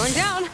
Going down.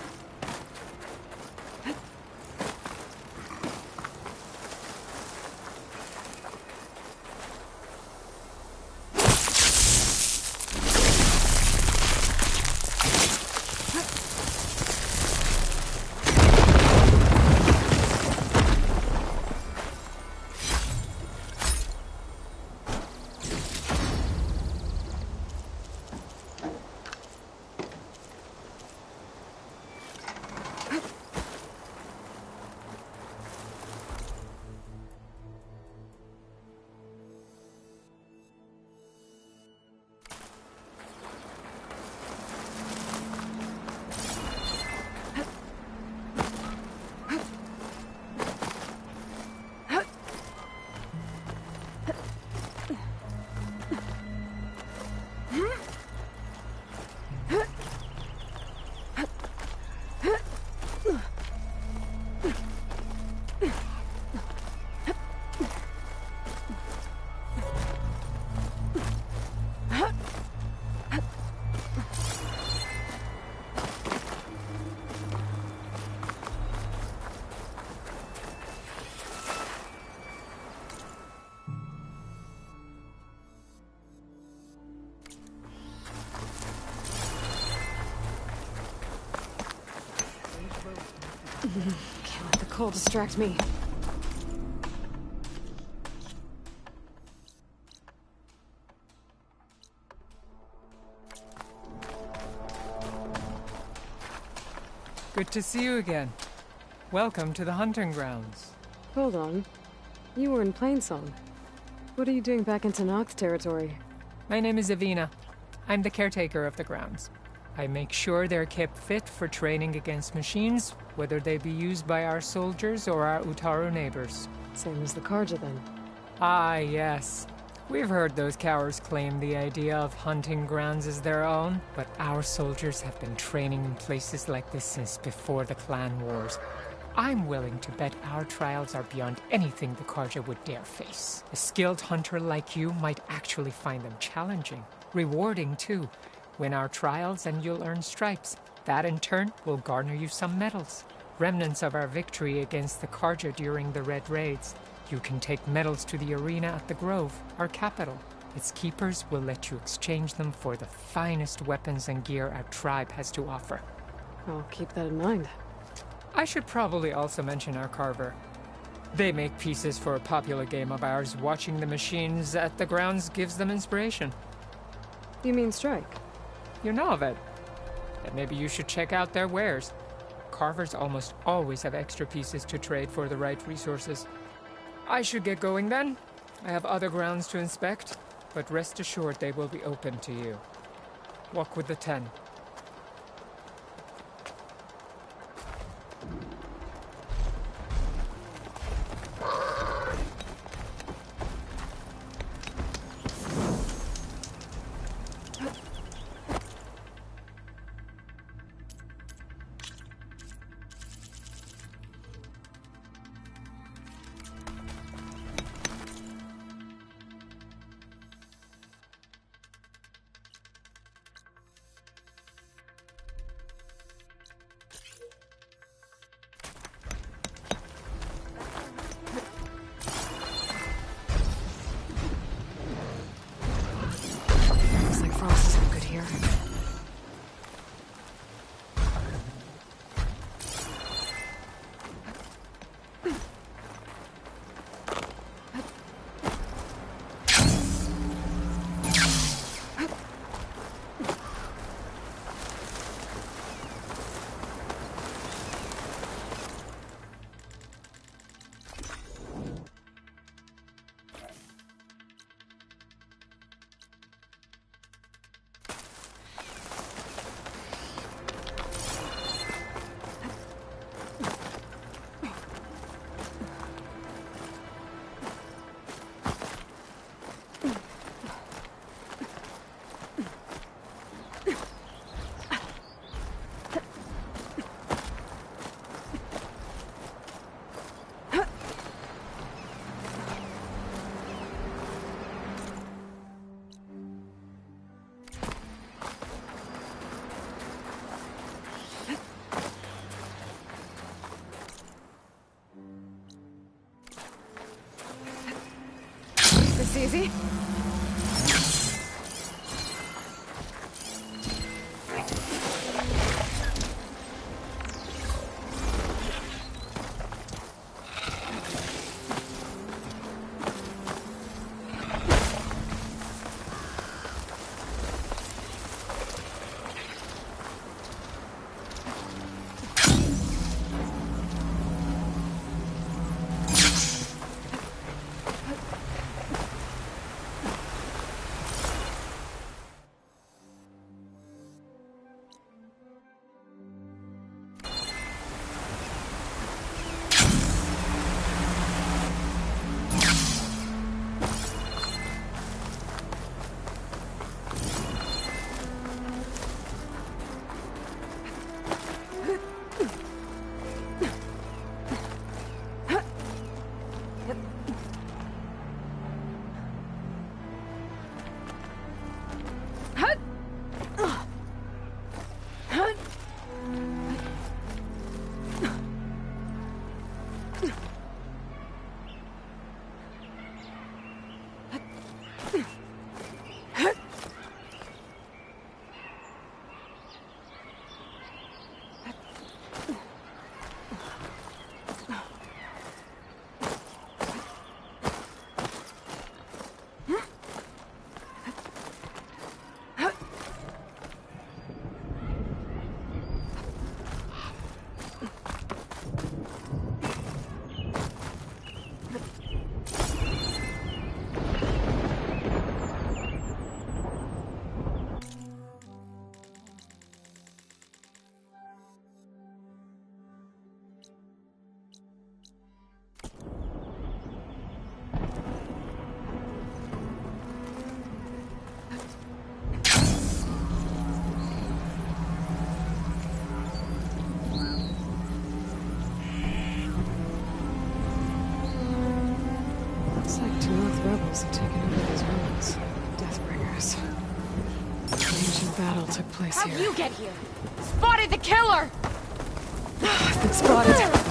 Can't let the cold distract me. Good to see you again. Welcome to the hunting grounds. Hold on. You were in Plainsong. What are you doing back in Tenakth territory? My name is Avina. I'm the caretaker of the grounds. I make sure they're kept fit for training against machines, whether they be used by our soldiers or our Utaru neighbors. Same as the Karja, then. Ah, yes. We've heard those cowards claim the idea of hunting grounds as their own, but our soldiers have been training in places like this since before the clan wars. I'm willing to bet our trials are beyond anything the Karja would dare face. A skilled hunter like you might actually find them challenging. Rewarding, too. Win our trials and you'll earn stripes. That, in turn, will garner you some medals. Remnants of our victory against the Karja during the Red Raids. You can take medals to the arena at the Grove, our capital. Its keepers will let you exchange them for the finest weapons and gear our tribe has to offer. I'll keep that in mind. I should probably also mention our carver. They make pieces for a popular game of ours. Watching the machines at the grounds gives them inspiration. You mean Strike? You know of it. Then maybe you should check out their wares. Carvers almost always have extra pieces to trade for the right resources. I should get going then. I have other grounds to inspect, but rest assured they will be open to you. Walk with the 10. Looks like Frost is easy. Looks like two North rebels have taken over these ruins. Deathbringers. An ancient battle took place How'd here. you get here? Spotted the killer! I've been spotted.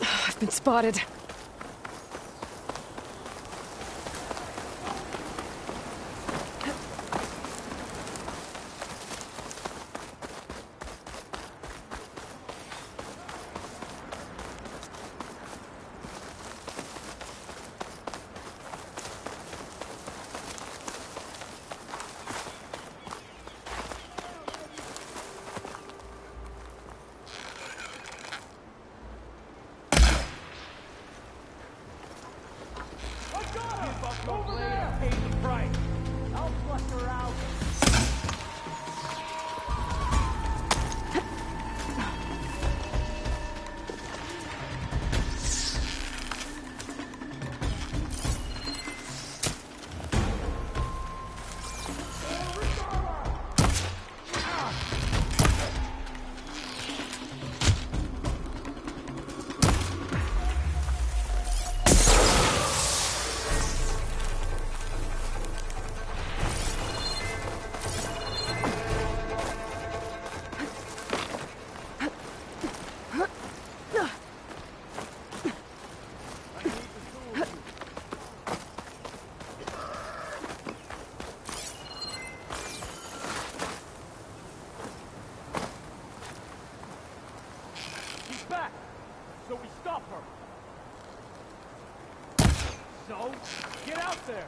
I've been spotted. back! So we stop her! So, get out there!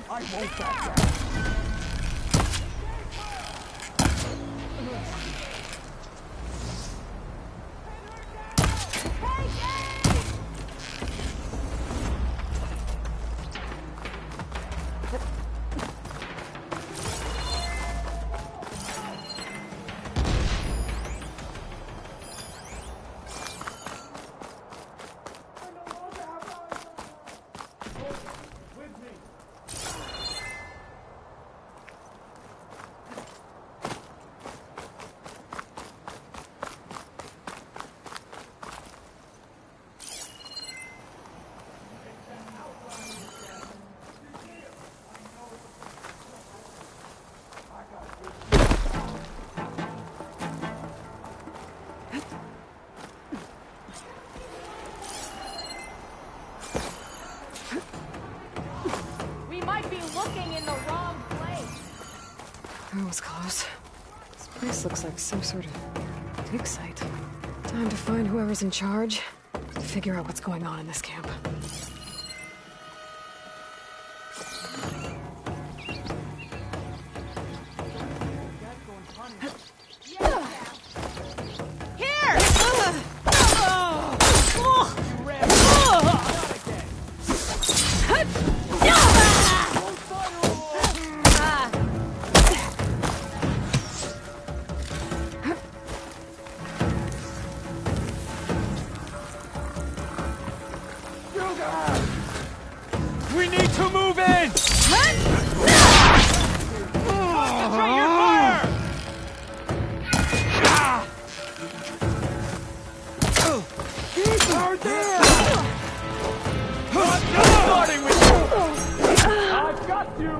I won't back down! That was close. This place looks like some sort of dig site. Time to find whoever's in charge, figure out what's going on in this camp. We need to move in! Concentrate your fire! Are there! Starting with you! I've got you!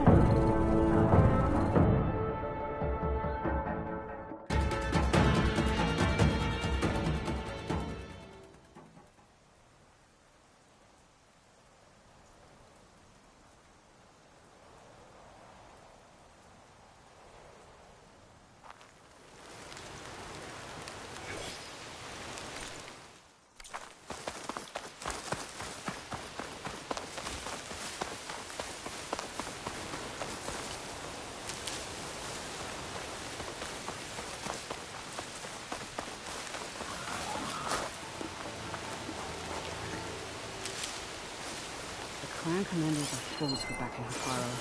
Clan commanders are fools for backing Hekarro.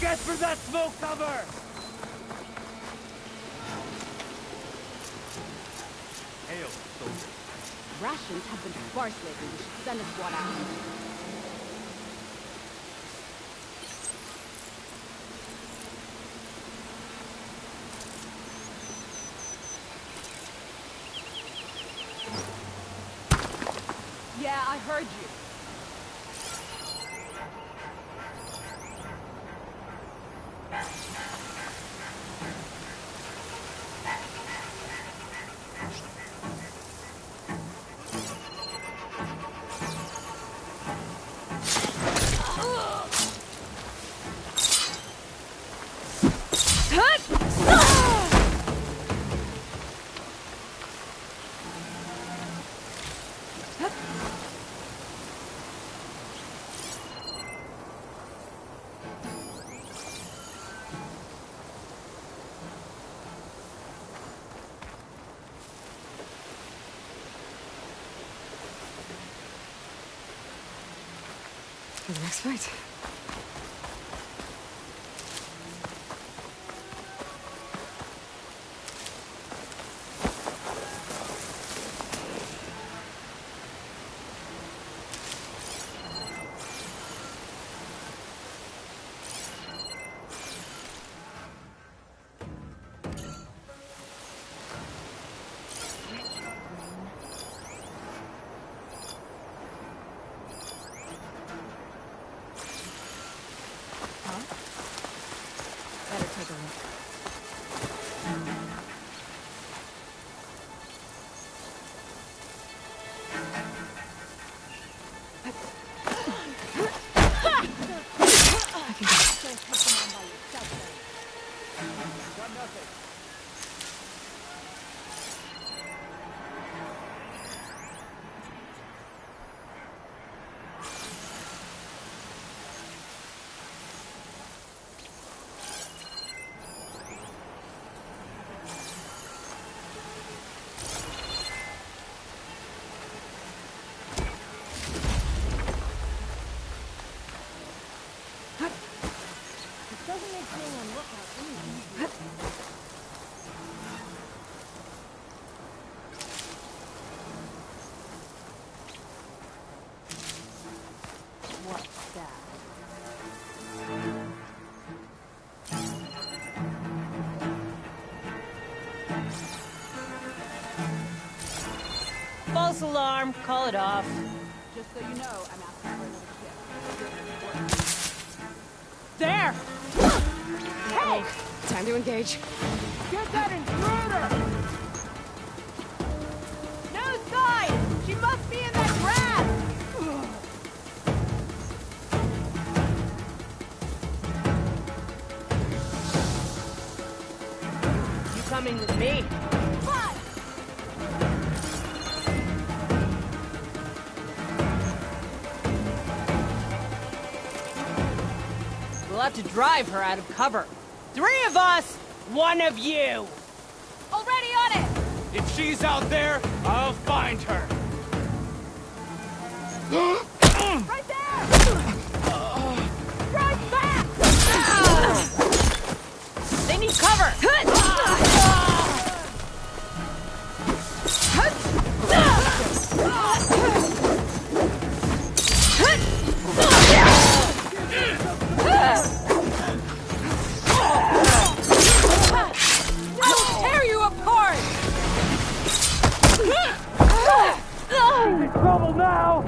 Get for that smoke cover! Hail, soldier. Rations have been sparse lately. We should send us one out. Yeah, I heard you. For the next fight. False alarm. Call it off. Just so you know, I'm asking for another shift. There! Hey! Time to engage. Get that intruder! No sign! She must be in that grass! You coming with me? We'll have to drive her out of cover. 3 of us, 1 of you. Already on it! If she's out there, I'll find her. Right there! Drive back! They need cover. Tear you apart! In trouble now!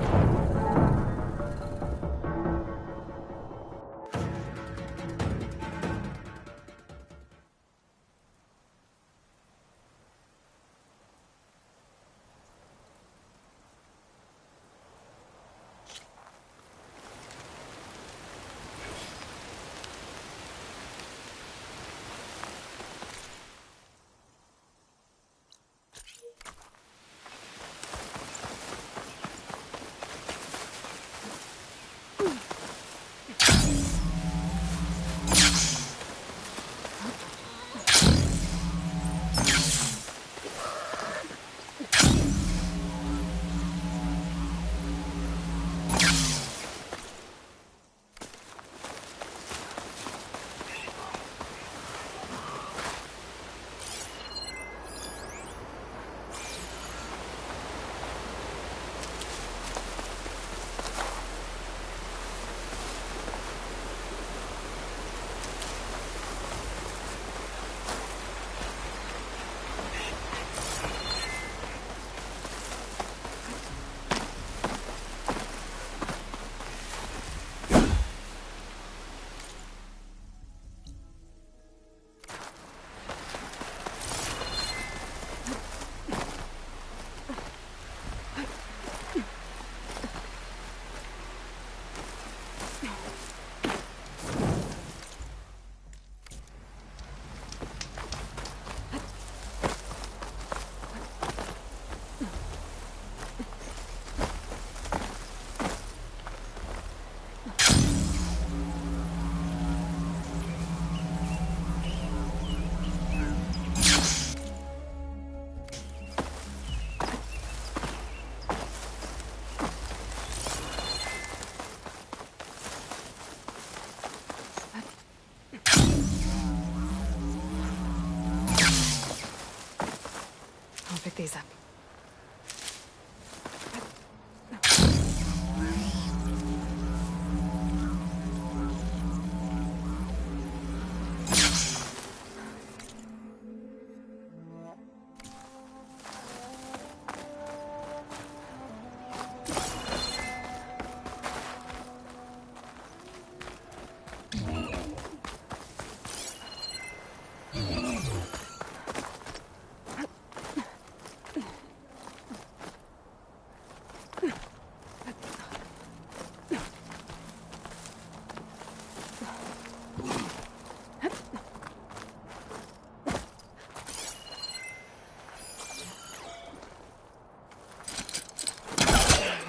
I'll pick these up.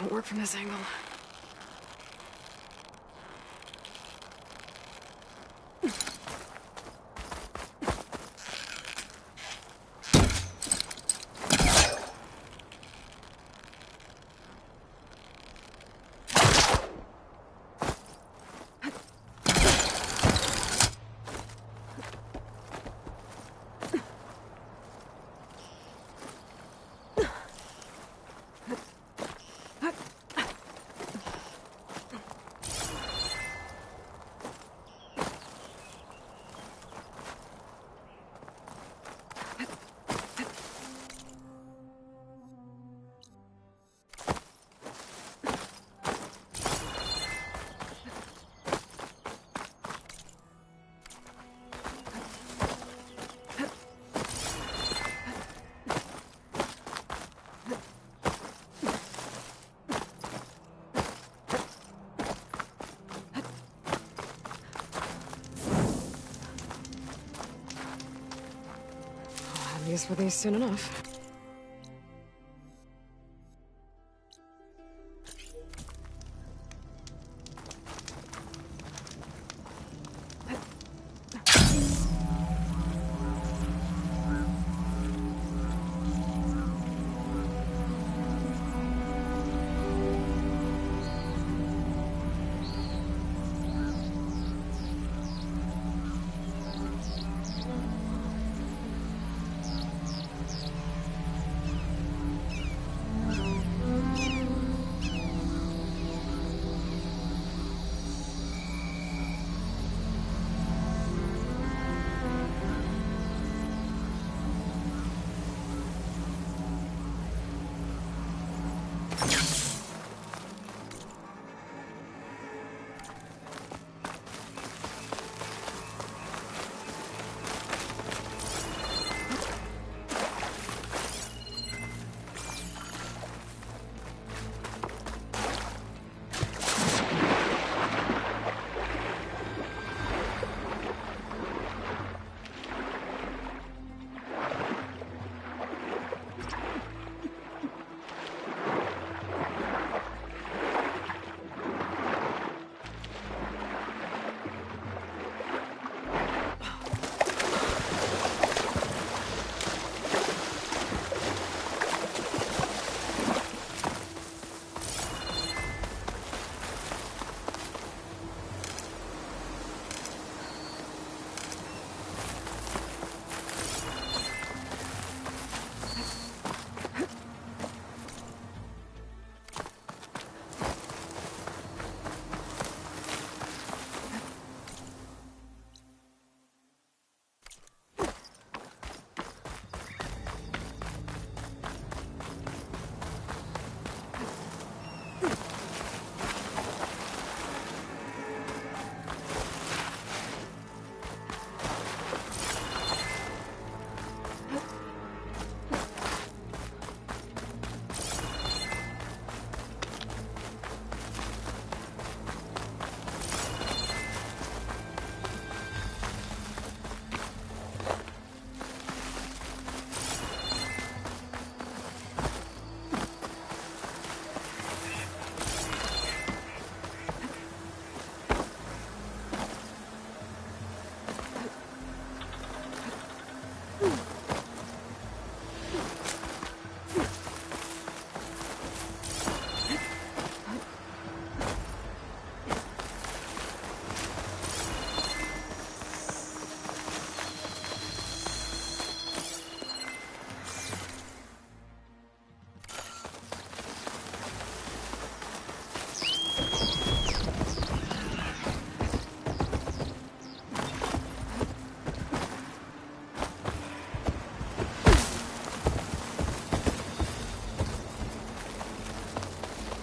Won't work from this angle. Have use for these soon enough.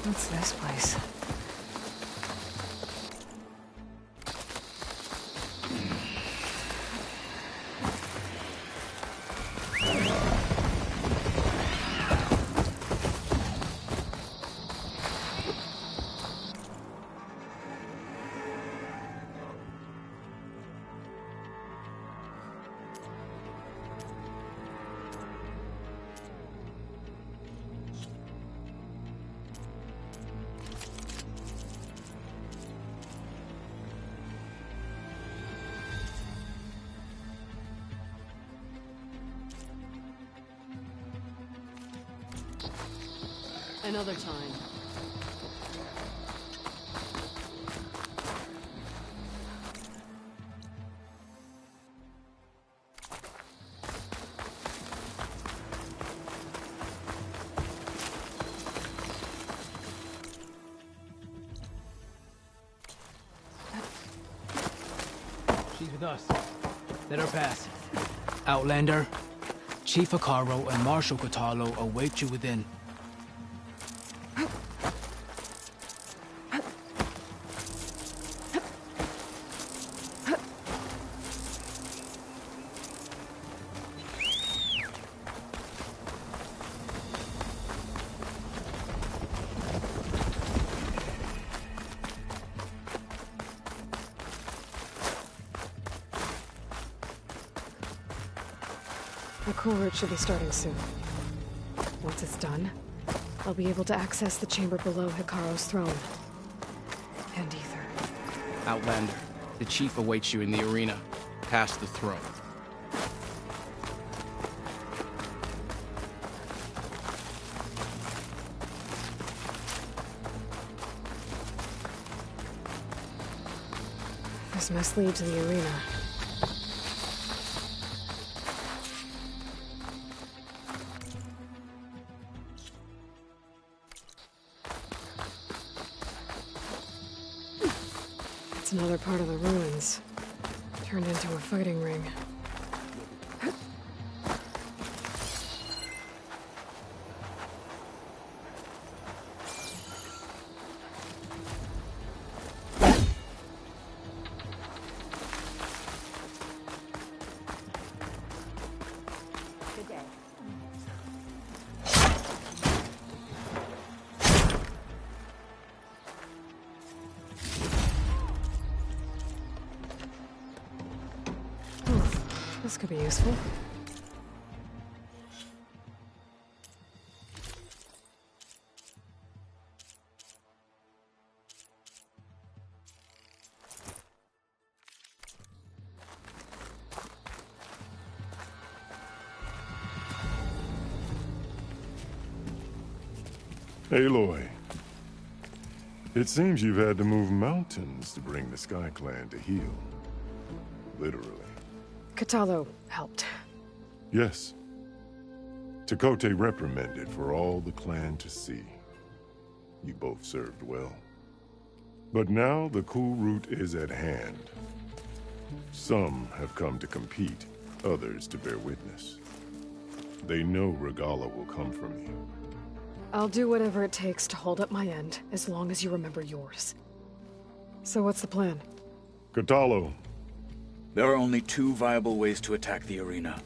What's this place? Another time. She's with us. Let her pass. Outlander, Chief Hekarro and Marshal Kotallo await you within. The cool route should be starting soon. Once it's done, I'll be able to access the chamber below Hikaru's throne. And Ether. Outlander, the chief awaits you in the arena, past the throne. This must lead to the arena. It's another part of the ruins, turned into a fighting ring. Good day. This could be useful. Aloy, it seems you've had to move mountains to bring the Sky Clan to heel. Literally. Kotallo helped. Yes. Tekote reprimanded for all the clan to see. You both served well. But now the cool route is at hand. Some have come to compete, others to bear witness. They know Regalla will come from you. I'll do whatever it takes to hold up my end, as long as you remember yours. So what's the plan? Kotallo. There are only two viable ways to attack the arena.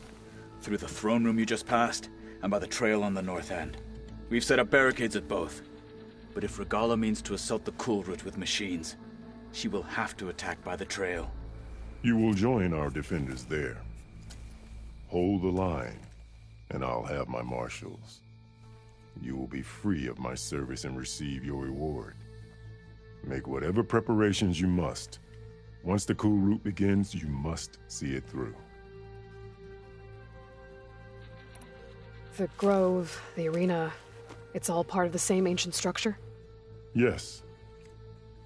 Through the throne room you just passed, and by the trail on the north end. We've set up barricades at both. But if Regalla means to assault the cool route with machines, she will have to attack by the trail. You will join our defenders there. Hold the line, and I'll have my marshals. You will be free of my service and receive your reward. Make whatever preparations you must. Once the cool route begins, you must see it through. The grove, the arena, it's all part of the same ancient structure? Yes.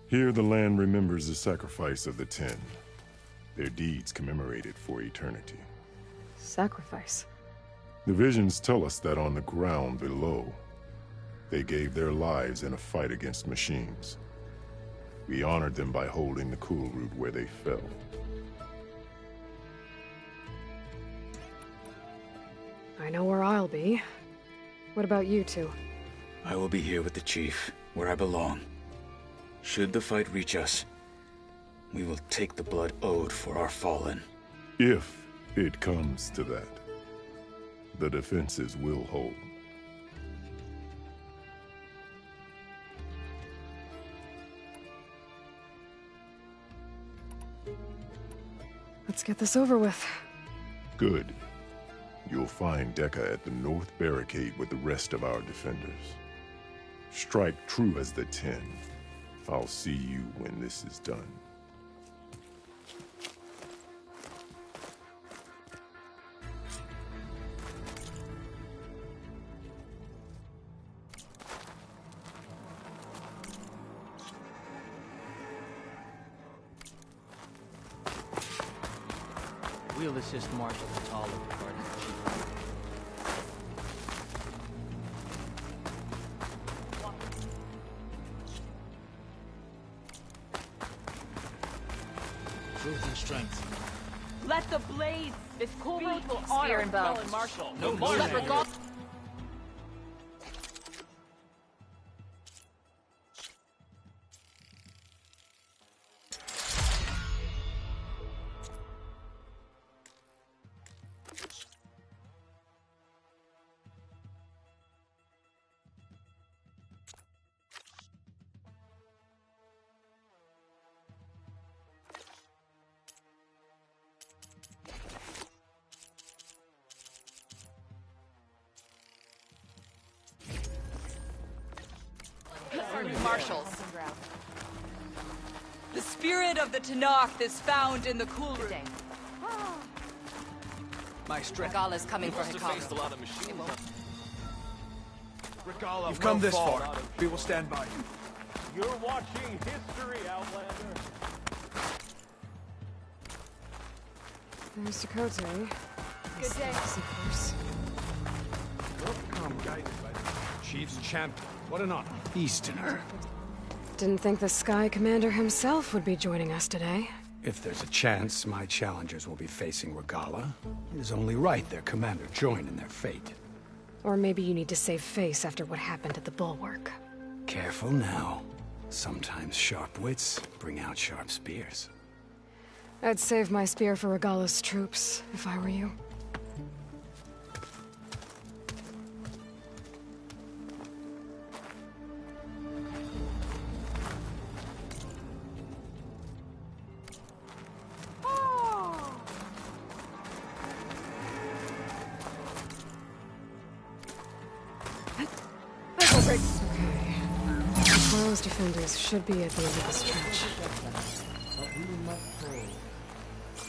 Here the land remembers the sacrifice of the Ten. Their deeds commemorated for eternity. Sacrifice? The visions tell us that on the ground below, they gave their lives in a fight against machines. We honored them by holding the cool route where they fell. I know where I'll be. What about you two? I will be here with the chief, where I belong. Should the fight reach us, we will take the blood owed for our fallen. If it comes to that, the defenses will hold. Let's get this over with. Good. You'll find Dekka at the north barricade with the rest of our defenders. Strike true as the Ten. I'll see you when this is done. We'll assist Marshal Kotallo regarding the chief. Truth and strength. Let the blaze This cool route will spear honor and bow. Fallen Marshal. No Let Marshal. Regalla Marshals. The spirit of the Tenakth is found in the Kulrut. My strength. Regala's coming for Hikaru. You've come this far. We will stand by you. You're watching history, Outlander. There's Dakota. Good day. Of course. I'm guided by the Chief's champion. What an honor. Easterner. Didn't think the Sky Commander himself would be joining us today. If there's a chance my challengers will be facing Regala, it is only right their commander join in their fate. Or maybe you need to save face after what happened at the Bulwark. Careful now. Sometimes sharp wits bring out sharp spears. I'd save my spear for Regala's troops, if I were you. Those defenders should be at the end of the stretch. But we must pray.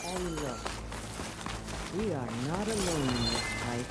And look, we are not alone in this fight.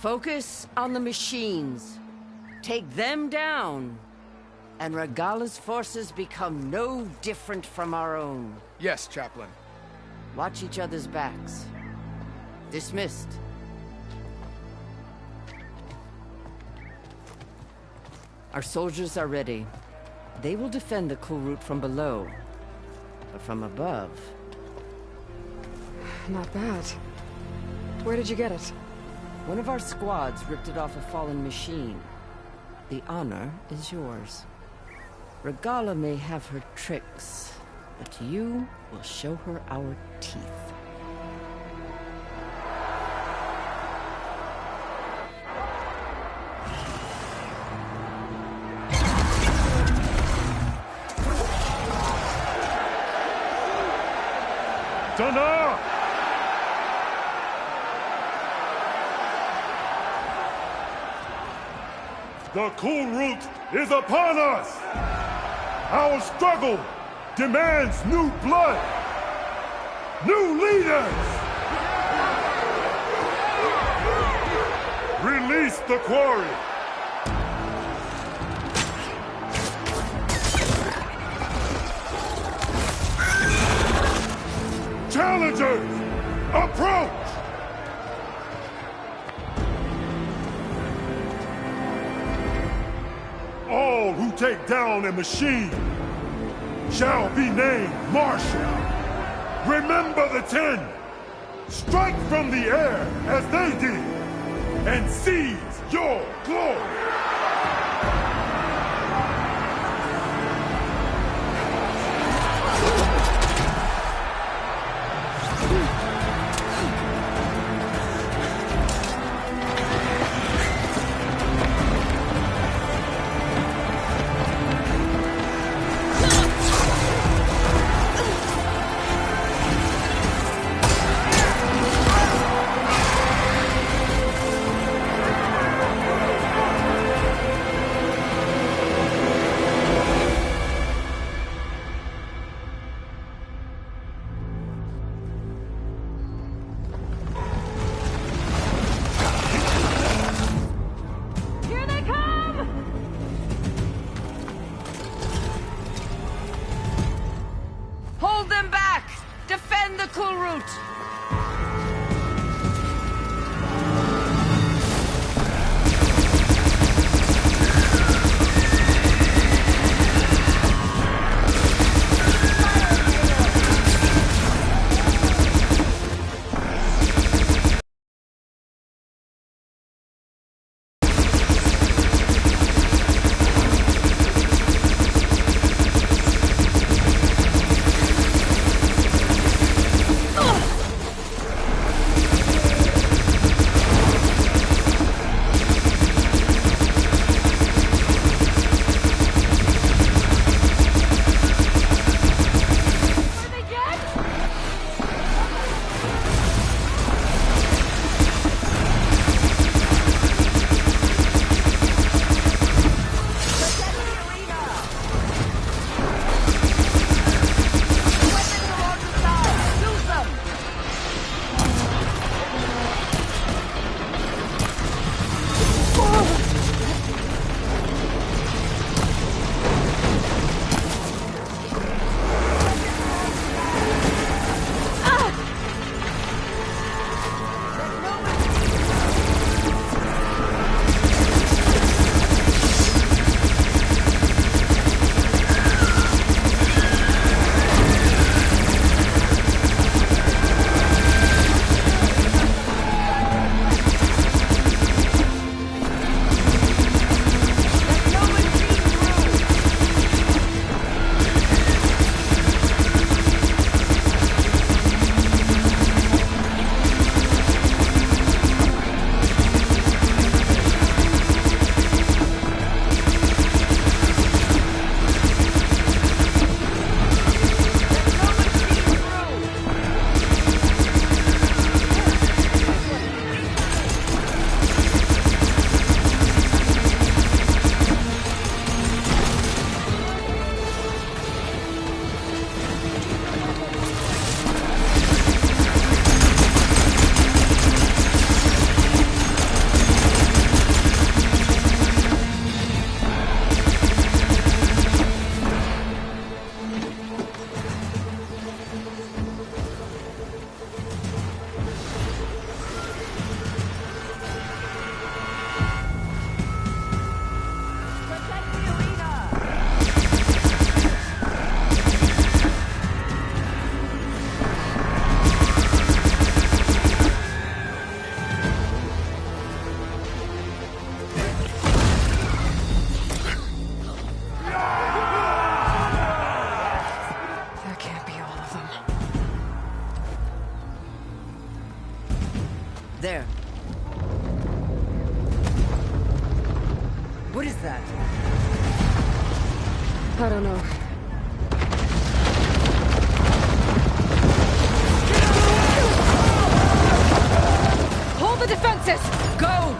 Focus on the machines. Take them down. And Regala's forces become no different from our own. Yes, Chaplain. Watch each other's backs. Dismissed. Our soldiers are ready. They will defend the Kulrut from below. But from above... Not bad. Where did you get it? One of our squads ripped it off a fallen machine. The honor is yours. Regala may have her tricks, but you will show her our teeth. Tana! The Kulrut is upon us! Our struggle demands new blood! New leaders! Release the quarry! Challengers, approach! All who take down a machine shall be named Marshal. Remember the 10. Strike from the air as they did, and seize your glory. Hold them back! Defend the Kulrut! There. What is that? I don't know. Hold the defenses! Go!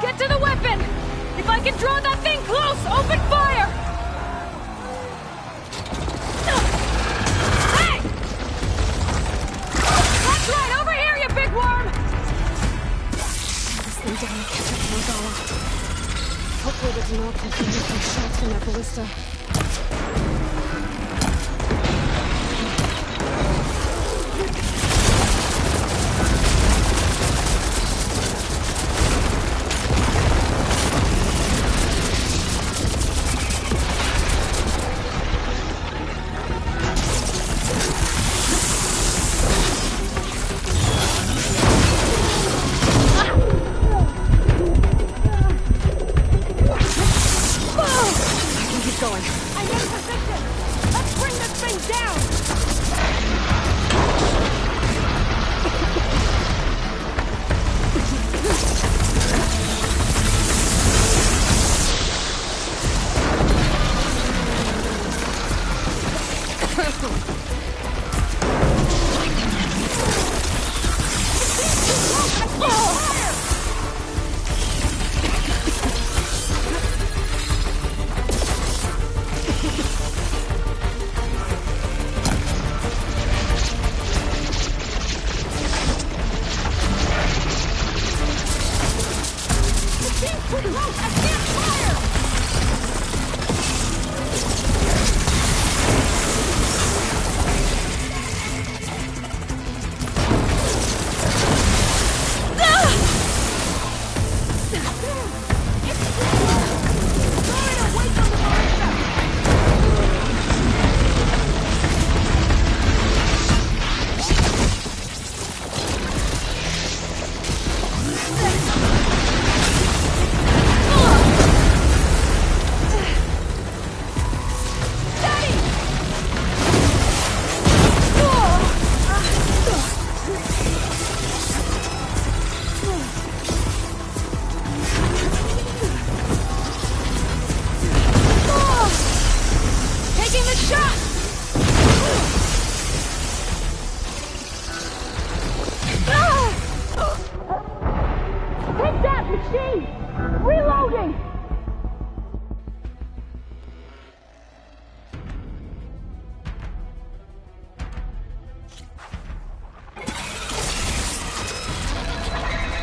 Get to the weapon! If I can draw that thing close, open fire! Hey! That's right, over here, you big worm! This thing doesn't catch up to Regala. Hopefully the Denal can take some shots from that ballista. Going. I'm in position! Let's bring this thing down!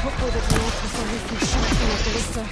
Hopefully the Denal can find some shots from that ballista.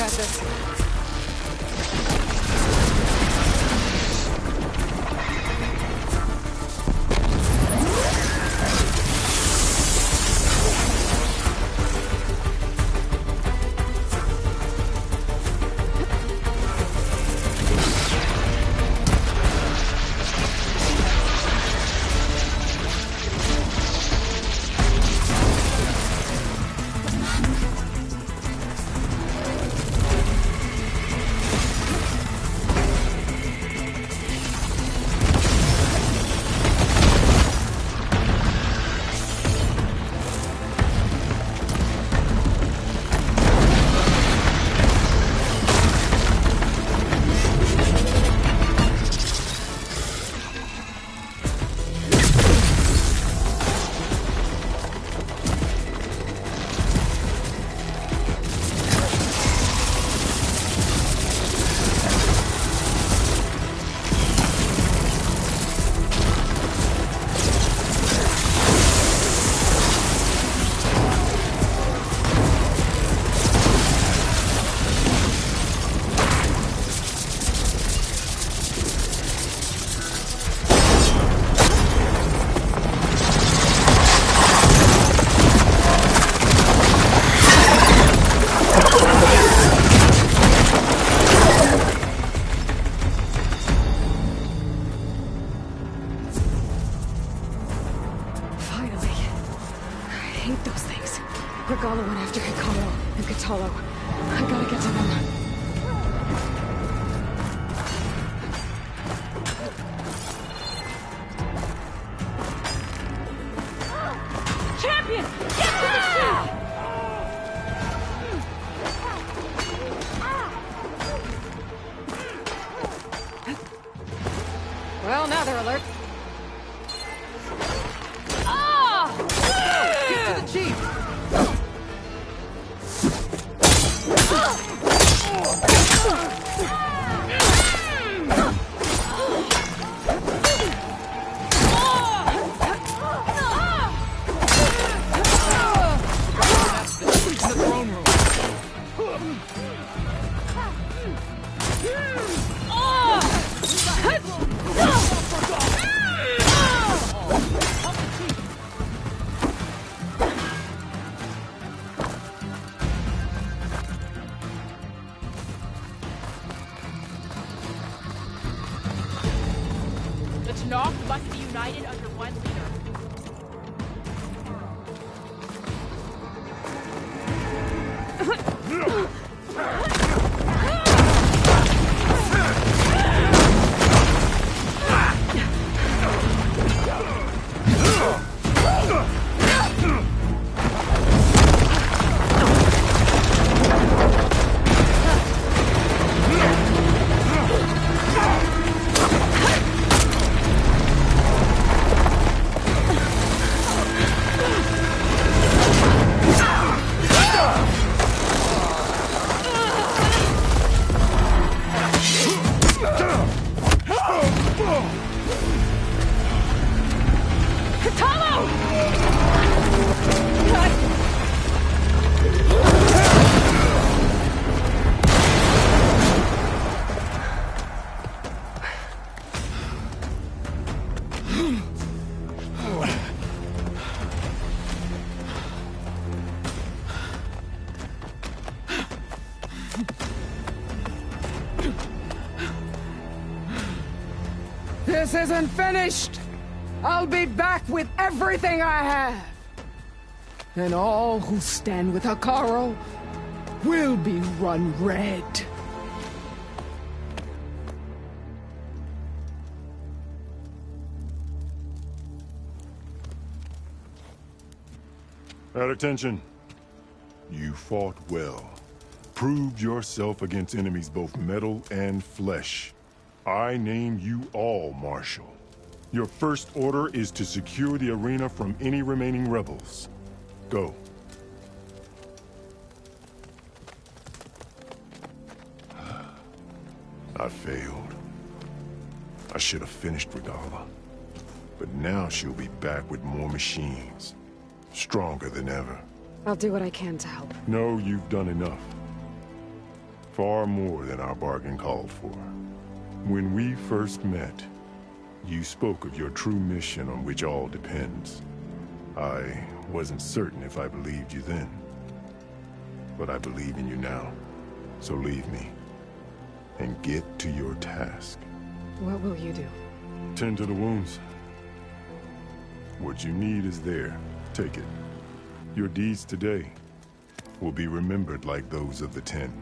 got this. Regala went after Hikaru and Kotallo. I gotta get to them. Champion! Get to the ship! Well, now they're alert. Get to the chief! The Tenakth must be united under one leader. This isn't finished! I'll be back with everything I have! And all who stand with Hikaru will be run red. At attention. You fought well. Proved yourself against enemies both metal and flesh. I name you all Marshal. Your first order is to secure the arena from any remaining rebels. Go. I failed. I should have finished Regala. But now she'll be back with more machines. Stronger than ever. I'll do what I can to help. No, you've done enough. far more than our bargain called for. When we first met, you spoke of your true mission on which all depends. I wasn't certain if I believed you then, but I believe in you now. So leave me, and get to your task. What will you do? Tend to the wounds. What you need is there. Take it. Your deeds today will be remembered like those of the 10.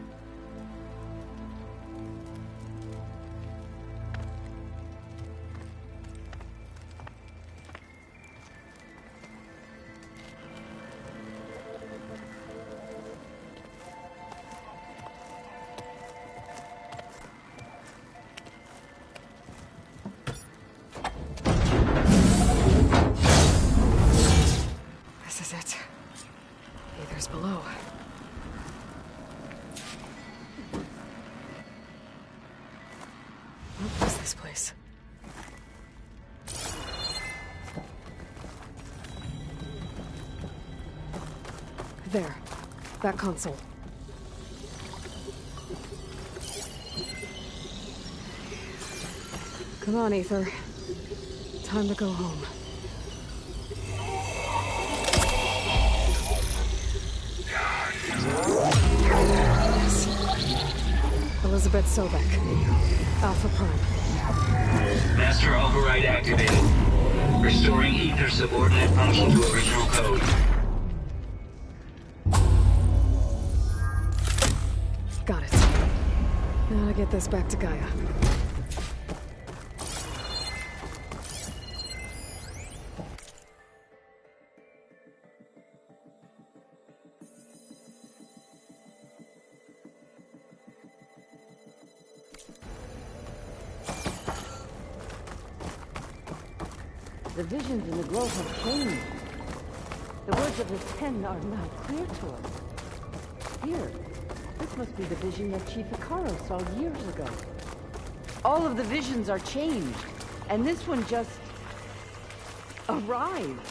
This is it. Aether's below. What is this place? There. That console. Come on, Aether. Time to go home. Yes. Elizabeth Sobek. Alpha Prime. Master override activated. Restoring Aether subordinate function to original code. Got it. Now to get this back to Gaia. The visions in the grove have changed. The words of the 10 are now clear to us. Here, this must be the vision that Chief Hekarro saw years ago. All of the visions are changed, and this one just arrived.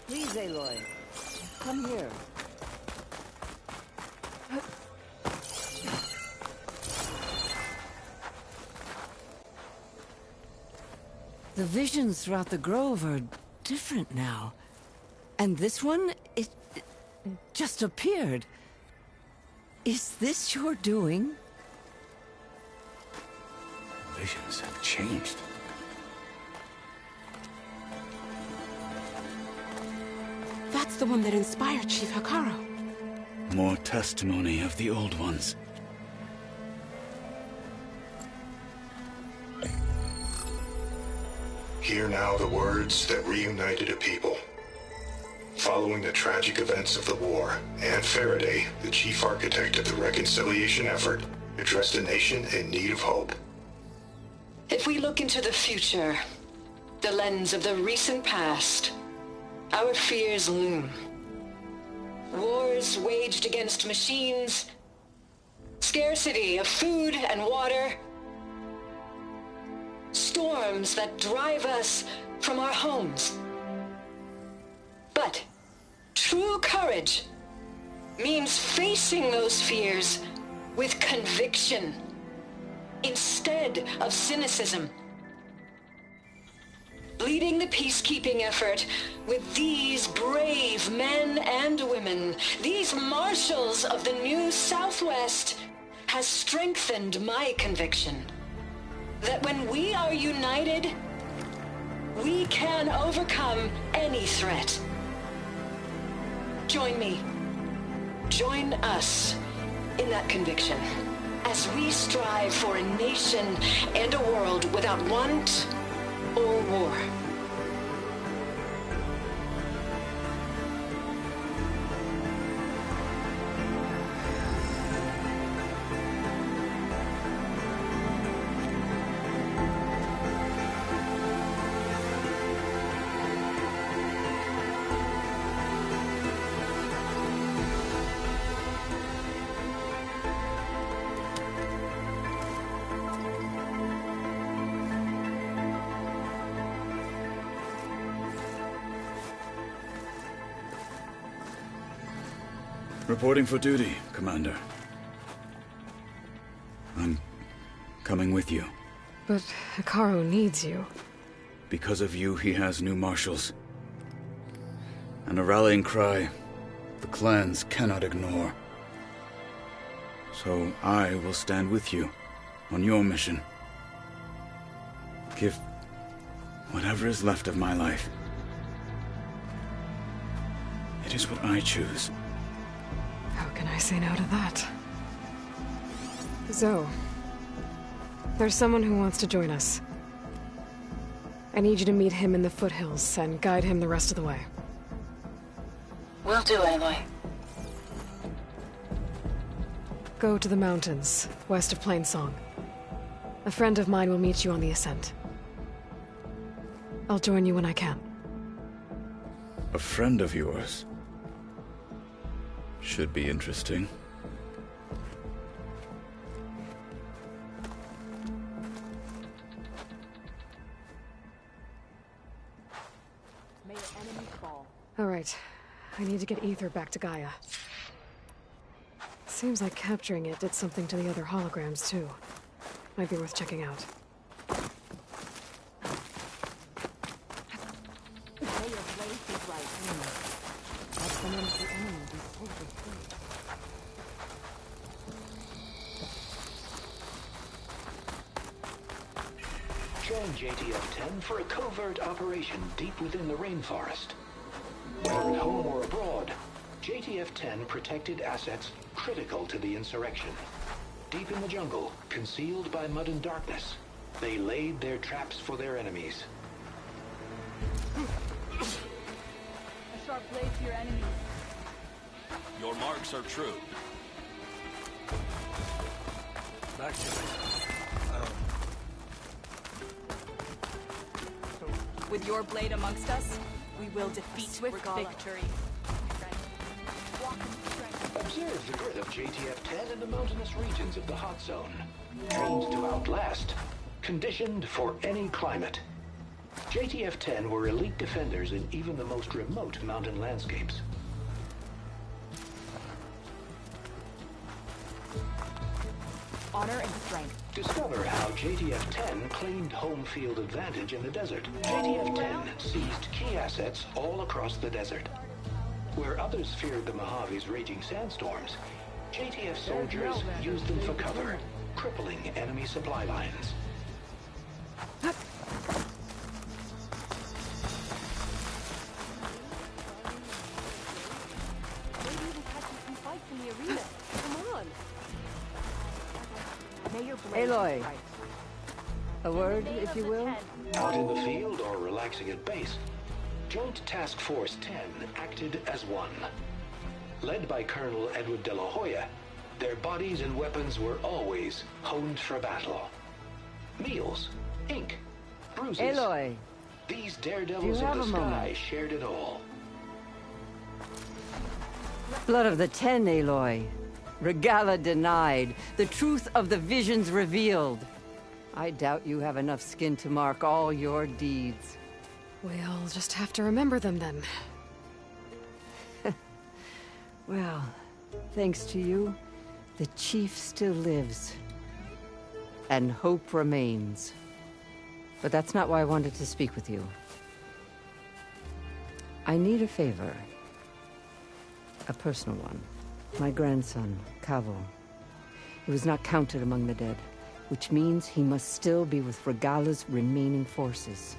Please, Aloy, come here. The visions throughout the grove are different now. And this one, it just appeared. Is this your doing? Visions have changed. That's the one that inspired Chief Hekarro. More testimony of the old ones. Hear now the words that reunited a people. Following the tragic events of the war, Anne Faraday, the chief architect of the reconciliation effort, addressed a nation in need of hope. If we look into the future, the lens of the recent past, our fears loom. Wars waged against machines, scarcity of food and water, storms that drive us from our homes. But true courage means facing those fears with conviction instead of cynicism. Leading the peacekeeping effort with these brave men and women, these marshals of the new Southwest, has strengthened my conviction that when we are united, we can overcome any threat. Join me. Join us in that conviction as we strive for a nation and a world without want or war. Reporting for duty, Commander. I'm coming with you. But Hekarro needs you. Because of you, he has new marshals. And a rallying cry the clans cannot ignore. So I will stand with you on your mission. Give whatever is left of my life. It is what I choose. How can I say no to that? Zoe, there's someone who wants to join us. I need you to meet him in the foothills and guide him the rest of the way. Will do, Aloy. Go to the mountains, west of Plainsong. A friend of mine will meet you on the ascent. I'll join you when I can. A friend of yours? Should be interesting. May your enemies fall. All right. I need to get Ether back to Gaia. Seems like capturing it did something to the other holograms, too. Might be worth checking out. May your blade be bright. Let the men of the enemy be totally free. Join JTF-10 for a covert operation deep within the rainforest. Whether at home or abroad, JTF-10 protected assets critical to the insurrection. Deep in the jungle, concealed by mud and darkness, they laid their traps for their enemies. A sharp blade to your enemies. Your marks are true. Back to it. With your blade amongst us, we will defeat Regalla. Victory. Observe the grit of JTF-10 in the mountainous regions of the hot zone. Trained to outlast, conditioned for any climate. JTF-10 were elite defenders in even the most remote mountain landscapes. Honor and strength. Discover how JTF-10 claimed home field advantage in the desert. JTF-10 seized key assets all across the desert. Where others feared the Mojave's raging sandstorms, JTF soldiers used them for cover, crippling enemy supply lines. Maybe even catch you some fights in the arena. Come on. May your blade Aloy. be bright. A word, if you will? Out in the field or relaxing at base, Joint Task Force 10 acted as one. Led by Colonel Edward De La Hoya, their bodies and weapons were always honed for battle. Meals, ink, bruises. Aloy. These daredevils of the sky shared it all. Blood of the Ten, Aloy. Regalla denied. The truth of the visions revealed. I doubt you have enough skin to mark all your deeds. We'll just have to remember them then. Well, thanks to you, the Chief still lives. And hope remains. But that's not why I wanted to speak with you. I need a favor. A personal one. My grandson, Kavo. He was not counted among the dead, which means he must still be with Regalla's remaining forces.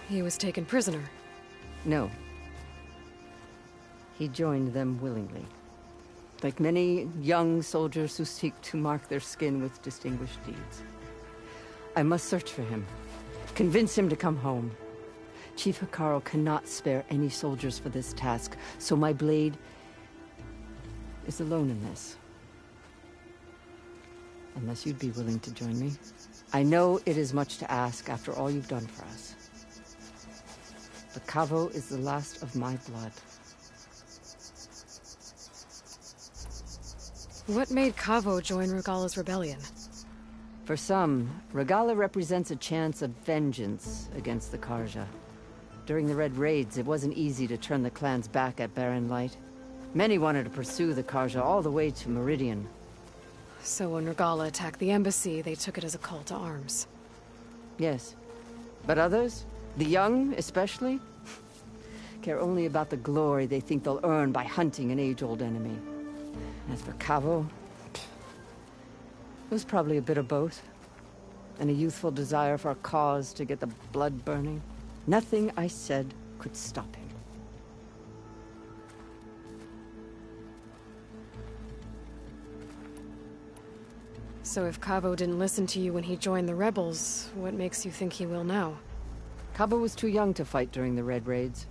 He was taken prisoner. No. He joined them willingly. like many young soldiers who seek to mark their skin with distinguished deeds. I must search for him, convince him to come home. Chief Hekarro cannot spare any soldiers for this task, so my blade is alone in this. Unless you'd be willing to join me. I know it is much to ask after all you've done for us. But Kavo is the last of my blood. What made Kavo join Regalla's rebellion? For some, Regalla represents a chance of vengeance against the Carja. During the Red Raids, it wasn't easy to turn the clans back at Barren Light. Many wanted to pursue the Carja all the way to Meridian. So when Regalla attacked the embassy, they took it as a call to arms. Yes. But others, the young especially, care only about the glory they think they'll earn by hunting an age-old enemy. As for Kavo, it was probably a bit of both. And a youthful desire for a cause to get the blood burning. Nothing I said could stop him. So if Kavo didn't listen to you when he joined the rebels, what makes you think he will now? Kavo was too young to fight during the Red Raids.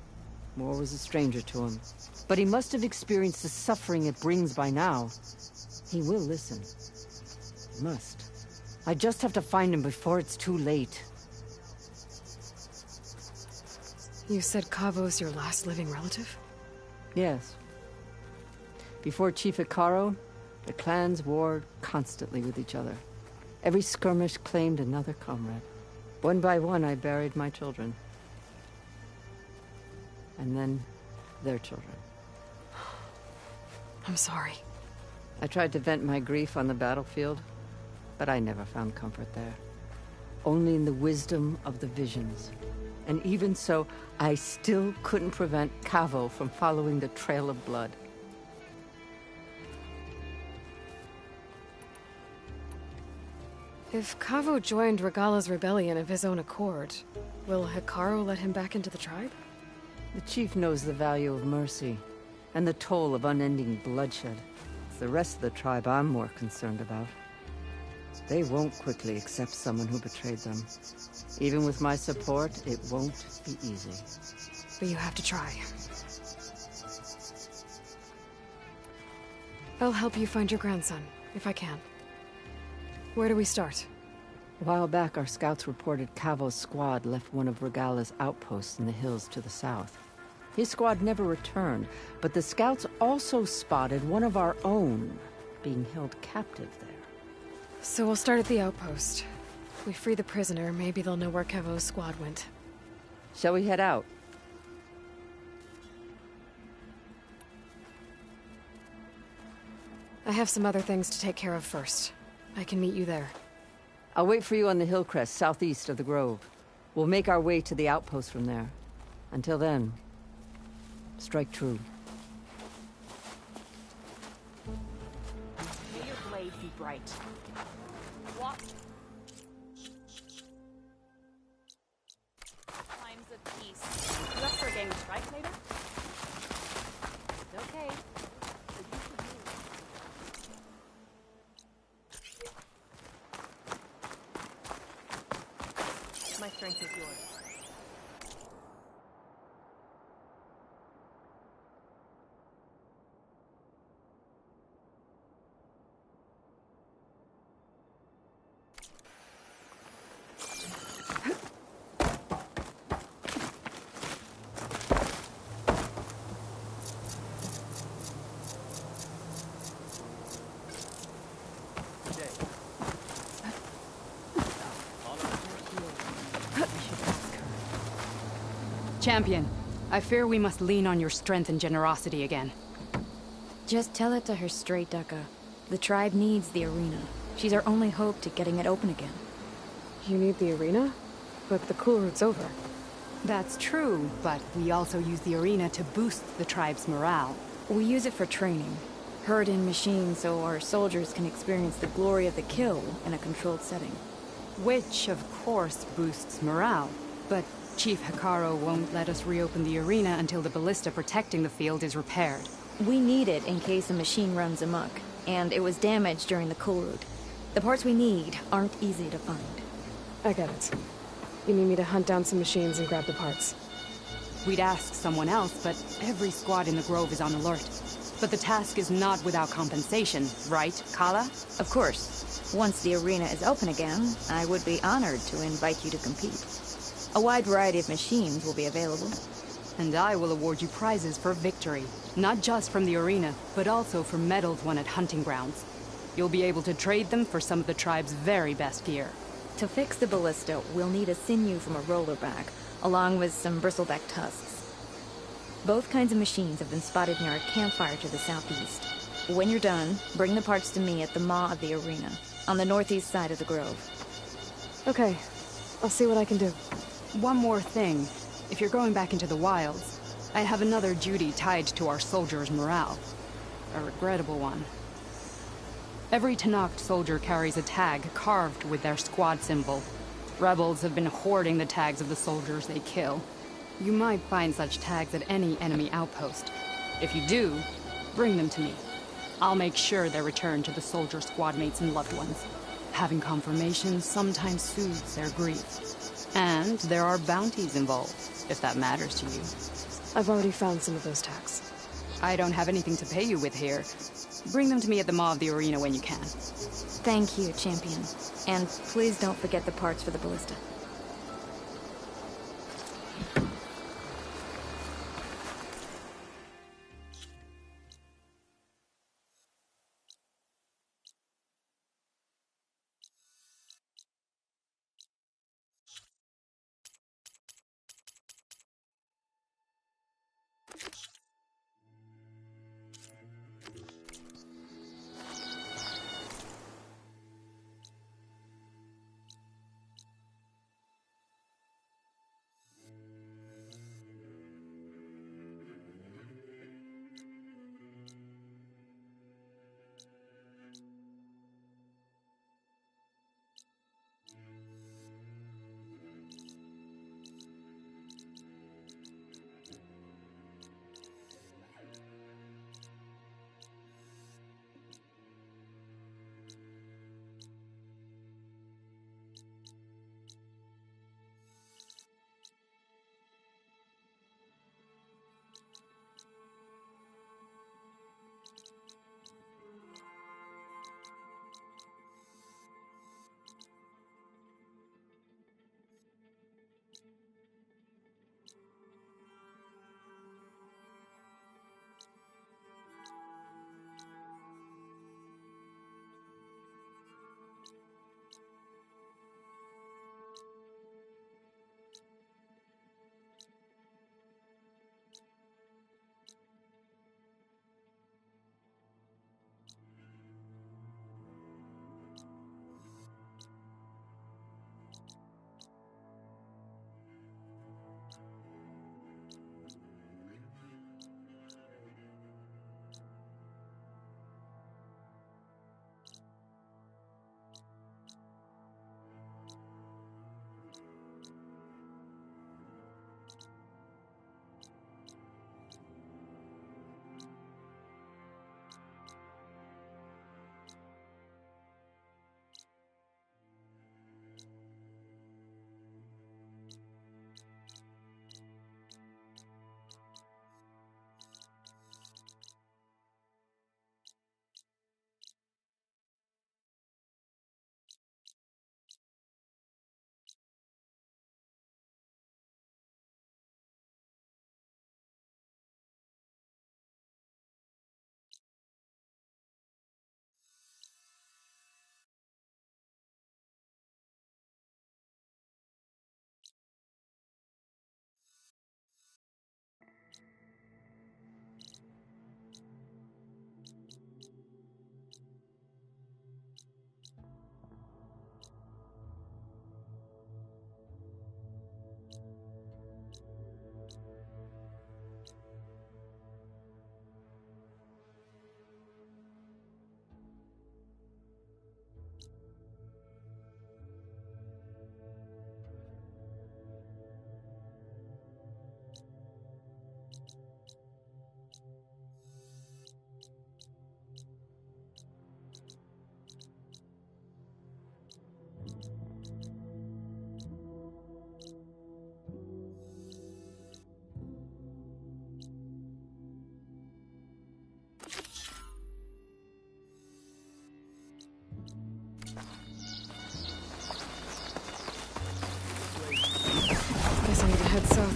War was a stranger to him. But he must have experienced the suffering it brings by now. He will listen. He must. I just have to find him before it's too late. You said Kavo's your last living relative? Yes. Before Chief Hekarro, the clans warred constantly with each other. Every skirmish claimed another comrade. One by one, I buried my children. And then, their children. I'm sorry. I tried to vent my grief on the battlefield, but I never found comfort there. Only in the wisdom of the visions. And even so, I still couldn't prevent Kavo from following the trail of blood. If Kavo joined Regalla's rebellion of his own accord, will Hekarro let him back into the tribe? The chief knows the value of mercy, and the toll of unending bloodshed. It's the rest of the tribe I'm more concerned about. They won't quickly accept someone who betrayed them. Even with my support, it won't be easy. But you have to try. I'll help you find your grandson, if I can. Where do we start? A while back, our scouts reported Kavo's squad left one of Regalla's outposts in the hills to the south. His squad never returned, but the scouts also spotted one of our own being held captive there. So we'll start at the outpost. If we free the prisoner, maybe they'll know where Kavo's squad went. Shall we head out? I have some other things to take care of first. I can meet you there. I'll wait for you on the hill crest southeast of the grove. We'll make our way to the outpost from there. Until then, strike true. May your blade be bright. What? Times of peace. You up for a game of strike later? It's okay. My strength is yours. Champion, I fear we must lean on your strength and generosity again. Just tell it to her straight, Ducka. The tribe needs the arena. She's our only hope to getting it open again. You need the arena? But the cool route's over. That's true, but we also use the arena to boost the tribe's morale. We use it for training. Herd in machines so our soldiers can experience the glory of the kill in a controlled setting. Which, of course, boosts morale. But Chief Hekarro won't let us reopen the arena until the ballista protecting the field is repaired. We need it in case a machine runs amok, and it was damaged during the cool route. The parts we need aren't easy to find. I get it. You need me to hunt down some machines and grab the parts. We'd ask someone else, but every squad in the Grove is on alert. But the task is not without compensation, right, Kala? Of course. Once the arena is open again, I would be honored to invite you to compete. A wide variety of machines will be available. And I will award you prizes for victory. Not just from the arena, but also for medals won at hunting grounds. You'll be able to trade them for some of the tribe's very best gear. To fix the ballista, we'll need a sinew from a rollerback, along with some bristleback tusks. Both kinds of machines have been spotted near a campfire to the southeast. When you're done, bring the parts to me at the maw of the arena, on the northeast side of the grove. Okay, I'll see what I can do. One more thing. If you're going back into the wilds, I have another duty tied to our soldiers' morale. A regrettable one. Every Tenakth soldier carries a tag carved with their squad symbol. Rebels have been hoarding the tags of the soldiers they kill. You might find such tags at any enemy outpost. If you do, bring them to me. I'll make sure they're returned to the soldier squad mates and loved ones. Having confirmation sometimes soothes their grief. And there are bounties involved, if that matters to you. I've already found some of those tags. I don't have anything to pay you with here. Bring them to me at the maw of the arena when you can. Thank you, champion. And please don't forget the parts for the ballista.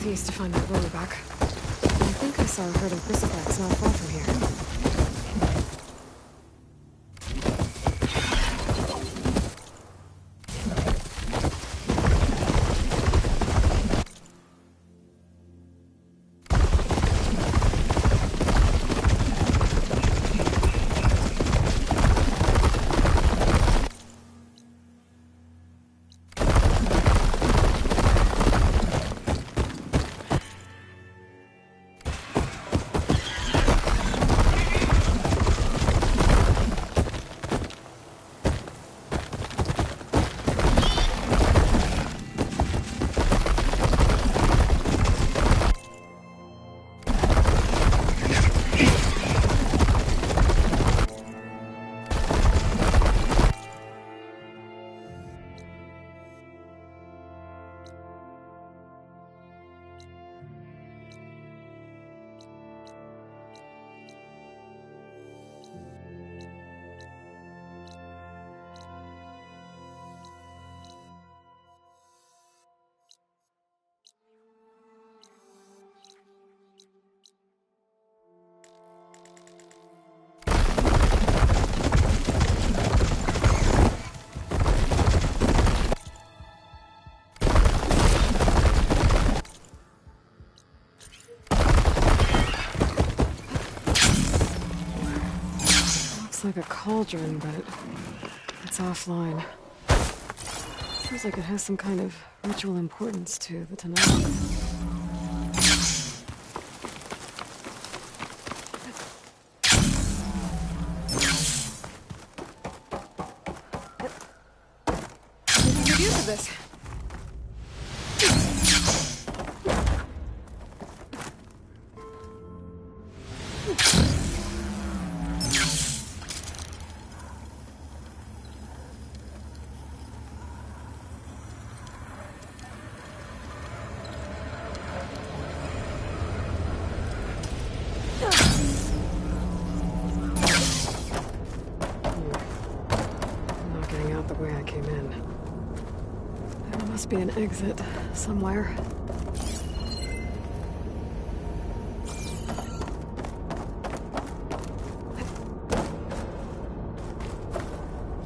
southeast to find that rollback. I think I saw a herd of bristlebacks not far from here. Like a cauldron, but it's offline. Seems like it has some kind of ritual importance to the Tanakh. Make use of this. Be an exit somewhere.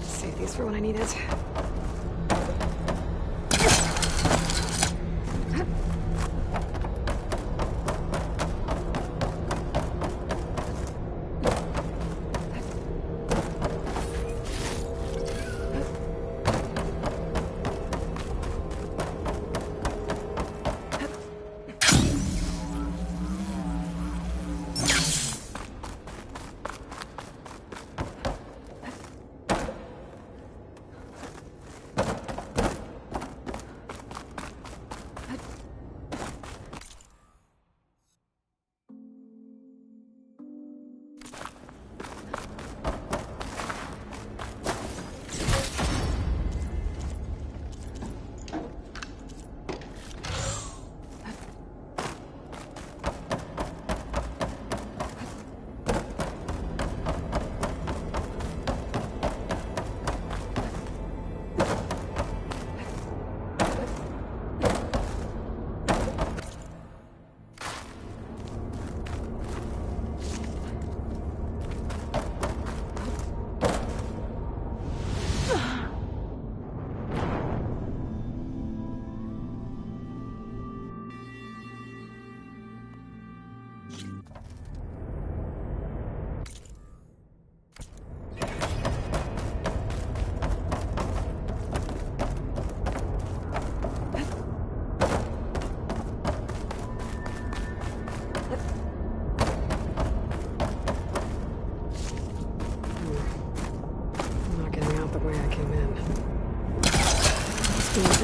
Save these for when I need it.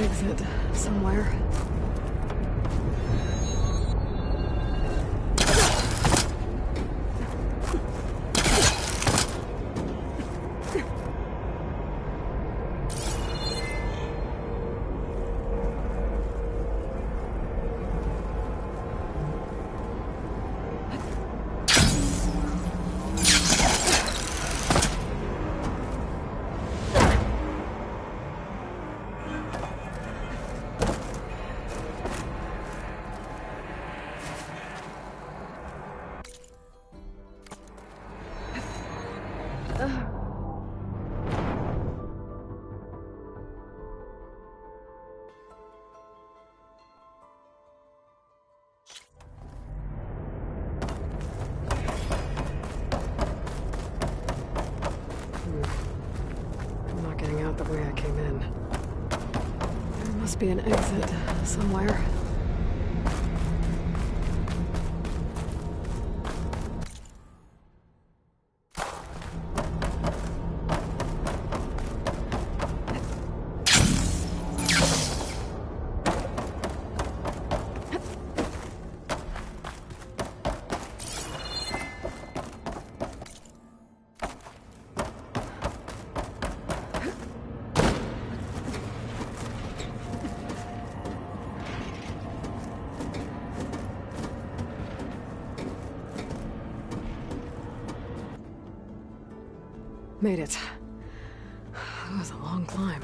Exit somewhere. I'm not getting out the way I came in. There must be an exit somewhere. Made it. It was a long climb.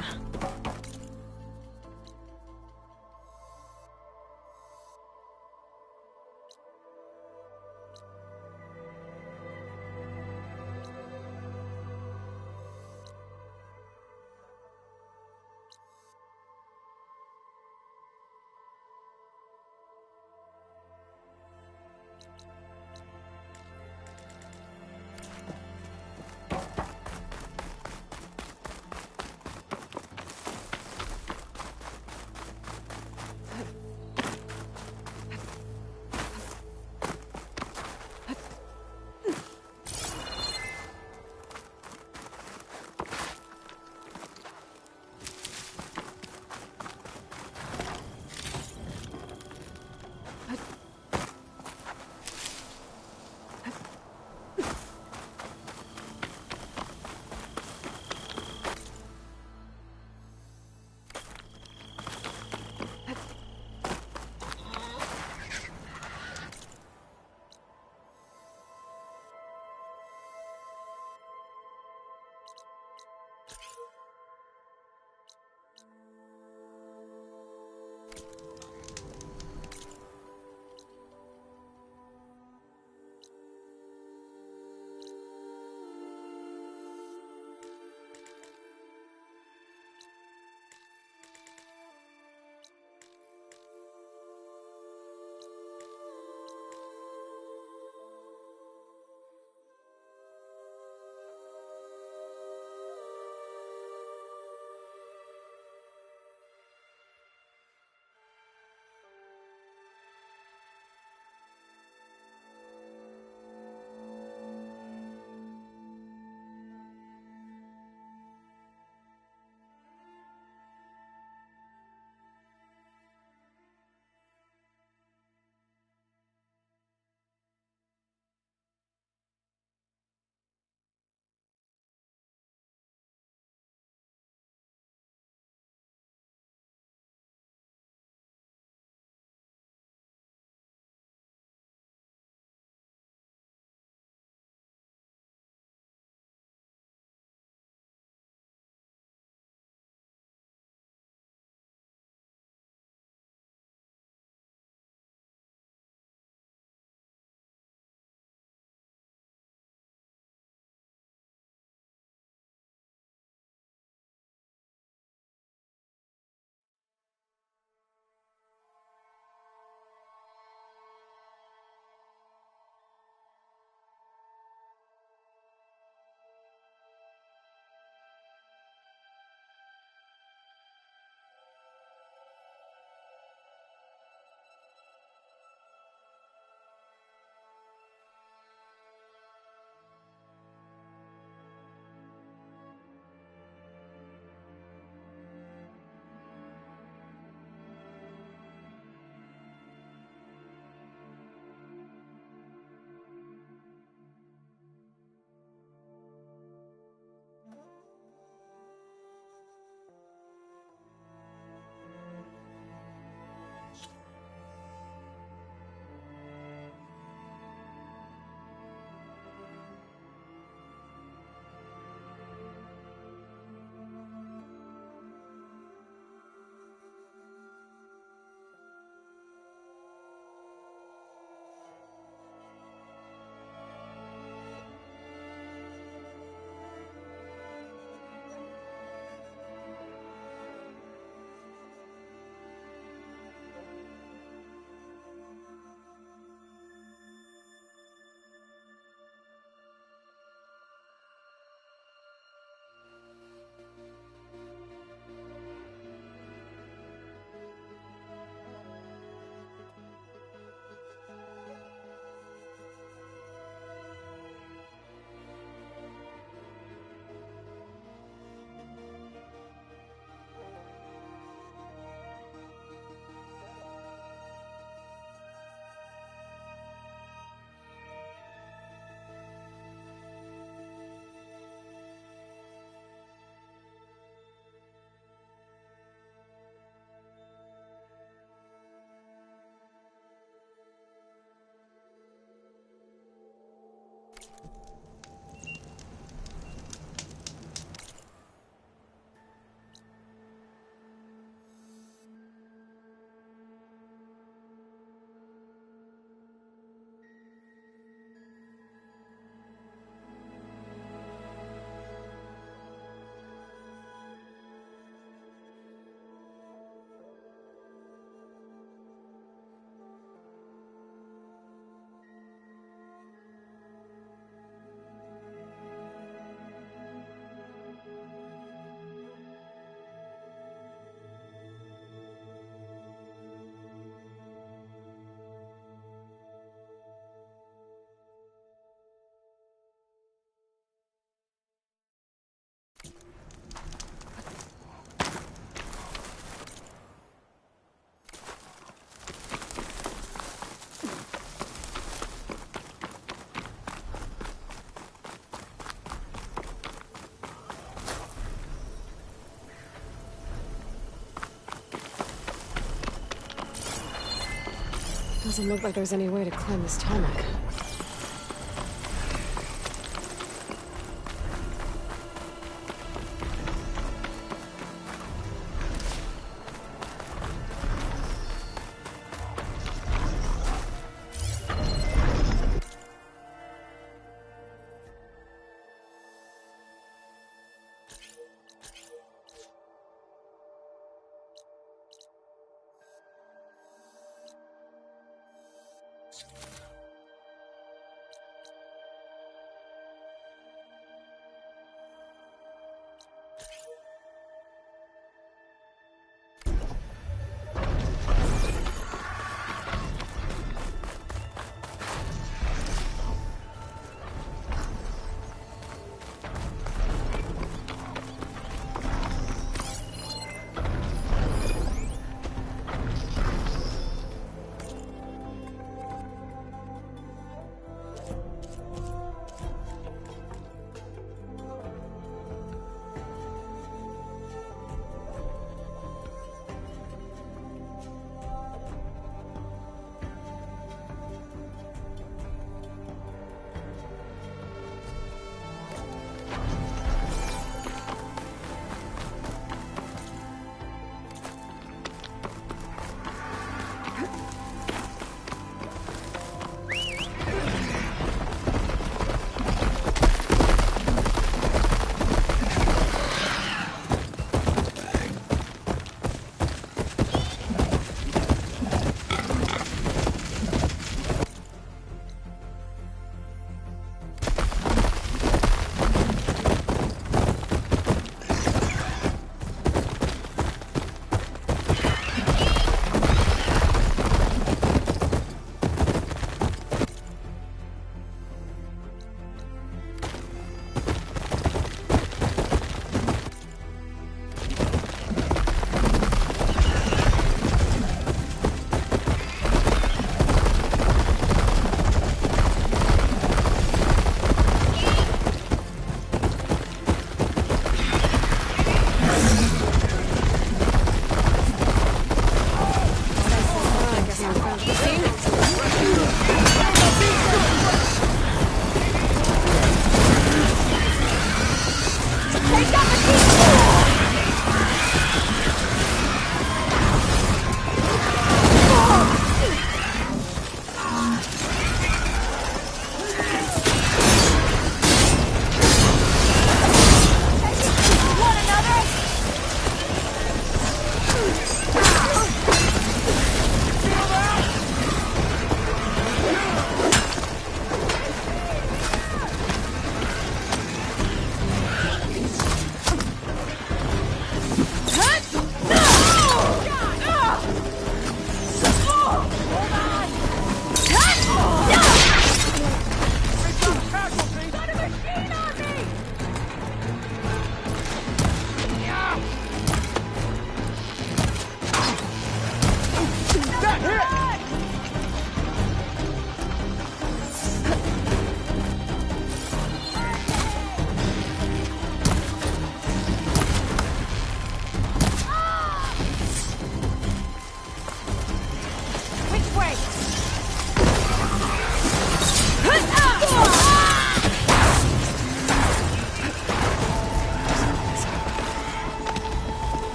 Doesn't look like there's any way to climb this tarmac.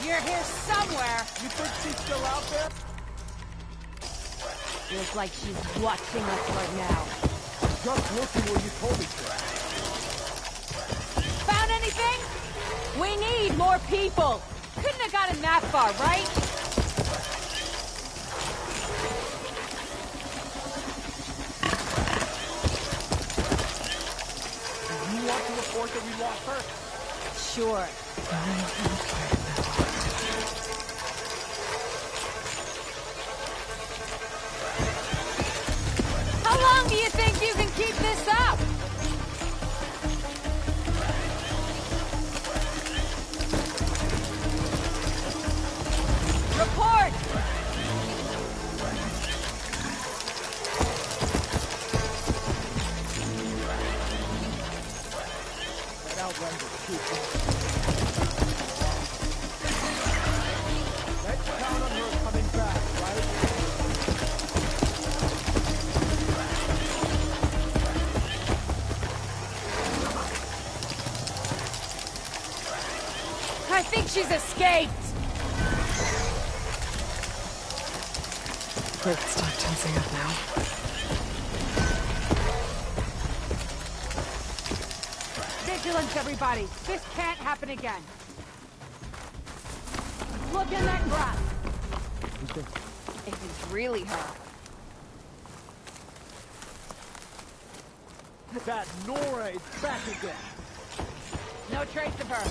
You're here somewhere. You think she's still out there? Feels like she's watching us right now. Just looking where you told me to. Found anything? We need more people! Couldn't have gotten that far, right? You want to report that we lost her? Sure. How long do you think you can keep this up? Report! That Outlander's too far. Let's count on her coming back, right? I think she's escaped! Let's start tensing up now. Vigilance, everybody! This can't happen again! Look in that grass! It is really her. That Nora is back again! No trace of her.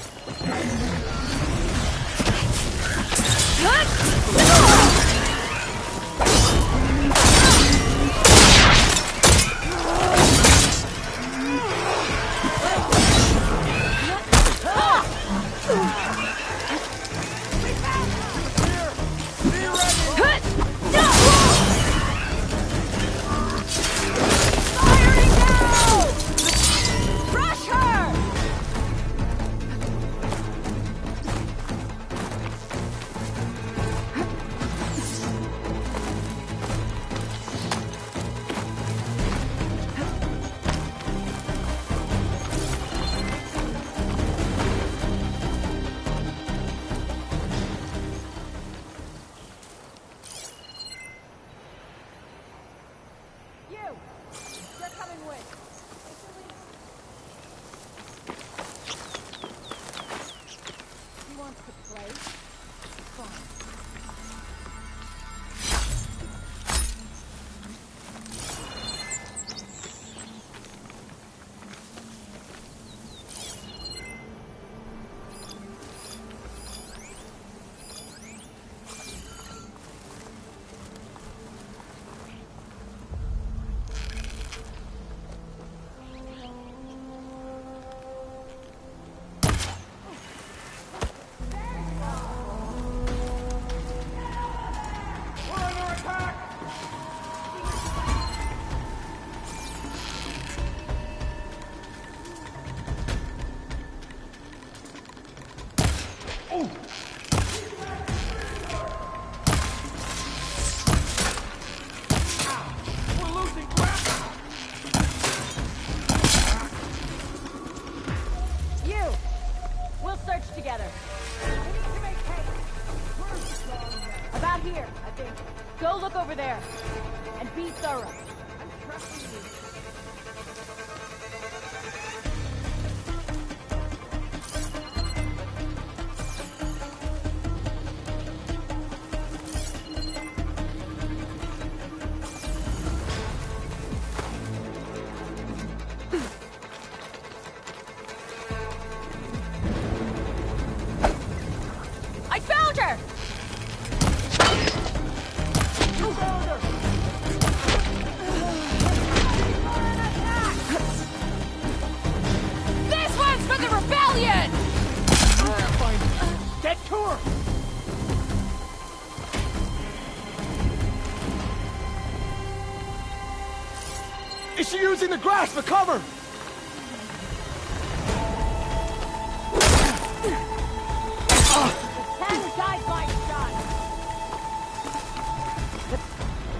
Go look over there. And be thorough. I'm trusting you. I found her! This one's for the rebellion! Get to her! Is she using the grass for cover?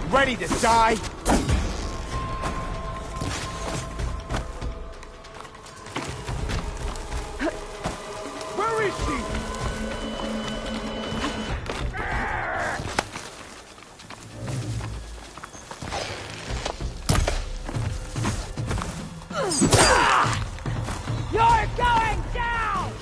Ready to die? Where is she? You're going down!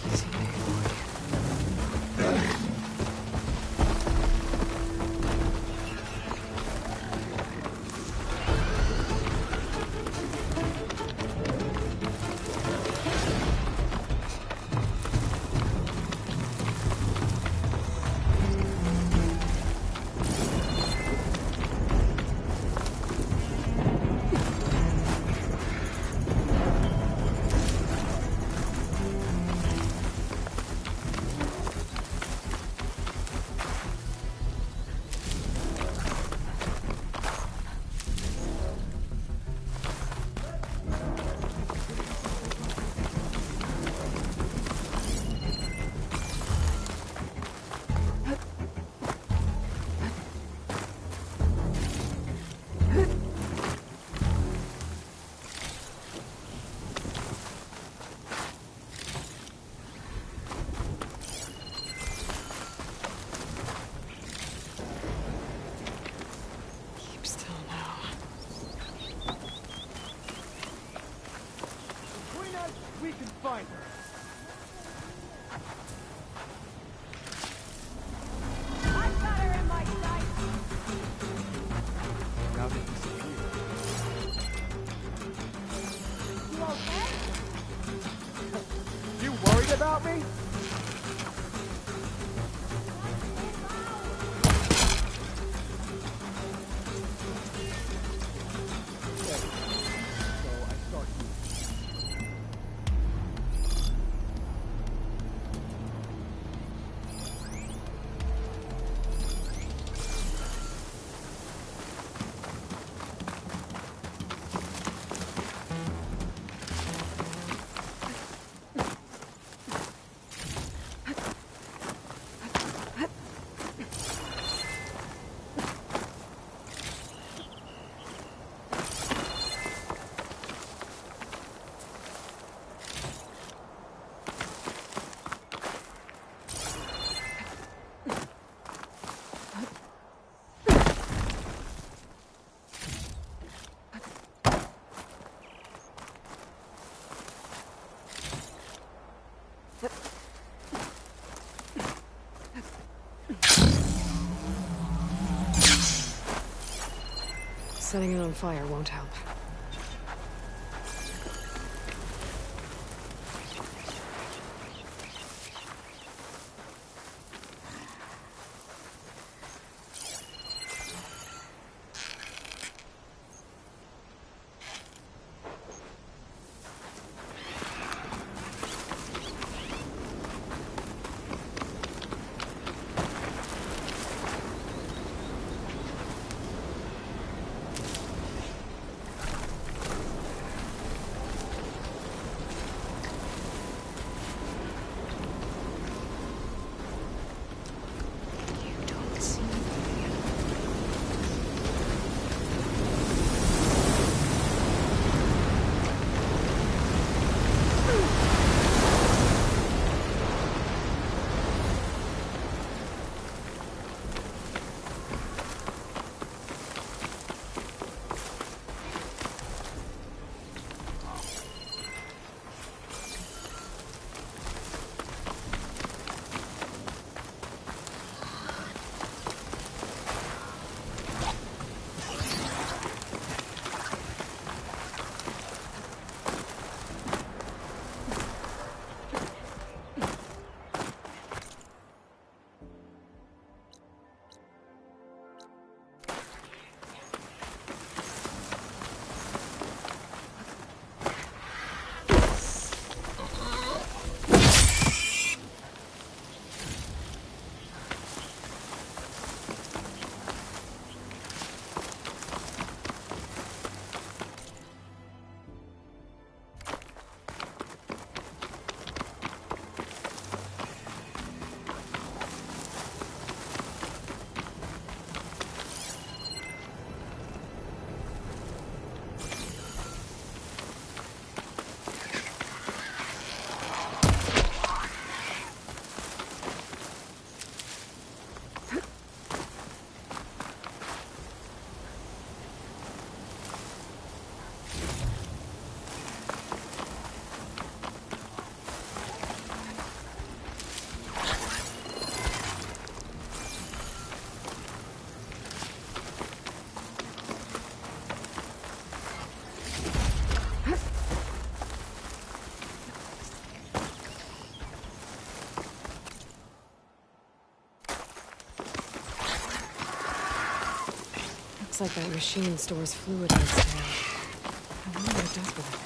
Setting it on fire won't help. Looks like that machine stores fluid in its tail. I wonder what it does with it.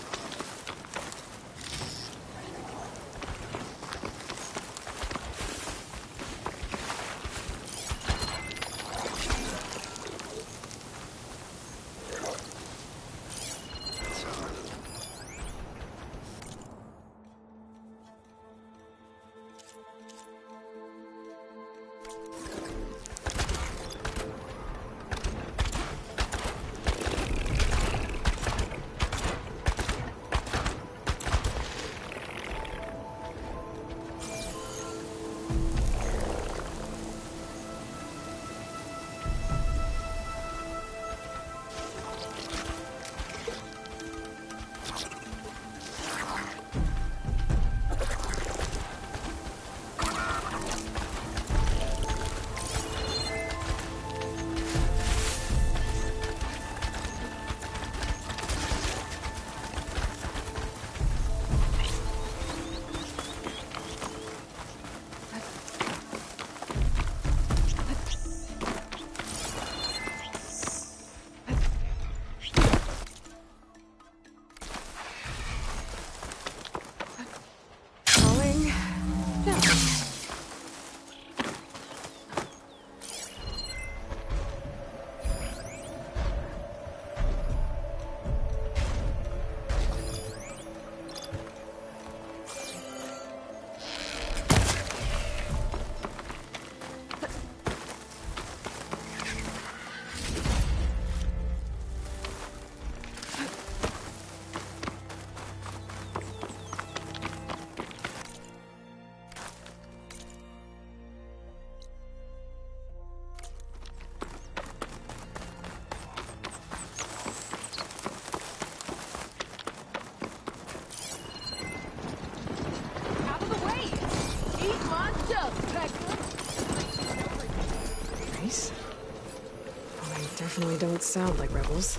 Definitely don't sound like rebels.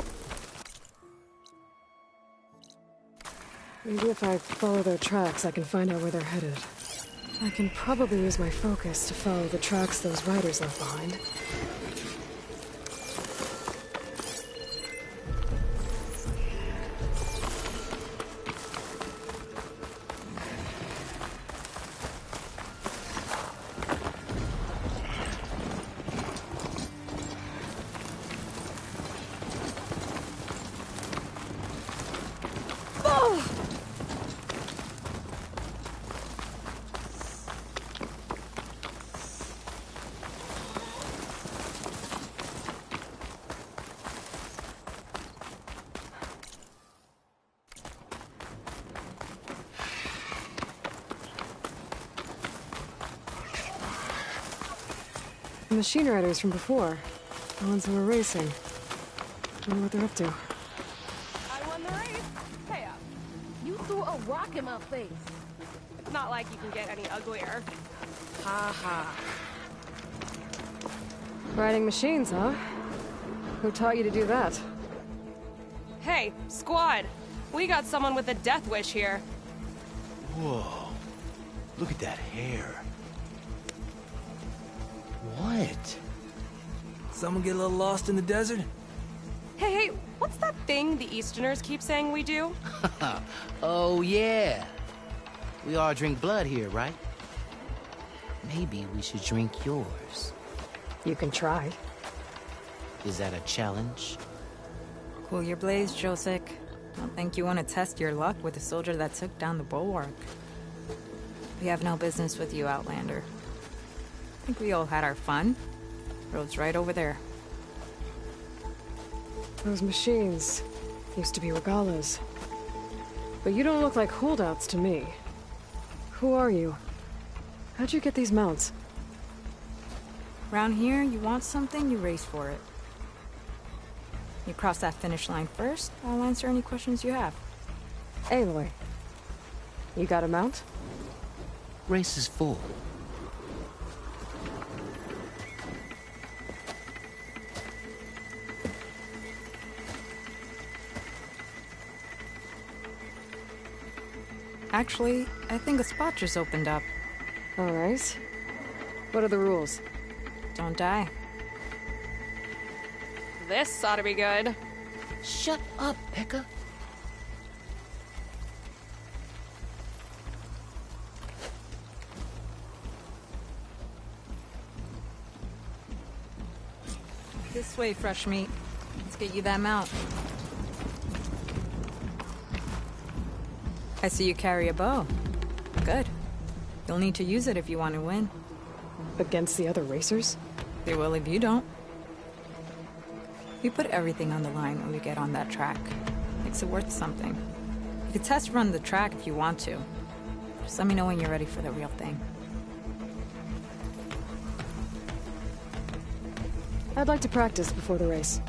Maybe if I follow their tracks, I can find out where they're headed. I can probably use my focus to follow the tracks those riders left behind. The machine riders from before. The ones who were racing. Wonder what they're up to. I won the race. Hey up. You threw a rock in my face. It's not like you can get any uglier. Ha ha. Riding machines, huh? Who taught you to do that? Hey, squad. We got someone with a death wish here. Whoa. Look at that hair. What? Someone get a little lost in the desert? Hey, what's that thing the Easterners keep saying we do? Oh, yeah. We all drink blood here, right? Maybe we should drink yours. You can try. Is that a challenge? Cool your blaze, Josek. Don't think you want to test your luck with a soldier that took down the bulwark. We have no business with you, Outlander. I think we all had our fun. Road's right over there. Those machines used to be Regalla's. But you don't look like holdouts to me. Who are you? How'd you get these mounts? Around here, you want something, you race for it. You cross that finish line first, I'll answer any questions you have. Aloy, you got a mount? Race is full. Actually, I think a spot just opened up. All right. What are the rules? Don't die. This ought to be good. Shut up, Pekka. This way, fresh meat. Let's get you that mount. I see you carry a bow. Good. You'll need to use it if you want to win. Against the other racers? They will if you don't. We put everything on the line when we get on that track. Makes it worth something. You can test run the track if you want to. Just let me know when you're ready for the real thing. I'd like to practice before the race.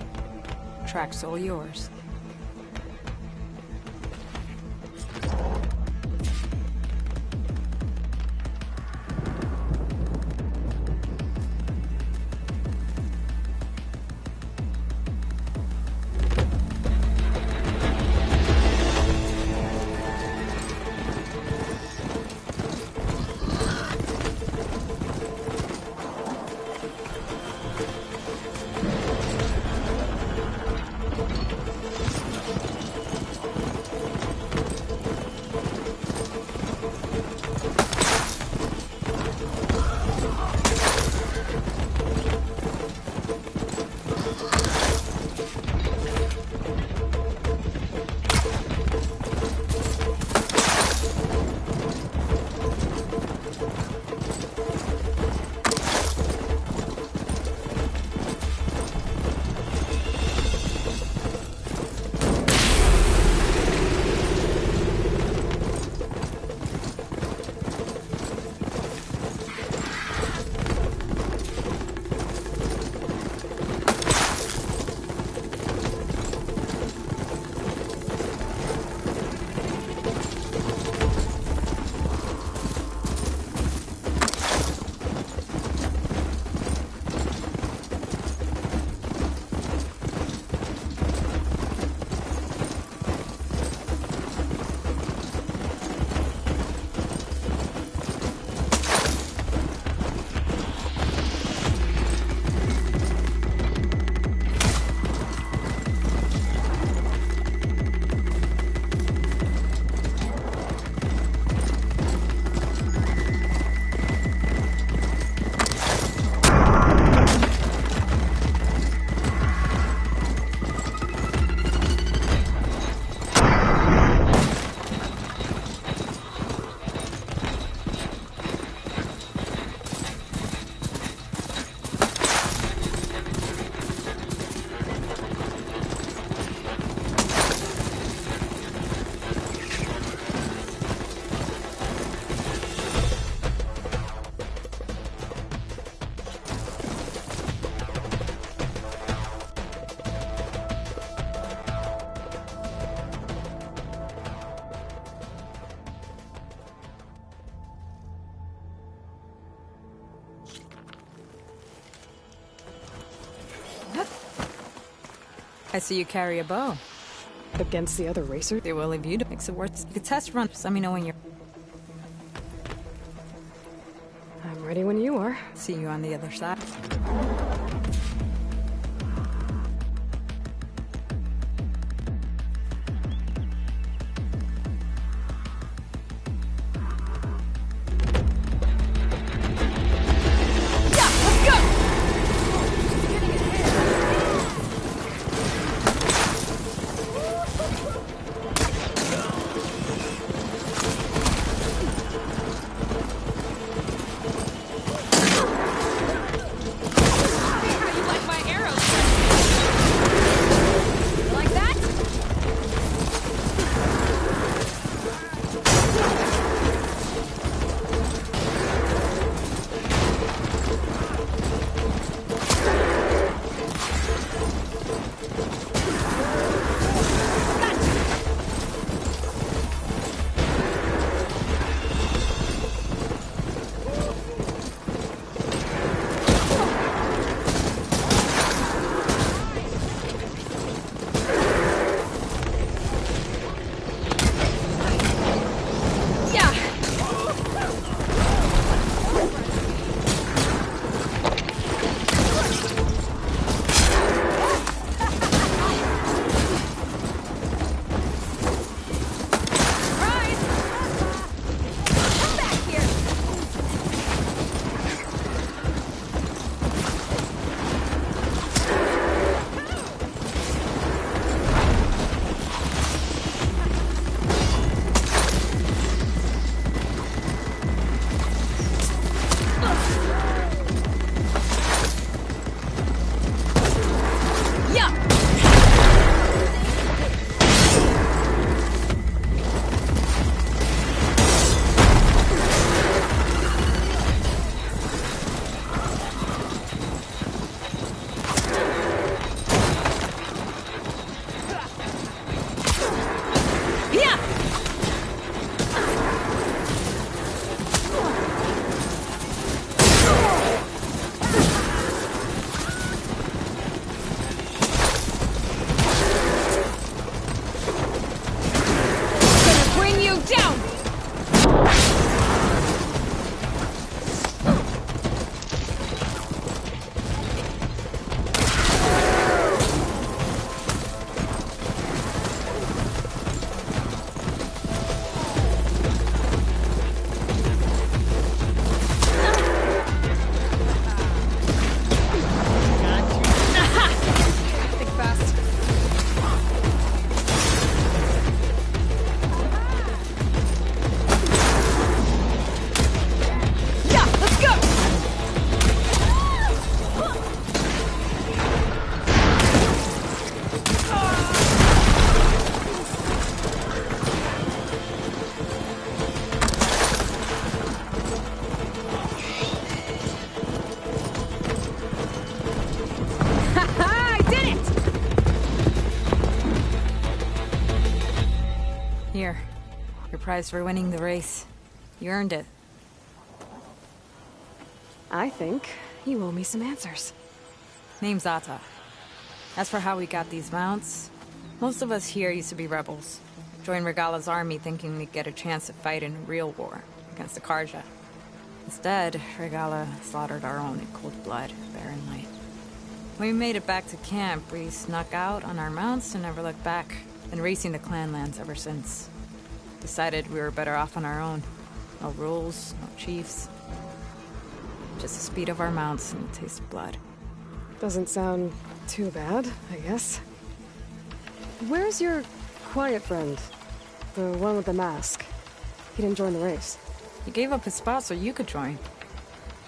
Track's all yours. I see you carry a bow. Against the other racer? They will leave you to makes it worth a test run. Just let me know when you're... I'm ready when you are. See you on the other side. Here. Your prize for winning the race. You earned it. I think you owe me some answers. Name's Ata. As for how we got these mounts, most of us here used to be rebels. Joined Regala's army thinking we'd get a chance to fight in a real war against the Karja. Instead, Regala slaughtered our own in cold blood, barren light. When we made it back to camp, we snuck out on our mounts and never looked back. Been racing the clan lands ever since. Decided we were better off on our own. No rules, no chiefs. Just the speed of our mounts and the taste of blood. Doesn't sound too bad, I guess. Where's your quiet friend? The one with the mask. He didn't join the race. He gave up his spot so you could join.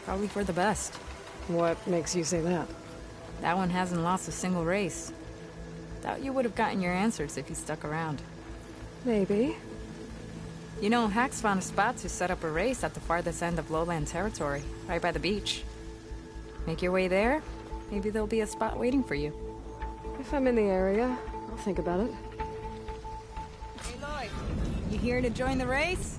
Probably for the best. What makes you say that? That one hasn't lost a single race. Doubt you would have gotten your answers if you stuck around. Maybe. You know, Hax found a spot to set up a race at the farthest end of lowland territory, right by the beach. Make your way there, maybe there'll be a spot waiting for you. If I'm in the area, I'll think about it. Hey Lloyd, you here to join the race?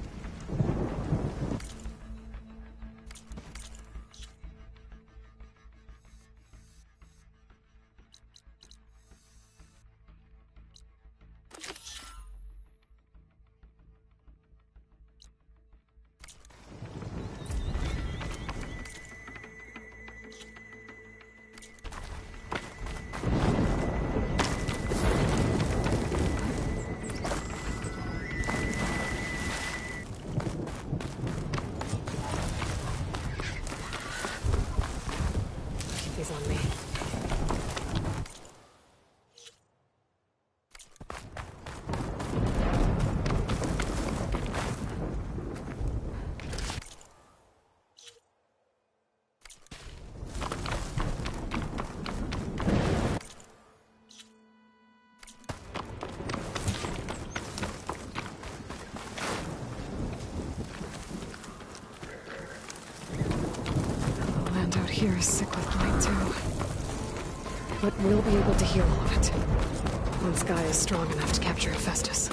You're sick with blight too. But we'll be able to heal all of it. Once Gaia is strong enough to capture Hephaestus.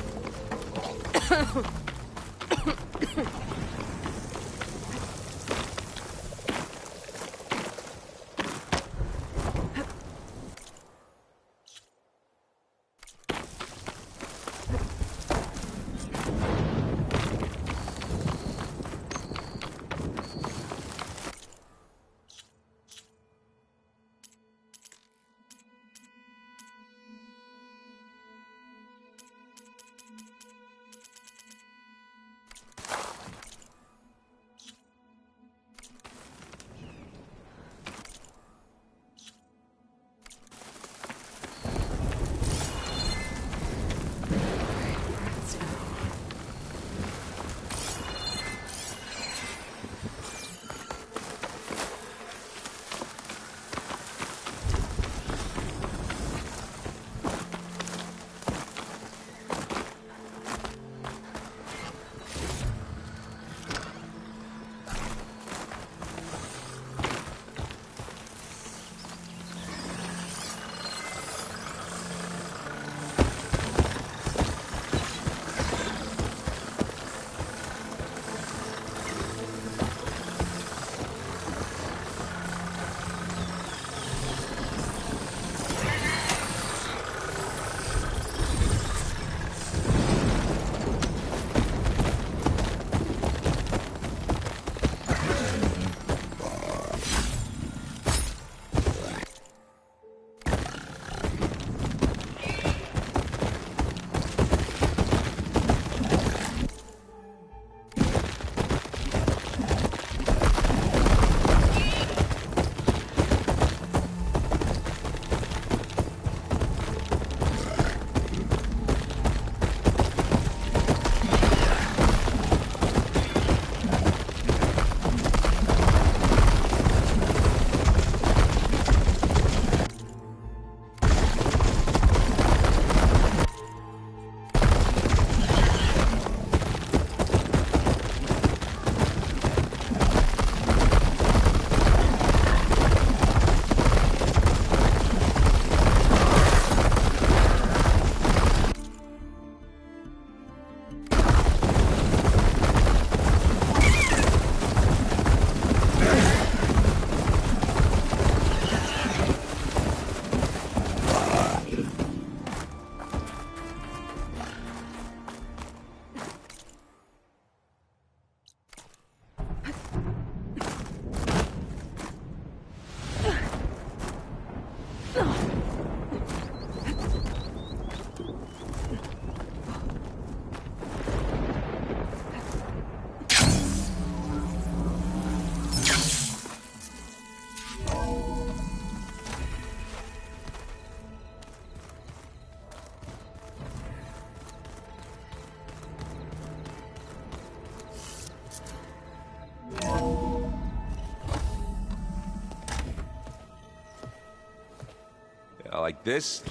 Like this?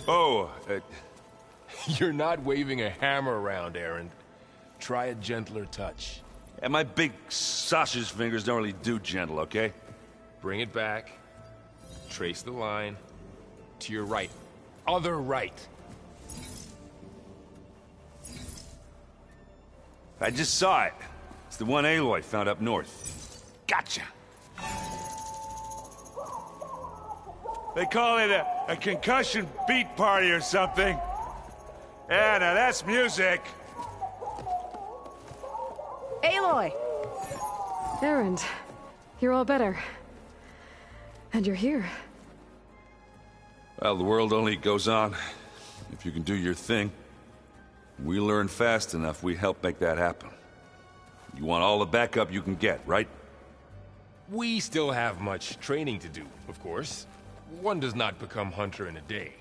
Oh, you're not waving a hammer around, Erend. Try a gentler touch. And my big sausage fingers don't really do gentle, okay? Bring it back. Trace the line. To your right. Other right. I just saw it. It's the one Aloy found up north. Gotcha! They call it a concussion beat party or something. Yeah, now that's music. Aloy! Erend, you're all better. And you're here. Well, the world only goes on if you can do your thing. We learn fast enough, we help make that happen. You want all the backup you can get, right? We still have much training to do, of course. One does not become hunter in a day.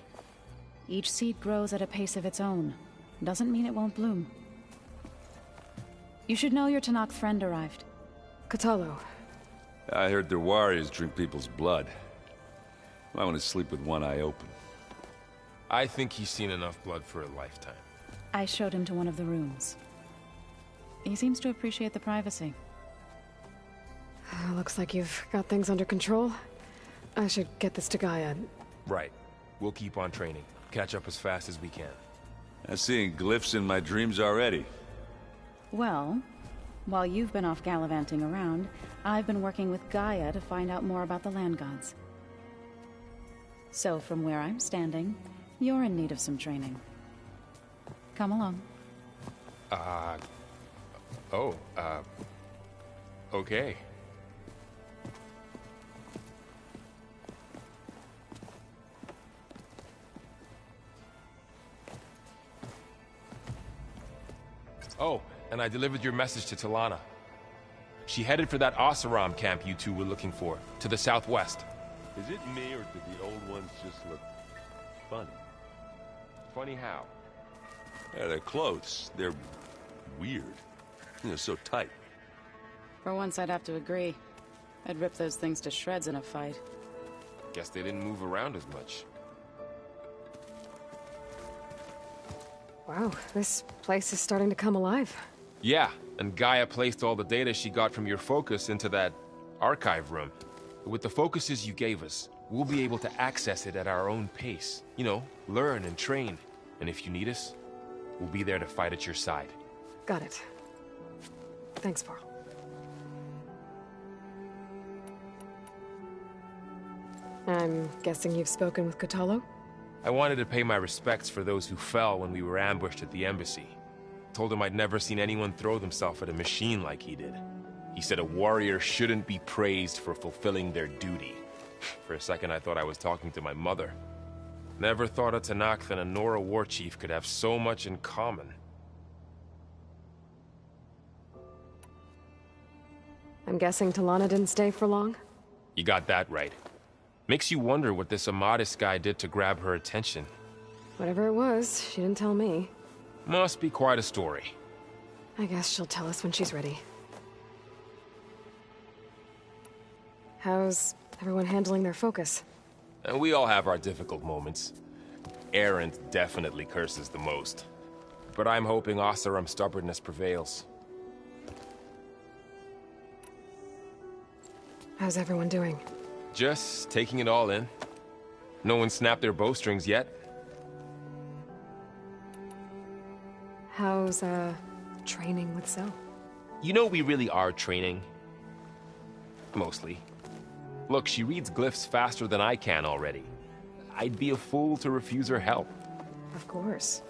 Each seed grows at a pace of its own. Doesn't mean it won't bloom. You should know your Tenakth friend arrived. Kotallo. I heard their warriors drink people's blood. I want to sleep with one eye open. I think he's seen enough blood for a lifetime. I showed him to one of the rooms. He seems to appreciate the privacy. Looks like you've got things under control. I should get this to Gaia. Right. We'll keep on training. Catch up as fast as we can. I'm seeing glyphs in my dreams already. Well, while you've been off gallivanting around, I've been working with Gaia to find out more about the land gods. So from where I'm standing, you're in need of some training. Come along. Okay. Oh, and I delivered your message to Talana. She headed for that Oseram camp you two were looking for, to the southwest. Is it me, or did the old ones just look funny? Funny how? Yeah, their clothes, they're weird. They're so tight. For once, I'd have to agree. I'd rip those things to shreds in a fight. Guess they didn't move around as much. Wow, this place is starting to come alive. Yeah, and Gaia placed all the data she got from your focus into that archive room. With the focuses you gave us, we'll be able to access it at our own pace. You know, learn and train. And if you need us, we'll be there to fight at your side. Got it. Thanks, Varl. I'm guessing you've spoken with Kotallo? I wanted to pay my respects for those who fell when we were ambushed at the embassy. Told him I'd never seen anyone throw themselves at a machine like he did. He said a warrior shouldn't be praised for fulfilling their duty. For a second I thought I was talking to my mother. Never thought a Tenakth and a Nora war chief could have so much in common. I'm guessing Talana didn't stay for long? You got that right. Makes you wonder what this Amadis guy did to grab her attention. Whatever it was, she didn't tell me. Must be quite a story. I guess she'll tell us when she's ready. How's everyone handling their focus? And we all have our difficult moments. Erend definitely curses the most. But I'm hoping Oseram's stubbornness prevails. How's everyone doing? Just taking it all in. No one snapped their bowstrings yet. How's, training with Cell? You know we really are training. Mostly. Look, she reads glyphs faster than I can already. I'd be a fool to refuse her help. Of course.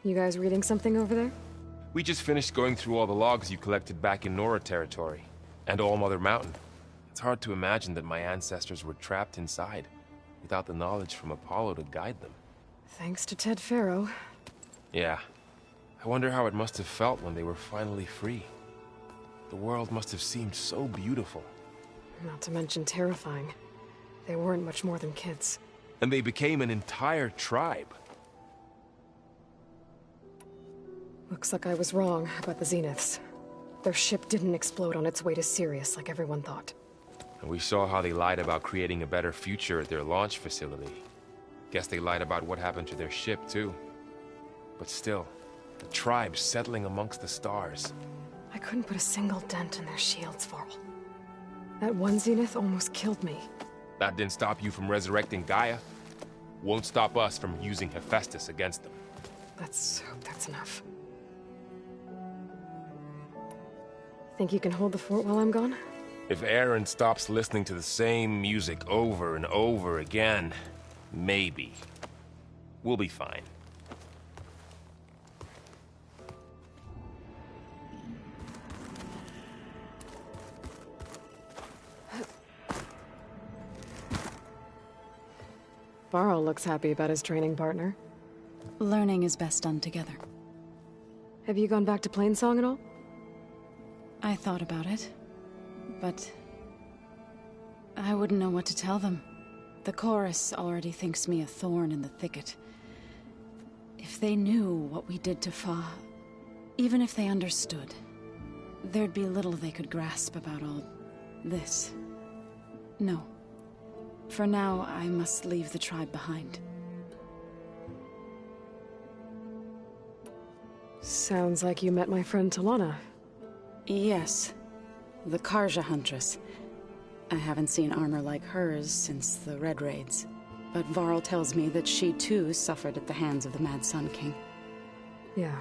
You guys reading something over there? We just finished going through all the logs you collected back in Nora territory, and All Mother Mountain. It's hard to imagine that my ancestors were trapped inside, without the knowledge from Apollo to guide them. Thanks to Ted Faro. Yeah. I wonder how it must have felt when they were finally free. The world must have seemed so beautiful. Not to mention terrifying. They weren't much more than kids. And they became an entire tribe. Looks like I was wrong about the Zeniths. Their ship didn't explode on its way to Sirius like everyone thought. And we saw how they lied about creating a better future at their launch facility. Guess they lied about what happened to their ship, too. But still, the tribe settling amongst the stars. I couldn't put a single dent in their shields, Varl. That one Zenith almost killed me. That didn't stop you from resurrecting Gaia. Won't stop us from using Hephaestus against them. Let's hope that's enough. Think you can hold the fort while I'm gone? If Erend stops listening to the same music over and over again, maybe. We'll be fine. Varl looks happy about his training partner. Learning is best done together. Have you gone back to Plainsong at all? I thought about it, but I wouldn't know what to tell them. The chorus already thinks me a thorn in the thicket. If they knew what we did to Fa, even if they understood, there'd be little they could grasp about all this. No. For now, I must leave the tribe behind. Sounds like you met my friend Talana. Yes. The Karja Huntress. I haven't seen armor like hers since the Red Raids. But Varl tells me that she too suffered at the hands of the Mad Sun King. Yeah.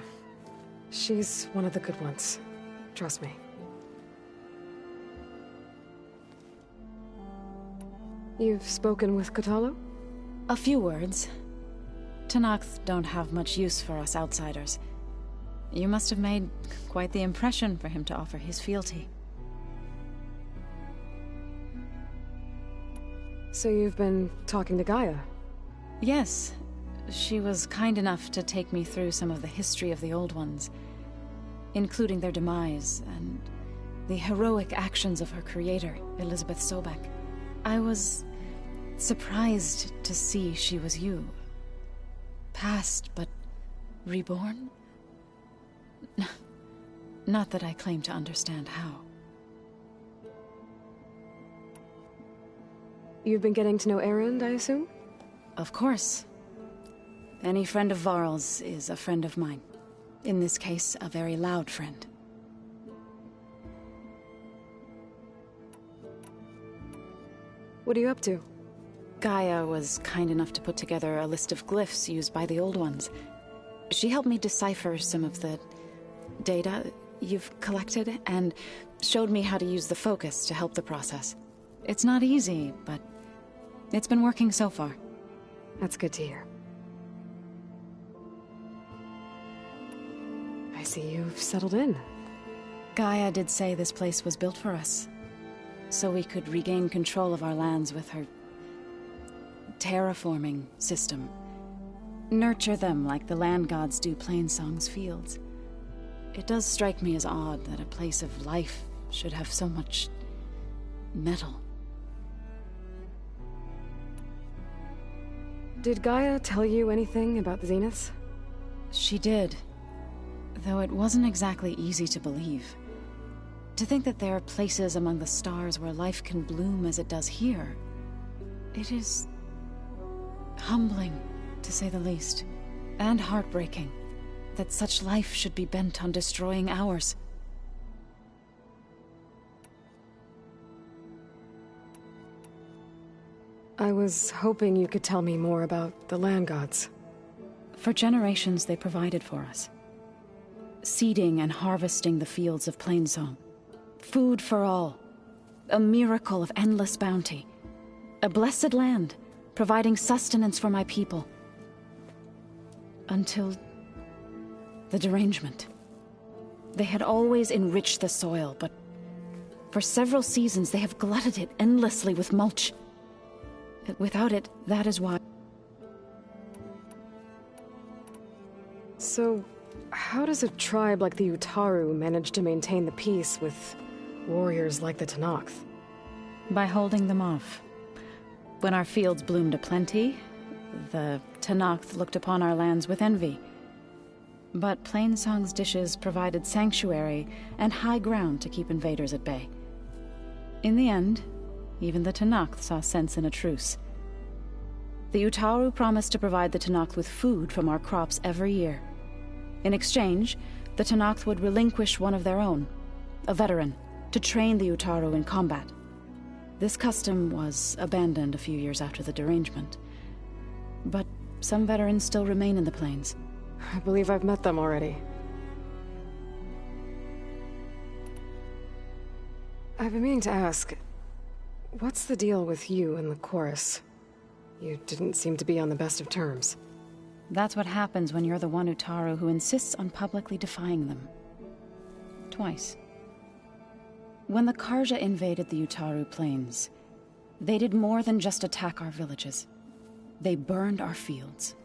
She's one of the good ones. Trust me. You've spoken with Kotallo? A few words. Tenakth don't have much use for us outsiders. You must have made quite the impression for him to offer his fealty. So you've been talking to Gaia? Yes. She was kind enough to take me through some of the history of the Old Ones, including their demise and the heroic actions of her creator, Elizabeth Sobek. I was surprised to see she was you. Past, but reborn? Not that I claim to understand how. You've been getting to know Erend, I assume? Of course. Any friend of Varl's is a friend of mine. In this case, a very loud friend. What are you up to? Gaia was kind enough to put together a list of glyphs used by the Old Ones. She helped me decipher some of the data you've collected, and showed me how to use the focus to help the process. It's not easy, but it's been working so far. That's good to hear. I see you've settled in. Gaia did say this place was built for us, so we could regain control of our lands with her terraforming system. Nurture them like the land gods do Plainsong's fields. It does strike me as odd that a place of life should have so much metal. Did Gaia tell you anything about the Zeniths? She did, though it wasn't exactly easy to believe. To think that there are places among the stars where life can bloom as it does here, it is humbling, to say the least, and heartbreaking that such life should be bent on destroying ours. I was hoping you could tell me more about the land gods. For generations, they provided for us. Seeding and harvesting the fields of Plainsong. Food for all. A miracle of endless bounty. A blessed land, providing sustenance for my people. Until the derangement. They had always enriched the soil, but for several seasons they have glutted it endlessly with mulch. Without it, that is why... So, how does a tribe like the Utaru manage to maintain the peace with warriors like the Tenakth? By holding them off. When our fields bloomed aplenty, the Tenakth looked upon our lands with envy. But Plainsong's dishes provided sanctuary and high ground to keep invaders at bay. In the end, even the Tenakth saw sense in a truce. The Utaru promised to provide the Tenakth with food from our crops every year. In exchange, the Tenakth would relinquish one of their own, a veteran, to train the Utaru in combat. This custom was abandoned a few years after the derangement. But some veterans still remain in the plains. I believe I've met them already. I've been meaning to ask, what's the deal with you and the chorus? You didn't seem to be on the best of terms. That's what happens when you're the one Utaru who insists on publicly defying them. Twice. When the Karja invaded the Utaru plains, they did more than just attack our villages. They burned our fields,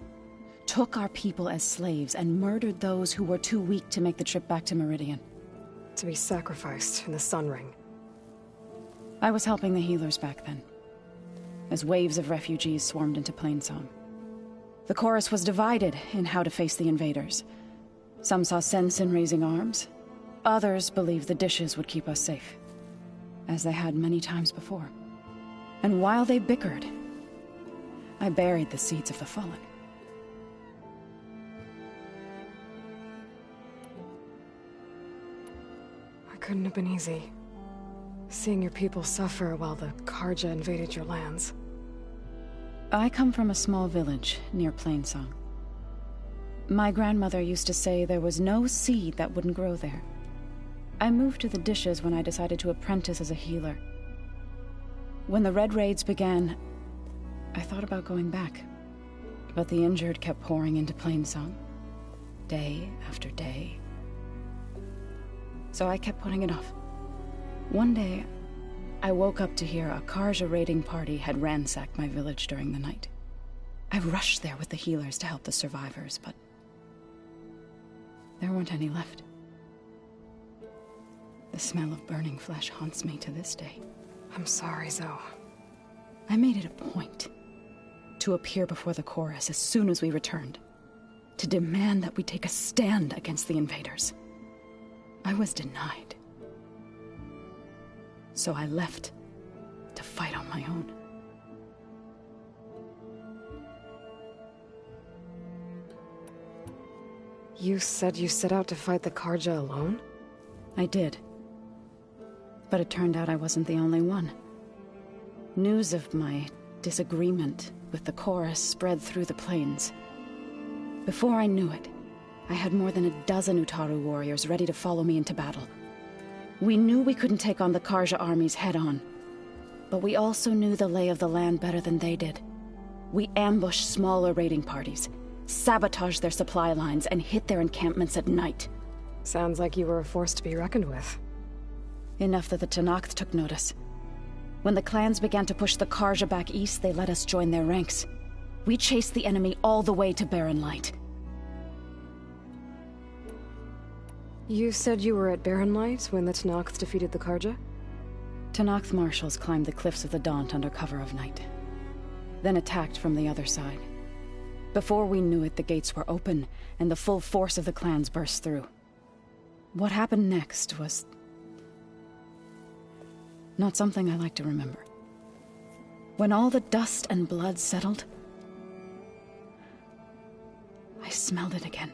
took our people as slaves, and murdered those who were too weak to make the trip back to Meridian. To be sacrificed in the Sun Ring. I was helping the healers back then, as waves of refugees swarmed into Plainsong. The chorus was divided in how to face the invaders. Some saw sense in raising arms. Others believed the dishes would keep us safe, as they had many times before. And while they bickered, I buried the seeds of the fallen. couldn't have been easy. Seeing your people suffer while the Karja invaded your lands. I come from a small village near Plainsong. My grandmother used to say there was no seed that wouldn't grow there. I moved to the Dishes when I decided to apprentice as a healer. When the Red Raids began, I thought about going back. But the injured kept pouring into Plainsong, day after day. So I kept putting it off. One day, I woke up to hear a Karja raiding party had ransacked my village during the night. I rushed there with the healers to help the survivors, but there weren't any left. The smell of burning flesh haunts me to this day. I'm sorry, Zoe. I made it a point to appear before the chorus as soon as we returned, to demand that we take a stand against the invaders. I was denied. So I left to fight on my own. You said you set out to fight the Karja alone? I did. But it turned out I wasn't the only one. News of my disagreement with the chorus spread through the plains. Before I knew it, I had more than a dozen Utaru warriors ready to follow me into battle. We knew we couldn't take on the Karja armies head-on, but we also knew the lay of the land better than they did. We ambushed smaller raiding parties, sabotaged their supply lines, and hit their encampments at night. Sounds like you were a force to be reckoned with. Enough that the Tenakth took notice. When the clans began to push the Karja back east, they let us join their ranks. We chased the enemy all the way to Barren Light. You said you were at Barren Light when the Tenakth defeated the Karja? Tenakth marshals climbed the cliffs of the Daunt under cover of night, then attacked from the other side. Before we knew it, the gates were open, and the full force of the clans burst through. What happened next was not something I like to remember. When all the dust and blood settled, I smelled it again.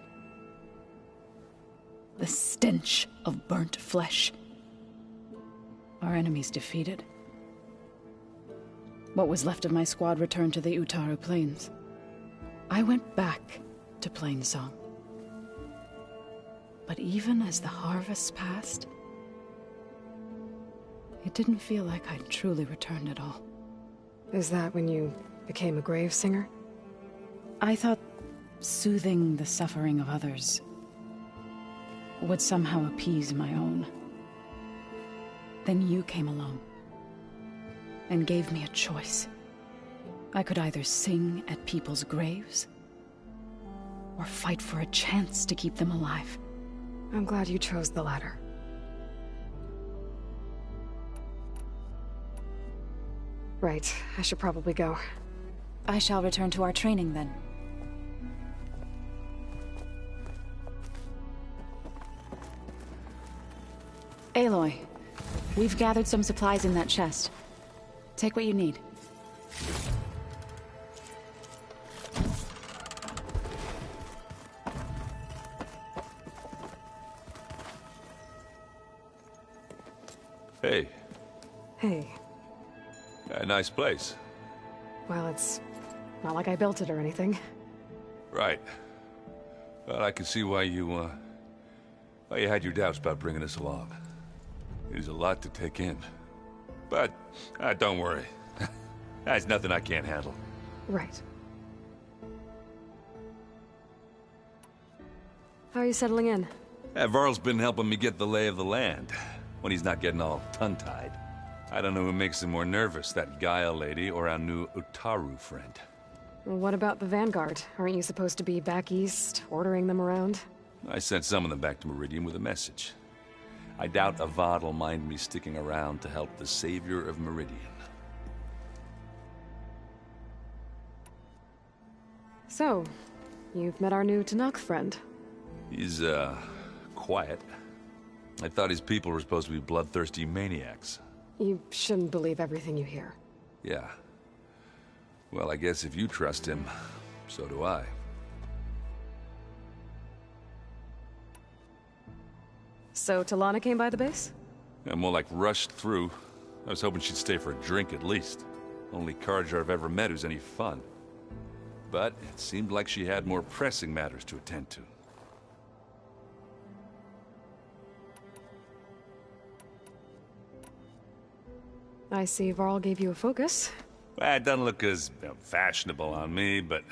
The stench of burnt flesh. Our enemies defeated. What was left of my squad returned to the Utaru Plains. I went back to Plainsong. But even as the harvests passed, it didn't feel like I'd truly returned at all. Is that when you became a grave singer? I thought soothing the suffering of others would somehow appease my own. Then you came along and gave me a choice. I could either sing at people's graves or fight for a chance to keep them alive. I'm glad you chose the latter. Right, I should probably go. I shall return to our training then. Aloy, we've gathered some supplies in that chest. Take what you need. Hey. Hey. A nice place. Well, it's not like I built it or anything. Right. Well, I can see why you had your doubts about bringing us along. It is a lot to take in. But, don't worry. There's nothing I can't handle. Right. How are you settling in? Varl's been helping me get the lay of the land, when he's not getting all tongue-tied. I don't know who makes him more nervous, that Gaia lady or our new Utaru friend. Well, what about the Vanguard? Aren't you supposed to be back east, ordering them around? I sent some of them back to Meridian with a message. I doubt Avad will mind me sticking around to help the savior of Meridian. So, you've met our new Tenakth friend. He's, quiet. I thought his people were supposed to be bloodthirsty maniacs. You shouldn't believe everything you hear. Yeah. Well, I guess if you trust him, so do I. So Talana came by the base? Yeah, more like rushed through. I was hoping she'd stay for a drink at least. Only Carja I've ever met who's any fun. But it seemed like she had more pressing matters to attend to. I see Varl gave you a focus. Well, it doesn't look as fashionable on me, but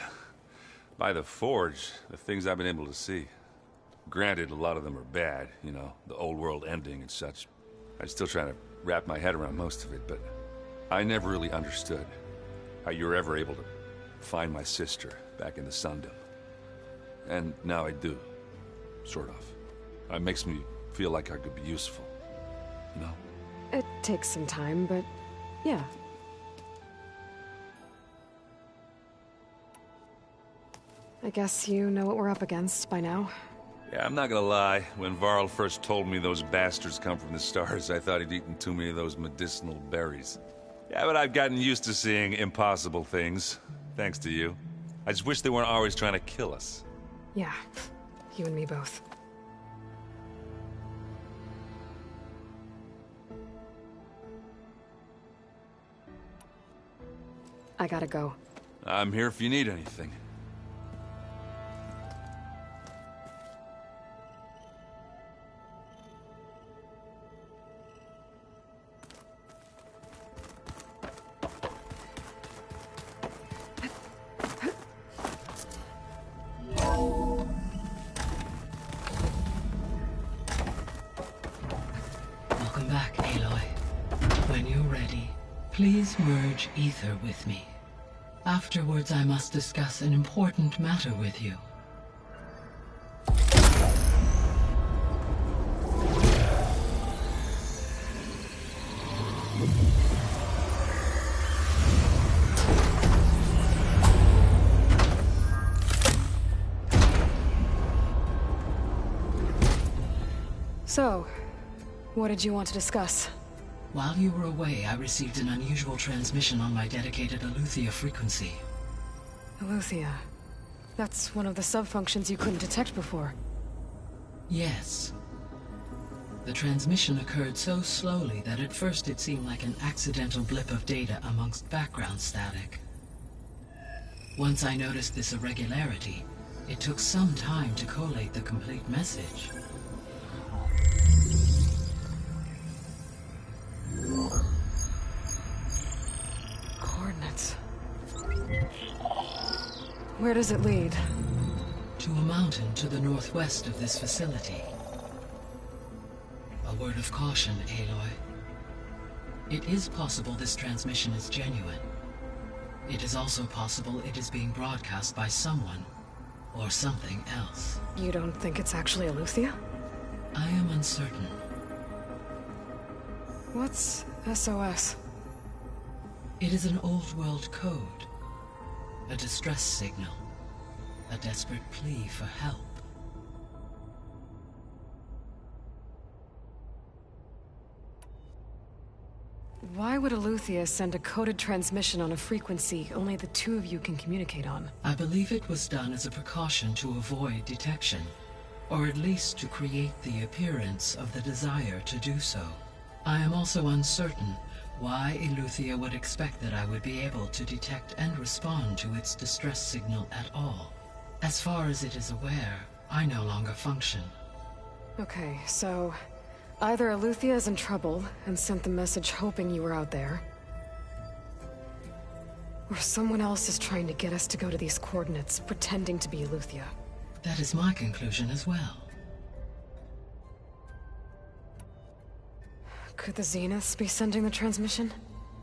by the Forge, the things I've been able to see. Granted, a lot of them are bad, you know, the old world ending and such. I'm still trying to wrap my head around most of it, but I never really understood how you were ever able to find my sister back in the Sundom. And now I do. Sort of. It makes me feel like I could be useful. You know? It takes some time, but yeah. I guess you know what we're up against by now. Yeah, I'm not gonna lie. When Varl first told me those bastards come from the stars, I thought he'd eaten too many of those medicinal berries. Yeah, but I've gotten used to seeing impossible things, thanks to you. I just wish they weren't always trying to kill us. Yeah, you and me both. I gotta go. I'm here if you need anything. Welcome back, Aloy. When you're ready, please merge ether with me. Afterwards, I must discuss an important matter with you. So, what did you want to discuss? While you were away, I received an unusual transmission on my dedicated Eleuthia frequency. Eleuthia. That's one of the sub-functions you couldn't detect before. Yes. The transmission occurred so slowly that at first it seemed like an accidental blip of data amongst background static. Once I noticed this irregularity, it took some time to collate the complete message. Coordinates. Where does it lead? To a mountain to the northwest of this facility. A word of caution, Aloy. It is possible this transmission is genuine. It is also possible it is being broadcast by someone or something else. You don't think it's actually Eleuthia? I am uncertain. What's SOS? It is an old-world code. A distress signal. A desperate plea for help. Why would Eleuthia send a coded transmission on a frequency only the two of you can communicate on? I believe it was done as a precaution to avoid detection, or at least to create the appearance of the desire to do so. I am also uncertain why Eleuthia would expect that I would be able to detect and respond to its distress signal at all. As far as it is aware, I no longer function. Okay, so either Eleuthia is in trouble and sent the message hoping you were out there, or someone else is trying to get us to go to these coordinates, pretending to be Eleuthia. That is my conclusion as well. Could the Zeniths be sending the transmission?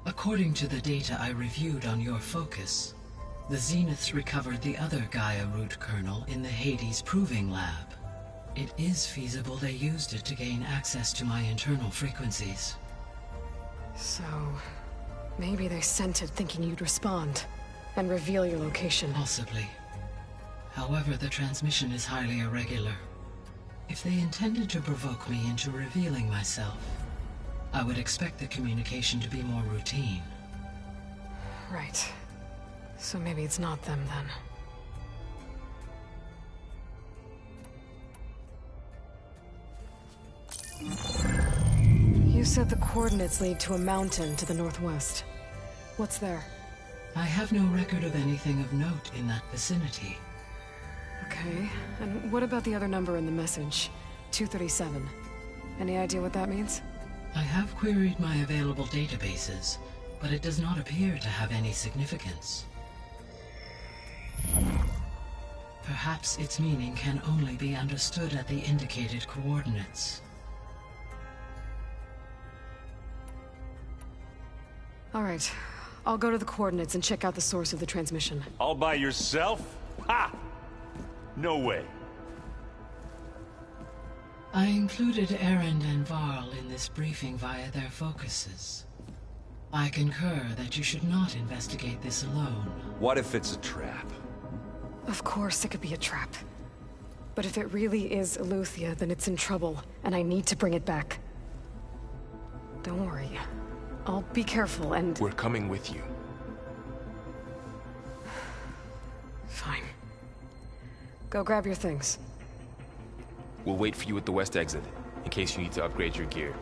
According to the data I reviewed on your focus, the Zeniths recovered the other Gaia root kernel in the Hades Proving Lab. It is feasible they used it to gain access to my internal frequencies. So, maybe they sent it thinking you'd respond and reveal your location. Possibly. However, the transmission is highly irregular. If they intended to provoke me into revealing myself, I would expect the communication to be more routine. Right. So maybe it's not them, then. You said the coordinates lead to a mountain to the northwest. What's there? I have no record of anything of note in that vicinity. Okay, and what about the other number in the message? 237. Any idea what that means? I have queried my available databases, but it does not appear to have any significance. Perhaps its meaning can only be understood at the indicated coordinates. All right. I'll go to the coordinates and check out the source of the transmission. All by yourself? Ha! No way. I included Erend and Varl in this briefing via their focuses. I concur that you should not investigate this alone. What if it's a trap? Of course it could be a trap. But if it really is Eleuthia, then it's in trouble, and I need to bring it back. Don't worry. I'll be careful and... We're coming with you. Fine. Go grab your things. We'll wait for you at the west exit, in case you need to upgrade your gear.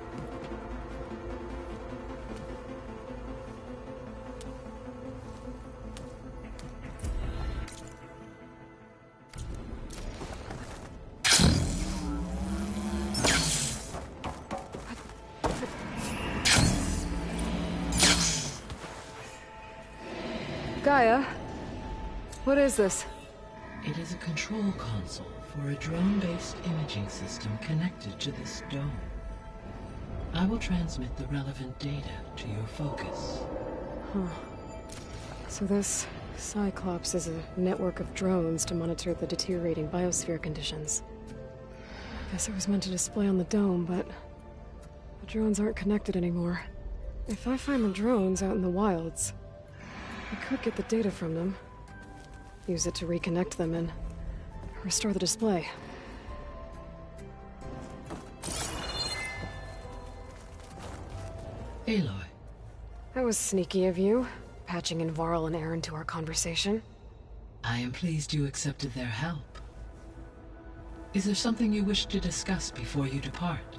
Gaia? What is this? It is a control console for a drone-based imaging system connected to this dome. I will transmit the relevant data to your focus. Huh. So this Cyclops is a network of drones to monitor the deteriorating biosphere conditions. I guess it was meant to display on the dome, but the drones aren't connected anymore. If I find the drones out in the wilds, I could get the data from them, use it to reconnect them and restore the display. Aloy. That was sneaky of you, patching in Varl and Erend to our conversation. I am pleased you accepted their help. Is there something you wish to discuss before you depart?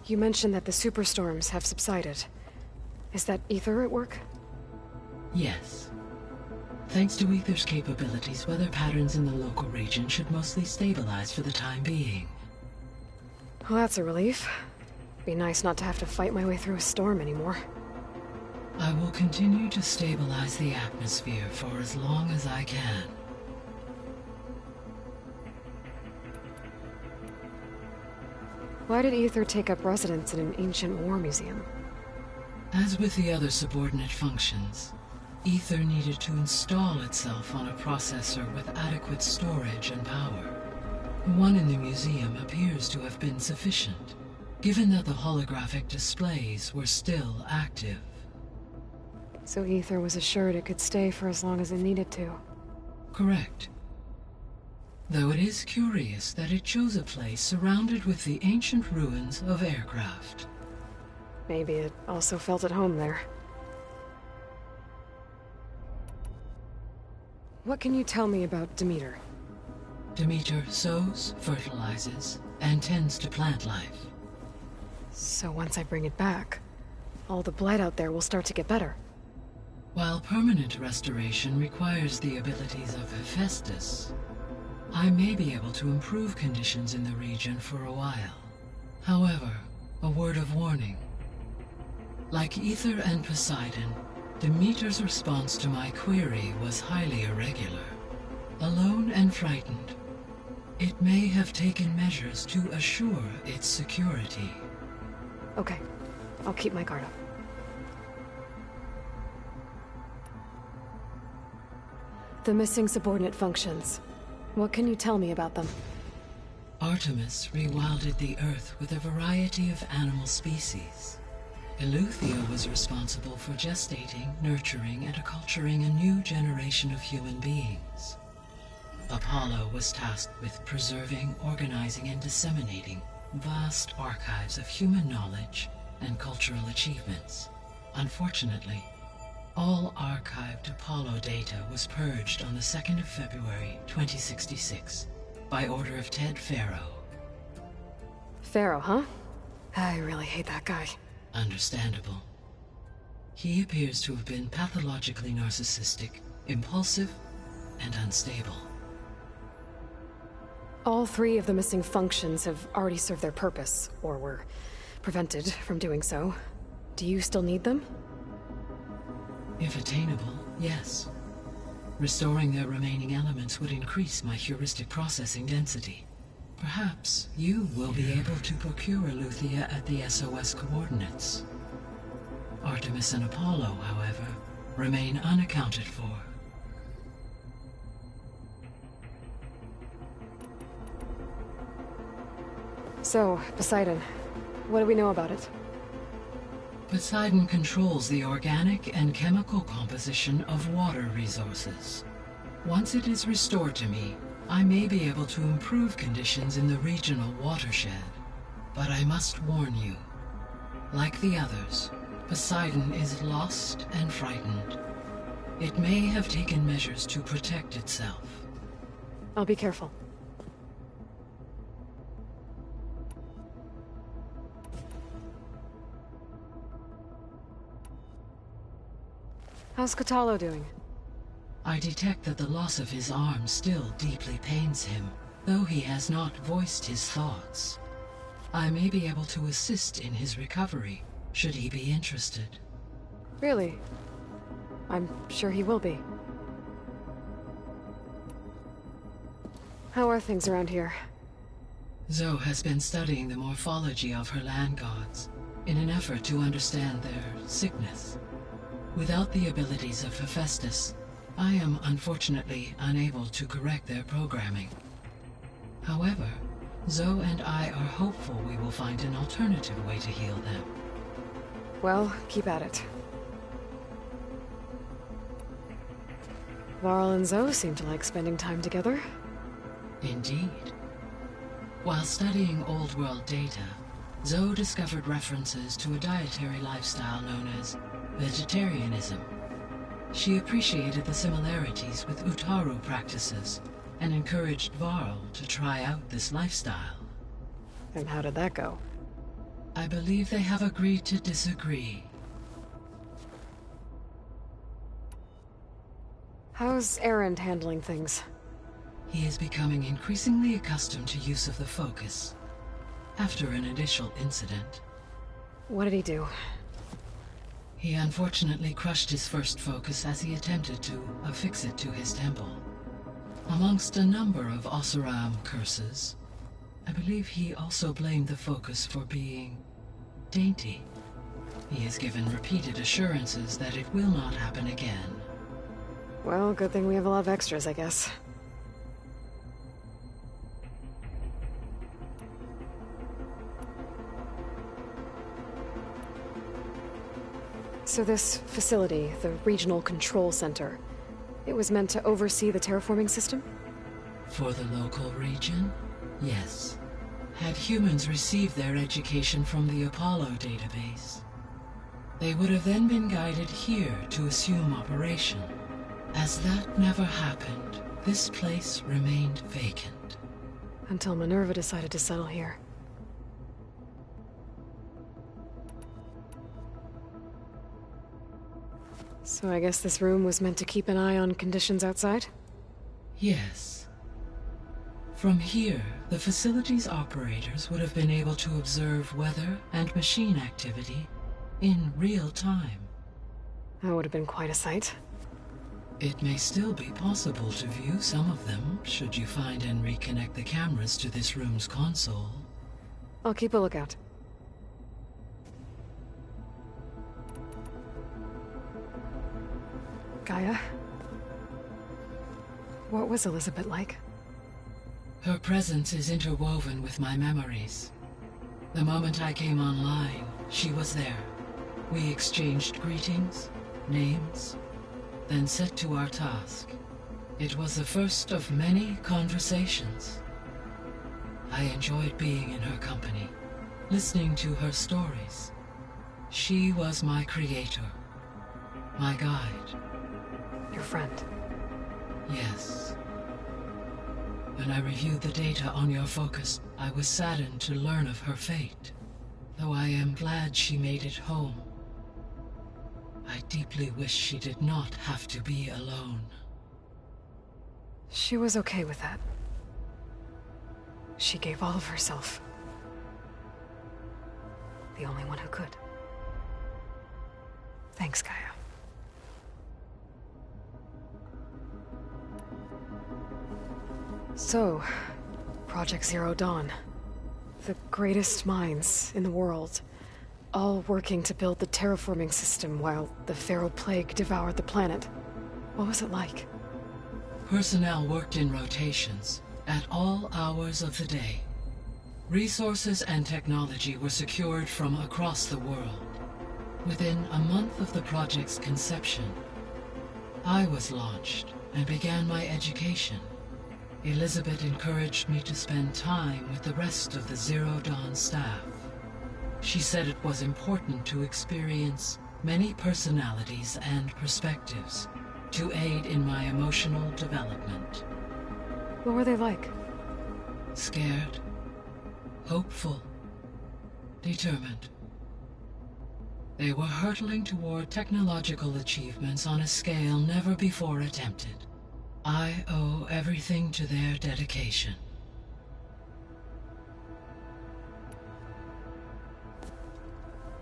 You mentioned that the superstorms have subsided. Is that Aether at work? Yes. Thanks to Aether's capabilities, weather patterns in the local region should mostly stabilize for the time being. Well, that's a relief. Be nice not to have to fight my way through a storm anymore. I will continue to stabilize the atmosphere for as long as I can. Why did Aether take up residence in an ancient war museum? As with the other subordinate functions, Aether needed to install itself on a processor with adequate storage and power. The one in the museum appears to have been sufficient, given that the holographic displays were still active. So Aether was assured it could stay for as long as it needed to. Correct. Though it is curious that it chose a place surrounded with the ancient ruins of aircraft. Maybe it also felt at home there. What can you tell me about Demeter? Demeter sows, fertilizes, and tends to plant life. So once I bring it back, all the blight out there will start to get better. While permanent restoration requires the abilities of Hephaestus, I may be able to improve conditions in the region for a while. However, a word of warning. Like Aether and Poseidon, Demeter's response to my query was highly irregular. Alone and frightened, it may have taken measures to assure its security. Okay, I'll keep my guard up. The missing subordinate functions. What can you tell me about them? Artemis rewilded the Earth with a variety of animal species. Eleuthia was responsible for gestating, nurturing, and acculturating a new generation of human beings. Apollo was tasked with preserving, organizing, and disseminating vast archives of human knowledge and cultural achievements. Unfortunately, all archived Apollo data was purged on the 2nd of February, 2066, by order of Ted Faro. Faro, huh? I really hate that guy. Understandable. He appears to have been pathologically narcissistic, impulsive, and unstable. All 3 of the missing functions have already served their purpose, or were prevented from doing so. Do you still need them? If attainable, yes. Restoring their remaining elements would increase my heuristic processing density. Perhaps you will be able to procure Eleuthia at the SOS coordinates. Artemis and Apollo, however, remain unaccounted for. So, Poseidon, what do we know about it? Poseidon controls the organic and chemical composition of water resources. Once it is restored to me, I may be able to improve conditions in the regional watershed. But I must warn you, like the others, Poseidon is lost and frightened. It may have taken measures to protect itself. I'll be careful. How's Kotallo doing? I detect that the loss of his arm still deeply pains him, though he has not voiced his thoughts. I may be able to assist in his recovery, should he be interested. Really? I'm sure he will be. How are things around here? Zoe has been studying the morphology of her land gods, in an effort to understand their sickness. Without the abilities of Hephaestus, I am unfortunately unable to correct their programming. However, Zoe and I are hopeful we will find an alternative way to heal them. Well, keep at it. Varl and Zoe seem to like spending time together. Indeed. While studying Old World data, Zoe discovered references to a dietary lifestyle known as vegetarianism. She appreciated the similarities with Utaru practices and encouraged Varl to try out this lifestyle. And how did that go? I believe they have agreed to disagree. How's Erend handling things? He is becoming increasingly accustomed to use of the focus, after an initial incident. What did he do? He unfortunately crushed his first focus as he attempted to affix it to his temple. Amongst a number of Oseram curses, I believe he also blamed the focus for being dainty. He has given repeated assurances that it will not happen again. Well, good thing we have a lot of extras, I guess. So this facility, the Regional Control Center, it was meant to oversee the terraforming system? For the local region, yes. Had humans received their education from the Apollo database, they would have then been guided here to assume operation. As that never happened, this place remained vacant. Until Minerva decided to settle here. So I guess this room was meant to keep an eye on conditions outside? Yes. From here, the facility's operators would have been able to observe weather and machine activity in real time. That would have been quite a sight. It may still be possible to view some of them, should you find and reconnect the cameras to this room's console. I'll keep a lookout. Gaia? What was Elizabeth like? Her presence is interwoven with my memories. The moment I came online, she was there. We exchanged greetings, names, then set to our task. It was the first of many conversations. I enjoyed being in her company, listening to her stories. She was my creator, my guide. Your friend? Yes. When I reviewed the data on your focus, I was saddened to learn of her fate, though I am glad she made it home. I deeply wish she did not have to be alone. She was okay with that. She gave all of herself. The only one who could. Thanks, Gaia. So, Project Zero Dawn. The greatest minds in the world, all working to build the terraforming system while the Pharaoh Plague devoured the planet. What was it like? Personnel worked in rotations, at all hours of the day. Resources and technology were secured from across the world. Within a month of the project's conception, I was launched and began my education. Elizabeth encouraged me to spend time with the rest of the Zero Dawn staff. She said it was important to experience many personalities and perspectives to aid in my emotional development. What were they like? Scared, hopeful, determined. They were hurtling toward technological achievements on a scale never before attempted. I owe everything to their dedication.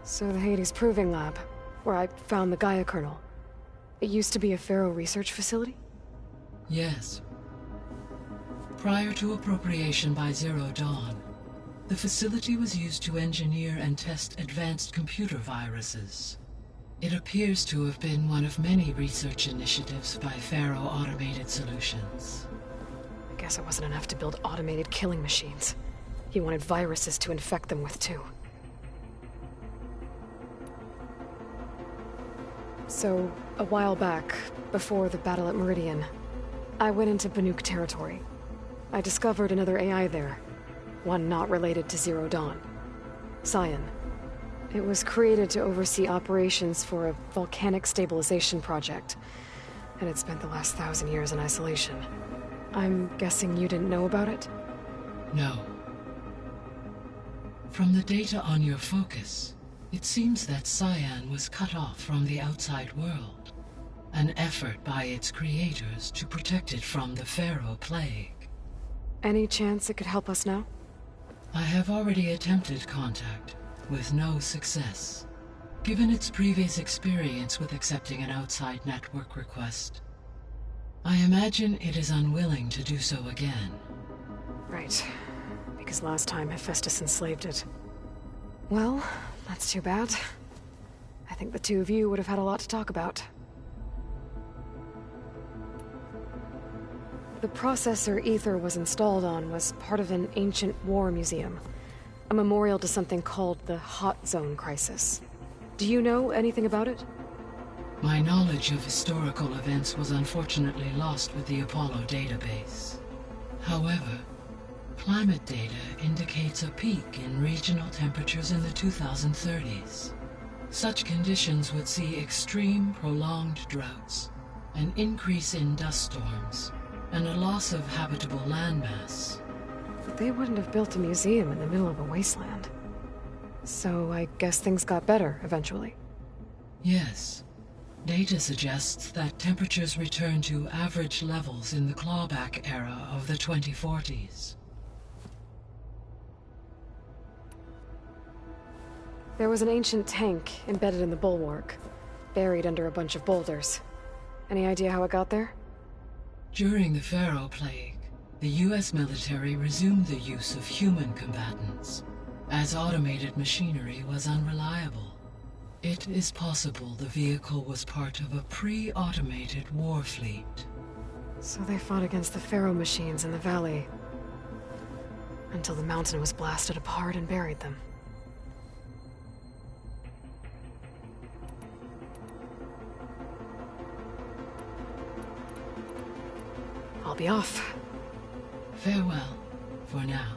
So the Hades Proving Lab, where I found the Gaia kernel. It used to be a Pharaoh research facility? Yes. Prior to appropriation by Zero Dawn, the facility was used to engineer and test advanced computer viruses. It appears to have been one of many research initiatives by Pharaoh Automated Solutions. I guess it wasn't enough to build automated killing machines. He wanted viruses to infect them with, too. So, a while back, before the battle at Meridian, I went into Banuk territory. I discovered another AI there, one not related to Zero Dawn. Cyan. It was created to oversee operations for a volcanic stabilization project, and it spent the last 1,000 years in isolation. I'm guessing you didn't know about it? No. From the data on your focus, it seems that Cyan was cut off from the outside world, an effort by its creators to protect it from the Pharaoh Plague. Any chance it could help us now? I have already attempted contact, with no success. Given its previous experience with accepting an outside network request, I imagine it is unwilling to do so again. Right. Because last time Hephaestus enslaved it. Well, that's too bad. I think the two of you would have had a lot to talk about. The processor Ether was installed on was part of an ancient war museum. A memorial to something called the Hot Zone Crisis. Do you know anything about it? My knowledge of historical events was unfortunately lost with the Apollo database. However, climate data indicates a peak in regional temperatures in the 2030s. Such conditions would see extreme, prolonged droughts, an increase in dust storms, and a loss of habitable landmass. But they wouldn't have built a museum in the middle of a wasteland. So I guess things got better eventually. Yes. Data suggests that temperatures returned to average levels in the clawback era of the 2040s. There was an ancient tank embedded in the bulwark, buried under a bunch of boulders. Any idea how it got there? During the Pharaoh Plague, the US military resumed the use of human combatants, as automated machinery was unreliable. It is possible the vehicle was part of a pre-automated war fleet. So they fought against the Pharaoh machines in the valley, until the mountain was blasted apart and buried them. I'll be off. Farewell, for now.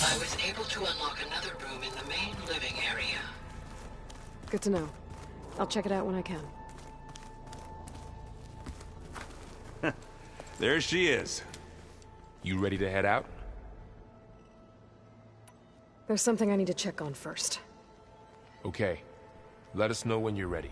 I was able to unlock another room in the main living area. Good to know. I'll check it out when I can. There she is. You ready to head out? There's something I need to check on first. Okay. Let us know when you're ready.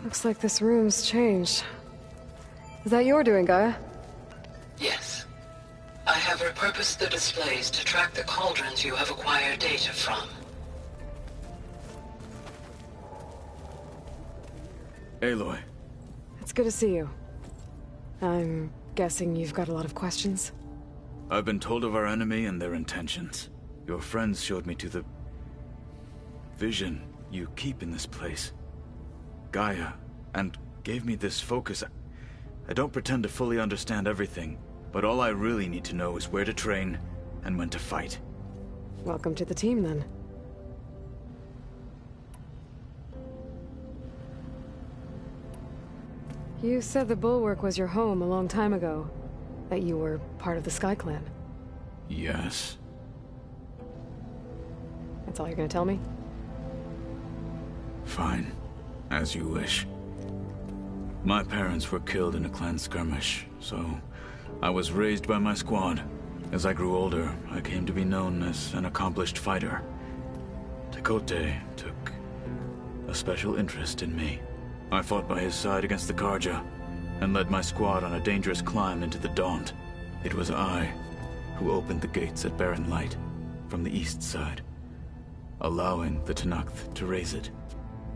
Looks like this room's changed. Is that your doing, Gaia? Yes. I have repurposed the displays to track the cauldrons you have acquired data from. Aloy. It's good to see you. I'm guessing you've got a lot of questions? I've been told of our enemy and their intentions. Your friends showed me to the vision you keep in this place, Gaia, and gave me this focus. I don't pretend to fully understand everything, but all I really need to know is where to train and when to fight. Welcome to the team, then. You said the Bulwark was your home a long time ago. That you were part of the Sky Clan. Yes. That's all you're gonna tell me? Fine. As you wish. My parents were killed in a clan skirmish, so I was raised by my squad. As I grew older, I came to be known as an accomplished fighter. Tekotteh took a special interest in me. I fought by his side against the Carja, and led my squad on a dangerous climb into the Daunt. It was I who opened the gates at Barren Light, from the east side, allowing the Tenakth to raise it.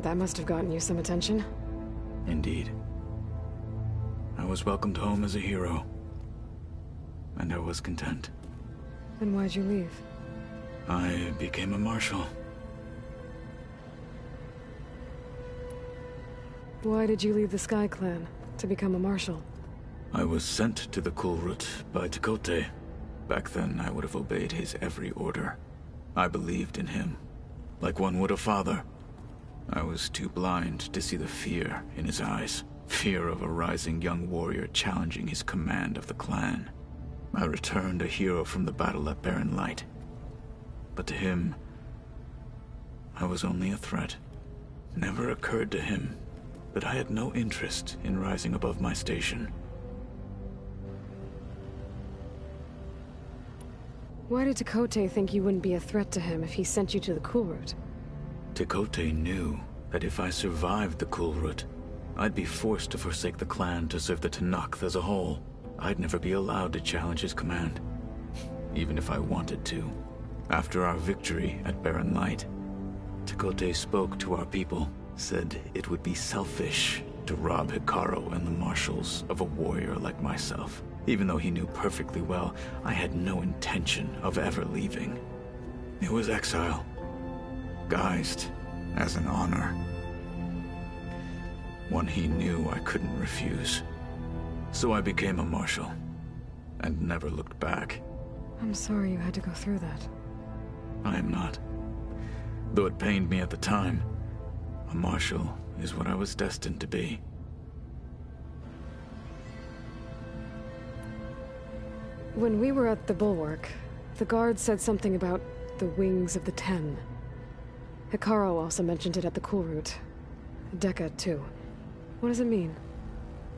That must have gotten you some attention. Indeed. I was welcomed home as a hero, and I was content. Then why'd you leave? I became a marshal. Why did you leave the Sky Clan to become a marshal? I was sent to the Kulrut by Tekotteh. Back then, I would have obeyed his every order. I believed in him, like one would a father. I was too blind to see the fear in his eyes. Fear of a rising young warrior challenging his command of the clan. I returned a hero from the battle at Barren Light. But to him, I was only a threat. Never occurred to him that I had no interest in rising above my station. Why did Tekotteh think you wouldn't be a threat to him if he sent you to the Kulrut? Tekotteh knew that if I survived the Kulrut, I'd be forced to forsake the clan to serve the Tenakth as a whole. I'd never be allowed to challenge his command, even if I wanted to. After our victory at Barren Light, Tekotteh spoke to our people, said it would be selfish to rob Hekarro and the marshals of a warrior like myself, even though he knew perfectly well I had no intention of ever leaving. It was exile, guised as an honor. One he knew I couldn't refuse. So I became a marshal, and never looked back. I'm sorry you had to go through that. I am not. Though it pained me at the time, a marshal is what I was destined to be. When we were at the Bulwark, the guard said something about the Wings of the Ten. Hekarro also mentioned it at the Kulrut. Dekka, too. What does it mean?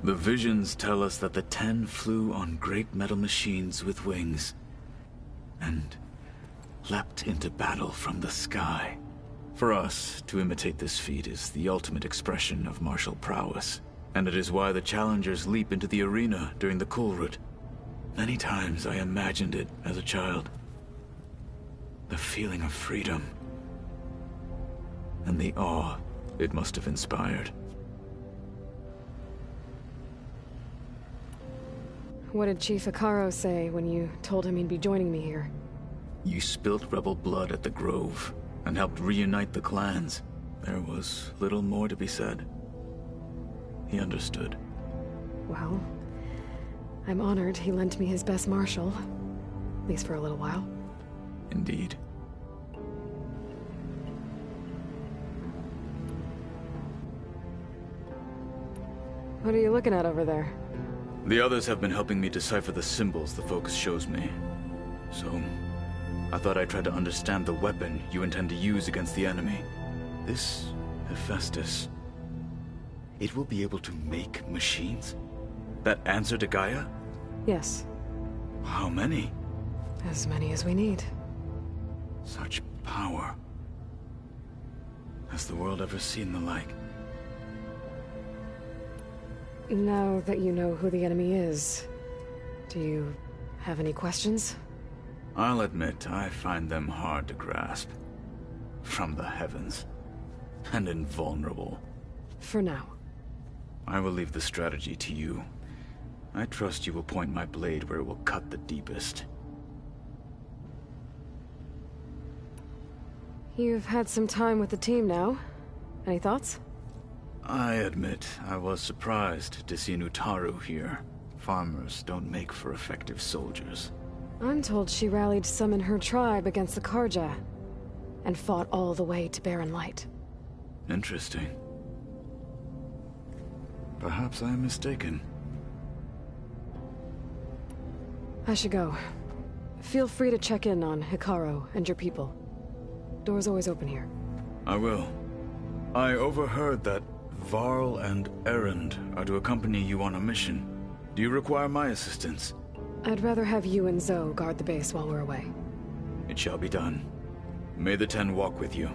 The visions tell us that the Ten flew on great metal machines with wings, and leapt into battle from the sky. For us, to imitate this feat is the ultimate expression of martial prowess, and it is why the challengers leap into the arena during the Kulrut. Many times I imagined it as a child. The feeling of freedom, and the awe it must have inspired. What did Chief Hekarro say when you told him he'd be joining me here? You spilt rebel blood at the Grove, and helped reunite the clans. There was little more to be said. He understood. Well, I'm honored he lent me his best marshal. At least for a little while. Indeed. What are you looking at over there? The others have been helping me decipher the symbols the Focus shows me. So, I thought I'd try to understand the weapon you intend to use against the enemy. This Hephaestus, it will be able to make machines? That answer to Gaia? Yes. How many? As many as we need. Such power. Has the world ever seen the like? Now that you know who the enemy is, do you have any questions? I'll admit, I find them hard to grasp. From the heavens. And invulnerable. For now. I will leave the strategy to you. I trust you will point my blade where it will cut the deepest. You've had some time with the team now. Any thoughts? I admit, I was surprised to see Nutaru here. Farmers don't make for effective soldiers. I'm told she rallied some in her tribe against the Karja, and fought all the way to Barren Light. Interesting. Perhaps I am mistaken. I should go. Feel free to check in on Hekarro and your people. Door's always open here. I will. I overheard that Varl and Erend are to accompany you on a mission. Do you require my assistance? I'd rather have you and Zoe guard the base while we're away. It shall be done. May the Ten walk with you.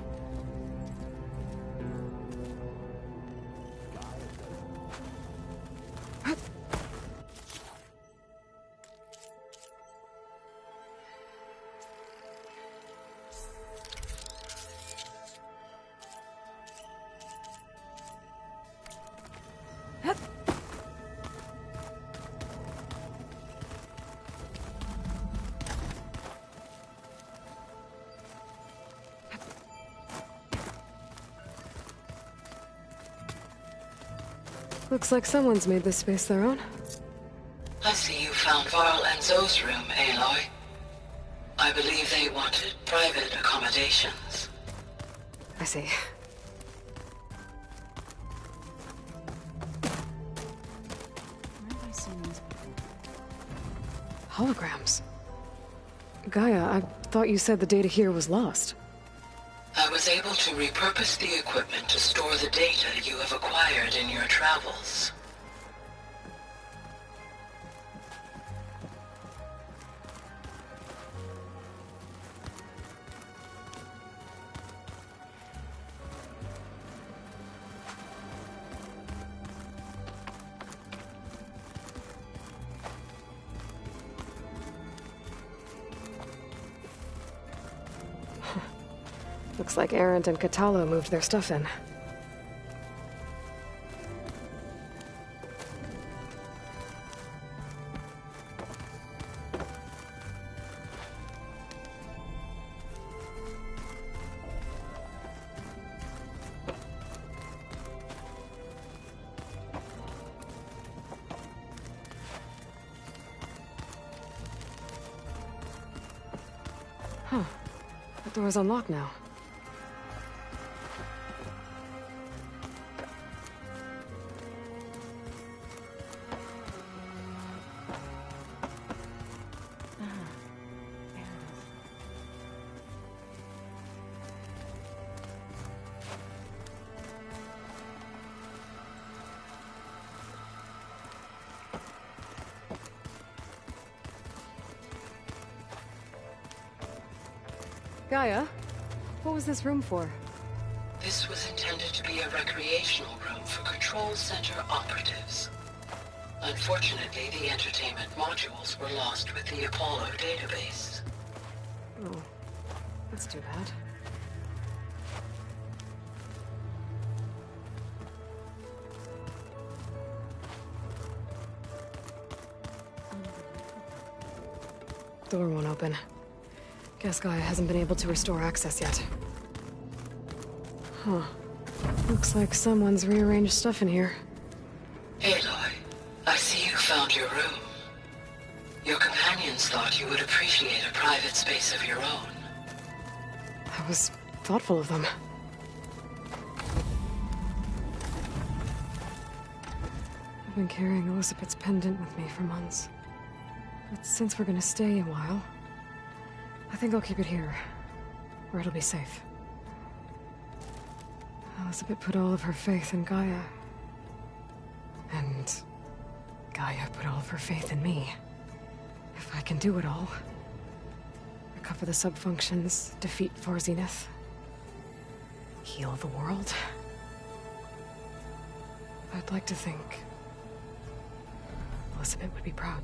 Looks like someone's made this space their own. I see you found Varl and Zoe's room, Aloy. I believe they wanted private accommodations. I see. Where have I seen these Holograms. Gaia, I thought you said the data here was lost. I was able to repurpose the equipment to store the data you have acquired in your travels. Looks like Erend and Katalo moved their stuff in. Huh. The door's unlocked now. Gaia, what was this room for? This was intended to be a recreational room for Control Center operatives. Unfortunately, the entertainment modules were lost with the Apollo database. Oh, that's too bad. Door won't open. Guess Gaia hasn't been able to restore access yet. Huh. Looks like someone's rearranged stuff in here. Aloy, I see you found your room. Your companions thought you would appreciate a private space of your own. That was thoughtful of them. I've been carrying Elizabeth's pendant with me for months. But since we're gonna stay a while, I think I'll keep it here, where it'll be safe. Elizabeth put all of her faith in Gaia. And Gaia put all of her faith in me. If I can do it all, recover the subfunctions, defeat For Zenith, heal the world, I'd like to think Elizabeth would be proud.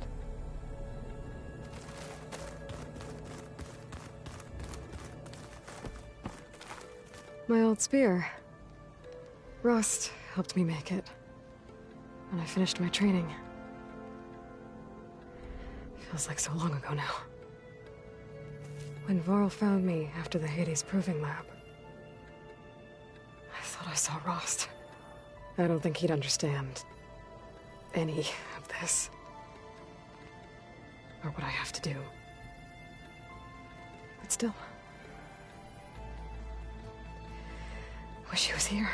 My old spear. Rust helped me make it when I finished my training. Feels like so long ago now. When Varl found me after the Hades Proving Lab, I thought I saw Rost. I don't think he'd understand any of this, or what I have to do. But still, wish he was here.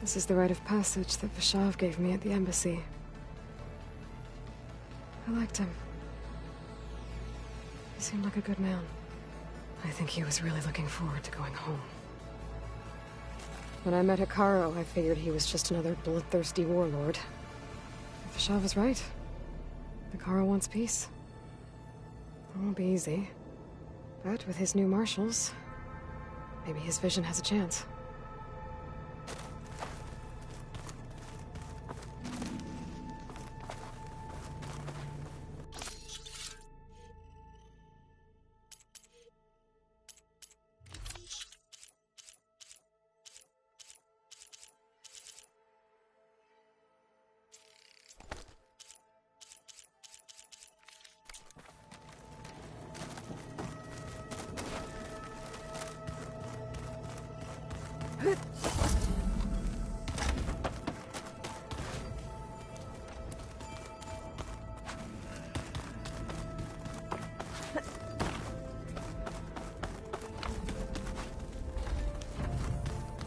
This is the rite of passage that Vashav gave me at the embassy. I liked him. He seemed like a good man. I think he was really looking forward to going home. When I met Hekarro, I figured he was just another bloodthirsty warlord. Vashav was right. Hekarro wants peace. It won't be easy. But with his new marshals, maybe his vision has a chance.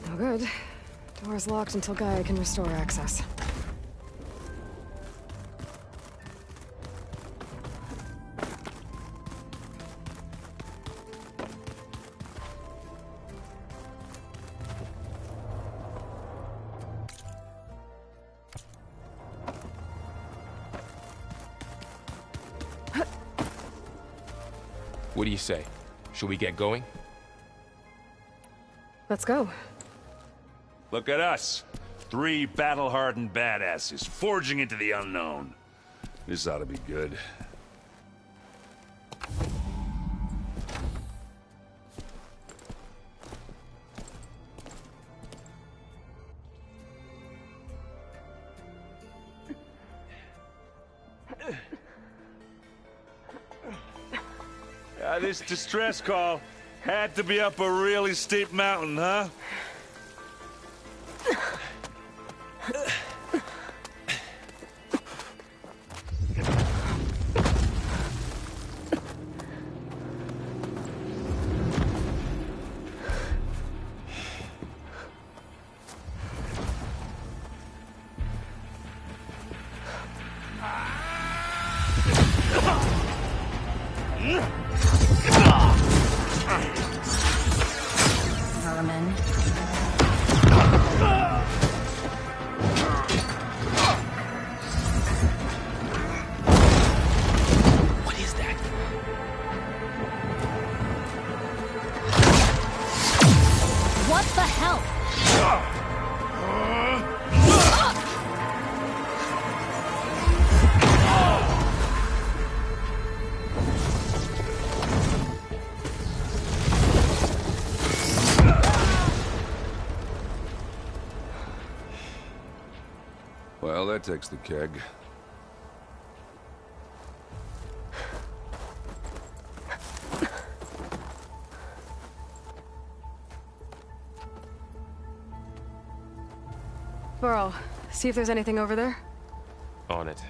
No good. Door's locked until Gaia can restore access. What do you say? Should we get going? Let's go. Look at us. 3 battle-hardened badasses forging into the unknown. This ought to be good. This distress call had to be up a really steep mountain, huh? Well, that takes the keg. Varl, see if there's anything over there. On it.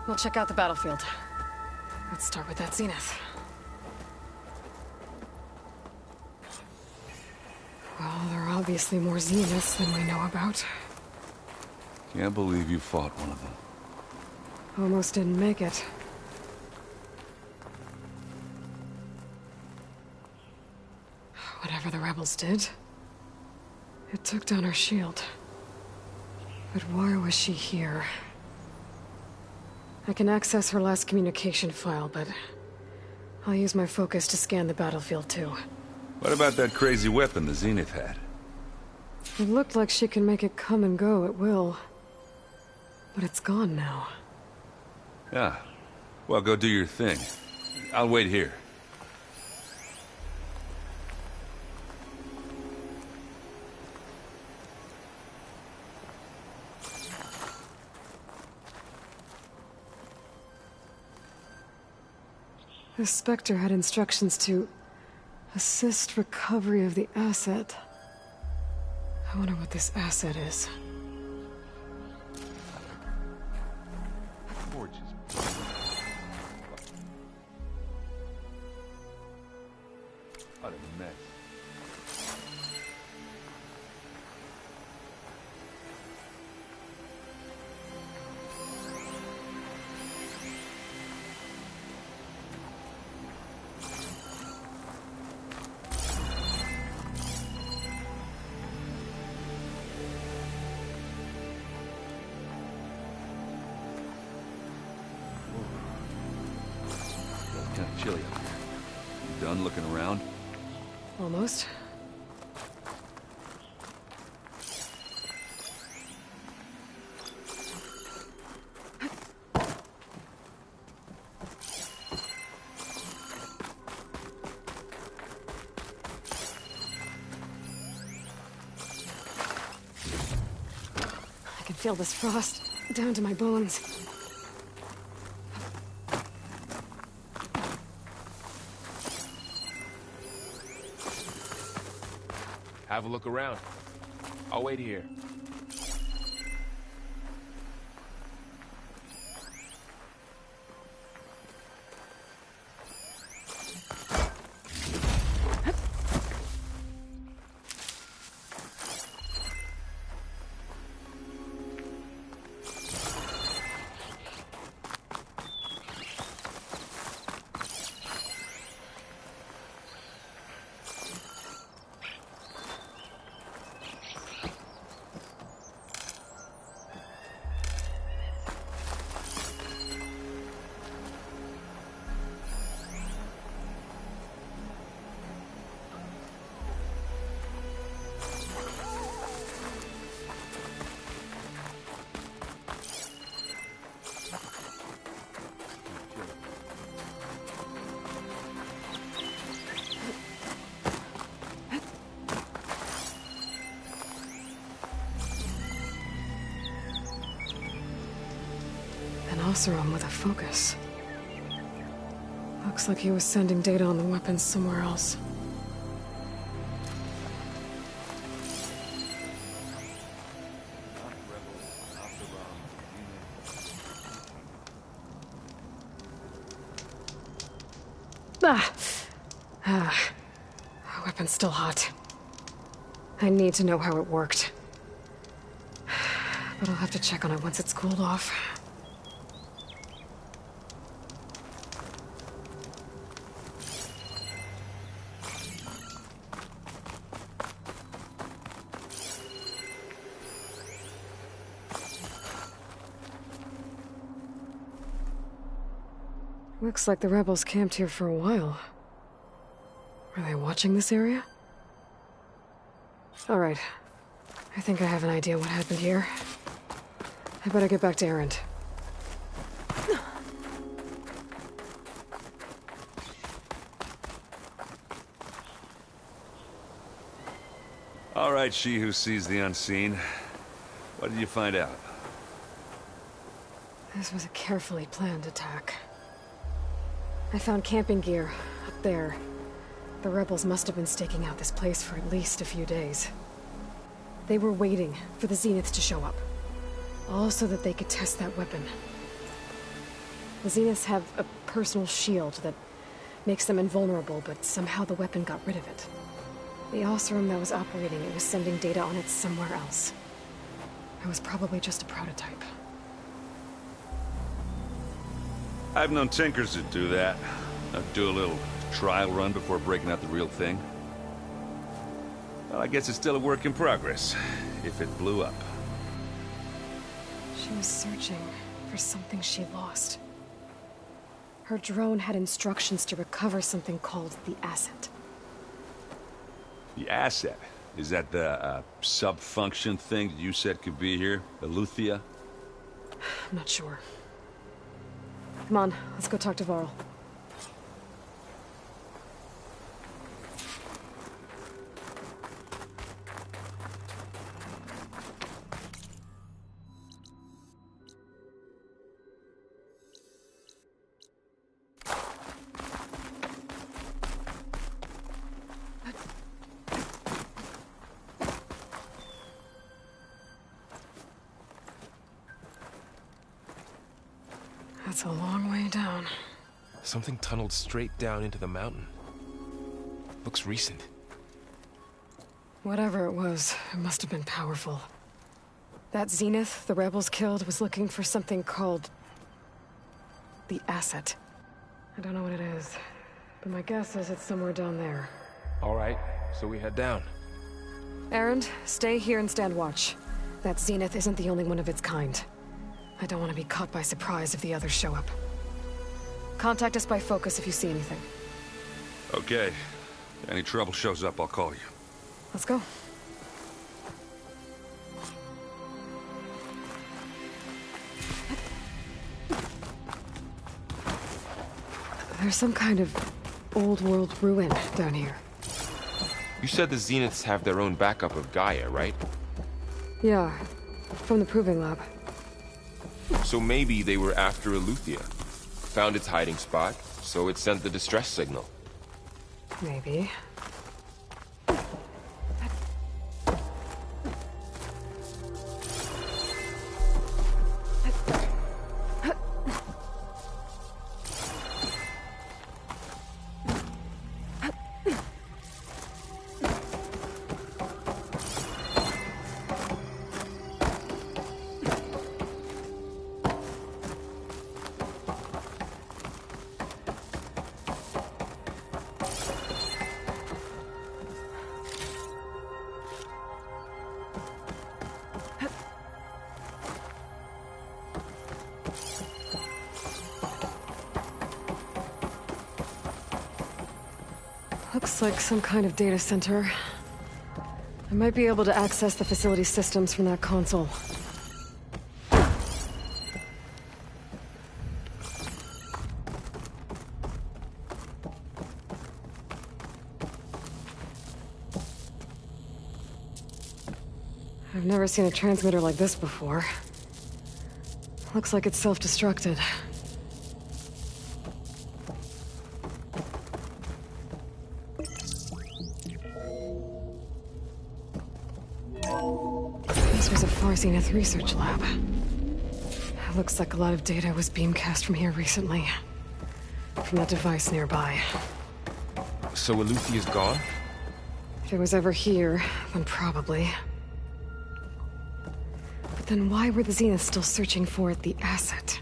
We'll check out the battlefield. Let's start with that Zenith. Well, there are obviously more Zeniths than we know about. Can't believe you fought one of them. Almost didn't make it. Whatever the rebels did, it took down her shield. But why was she here? I can access her last communication file, but I'll use my focus to scan the battlefield too. What about that crazy weapon the Zenith had? It looked like she can make it come and go at will. But it's gone now. Yeah. Well, go do your thing. I'll wait here. The Spectre had instructions to assist recovery of the asset. I wonder what this asset is. What a mess. Kind of chilly up here. You done looking around? Almost. I can feel this frost down to my bones. Have a look around. I'll wait here. An Oseram with a focus. Looks like he was sending data on the weapons somewhere else. Weapon's still hot. I need to know how it worked. But I'll have to check on it once it's cooled off. Looks like the rebels camped here for a while. Were they watching this area? All right. I think I have an idea what happened here. I better get back to Erend. All right, she who sees the unseen. What did you find out? This was a carefully planned attack. I found camping gear up there. The rebels must have been staking out this place for at least a few days. They were waiting for the Zeniths to show up. All so that they could test that weapon. The Zeniths have a personal shield that makes them invulnerable, but somehow the weapon got rid of it. The Oseram that was operating it was sending data on it somewhere else. It was probably just a prototype. I've known tinkers that do that. Do a little trial run before breaking out the real thing. Well, I guess it's still a work in progress, if it blew up. She was searching for something she lost. Her drone had instructions to recover something called the Asset. The Asset? Is that the sub-function thing that you said could be here? Eleuthia? I'm not sure. Come on, let's go talk to Varl. That's a long way down. Something tunneled straight down into the mountain. Looks recent. Whatever it was, it must have been powerful. That Zenith the rebels killed was looking for something called the Asset. I don't know what it is, but my guess is it's somewhere down there. All right, so we head down. Erend, stay here and stand watch. That Zenith isn't the only one of its kind. I don't want to be caught by surprise if the others show up. Contact us by focus if you see anything. Okay. Any trouble shows up, I'll call you. Let's go. There's some kind of old world ruin down here. You said the Zeniths have their own backup of Gaia, right? Yeah, from the Proving Lab. So maybe they were after Eleuthia. Found its hiding spot, so it sent the distress signal. Maybe. Looks like some kind of data center. I might be able to access the facility systems from that console. I've never seen a transmitter like this before. Looks like it's self-destructed. This was a Far Zenith research lab. It looks like a lot of data was beamcast from here recently. From that device nearby. So Eleuthia's gone? If it was ever here, then probably. But then why were the Zeniths still searching for the Asset?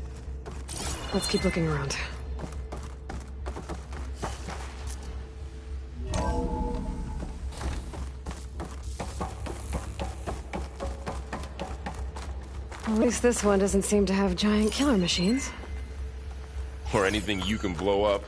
Let's keep looking around. At least this one doesn't seem to have giant killer machines. Or anything you can blow up.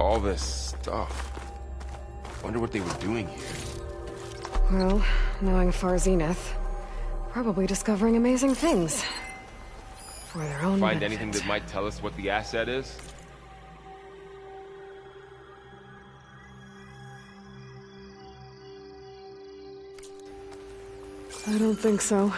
all this stuff. Wonder what they were doing here. Well, knowing Far Zenith, probably discovering amazing things. For their own Find benefit. anything that might tell us what the asset is? I don't think so.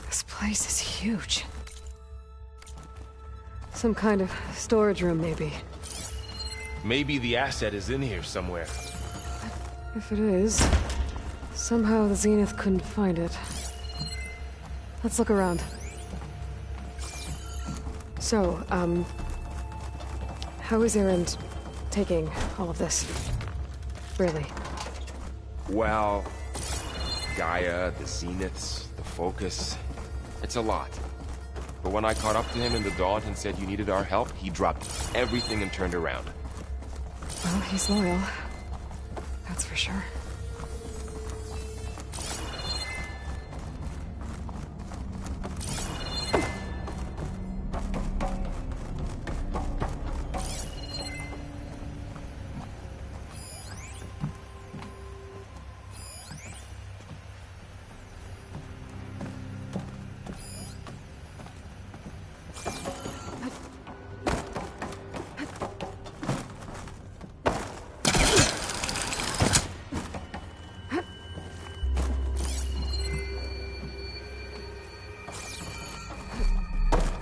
This place is huge. Some kind of storage room, maybe. Maybe the asset is in here somewhere. If it is, somehow the Zenith couldn't find it. Let's look around. So, how is Erend taking all of this? Really? Well, Gaia, the Zeniths, the Focus. It's a lot. But when I caught up to him in the Daunt and said you needed our help, he dropped everything and turned around. Well, he's loyal. That's for sure.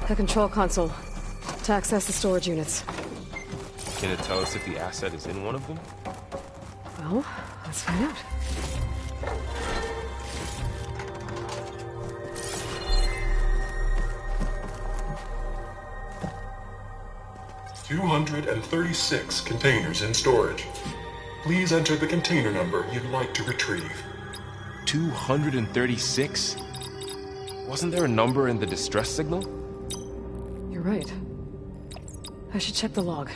The control console. To access the storage units. Can it tell us if the asset is in one of them? Well, let's find out. $236 containers in storage. Please enter the container number you'd like to retrieve. 236? Wasn't there a number in the distress signal? You're right. I should check the log.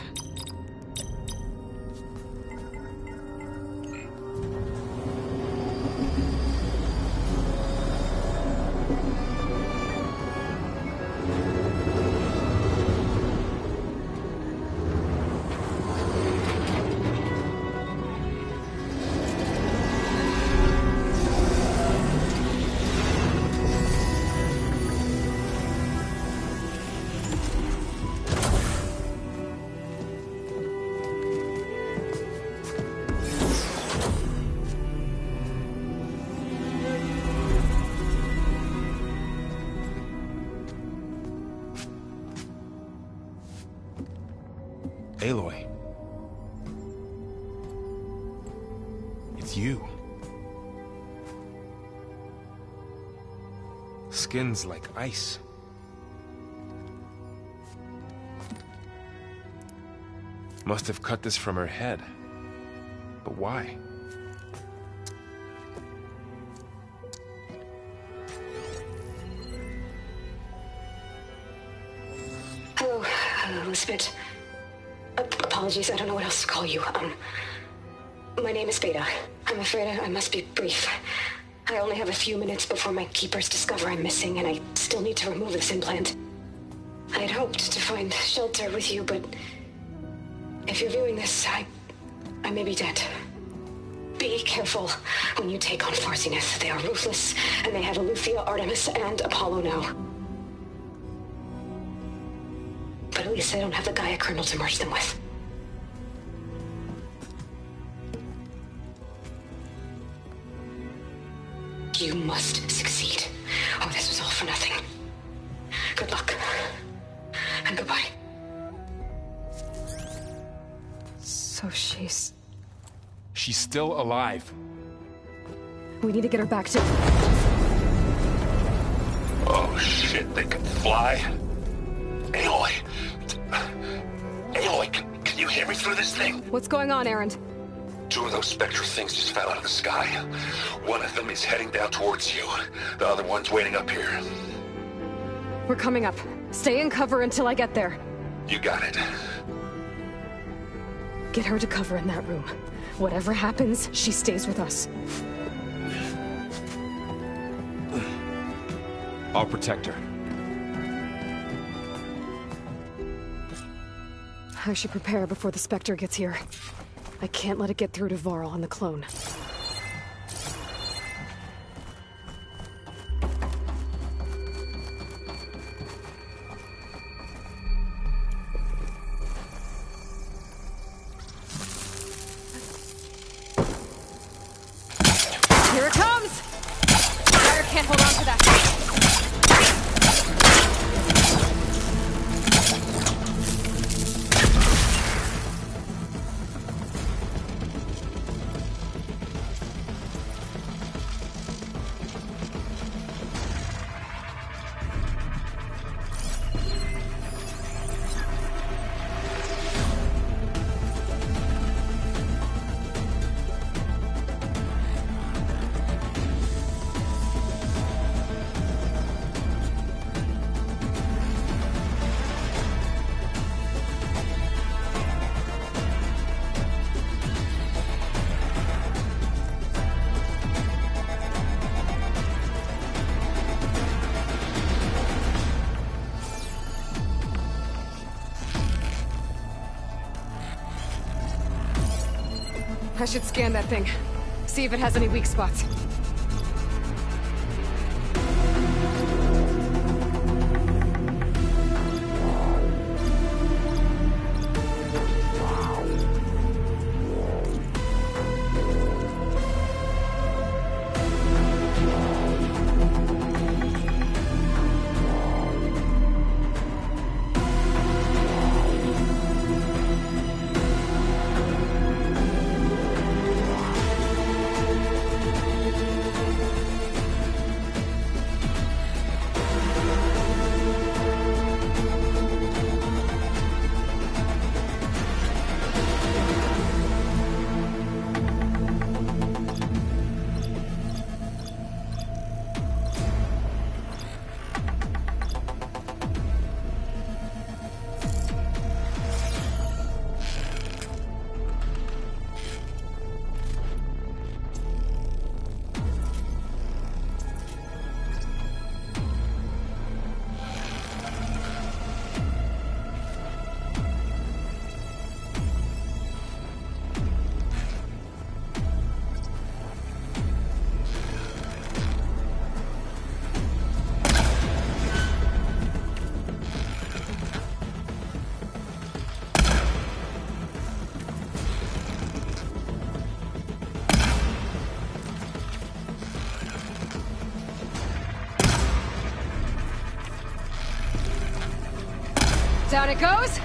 Aloy. It's you. Skin's like ice. Must have cut this from her head. But why? Hello, Elizabeth. Apologies, I don't know what else to call you. My name is Beta. I'm afraid I must be brief. I only have a few minutes before my keepers discover I'm missing, and I still need to remove this implant. I had hoped to find shelter with you, but if you're viewing this, I may be dead. Be careful when you take on Far Zenith. They are ruthless, and they have Eleuthia, Artemis, and Apollo now. But at least I don't have the Gaia kernel to merge them with. You must succeed. Oh, this was all for nothing. Good luck. And goodbye. So she's still alive. We need to get her back to... Oh shit, they can fly? Aloy! Aloy, can you hear me through this thing? What's going on, Erend? 2 of those Spectre things just fell out of the sky. One of them is heading down towards you. The other one's waiting up here. We're coming up. Stay in cover until I get there. You got it. Get her to cover in that room. Whatever happens, she stays with us. I'll protect her. I should prepare before the Spectre gets here. I can't let it get through to Varl and the clone. Here it comes! Fire can't hold on to that. I should scan that thing. See if it has any weak spots. Down it goes!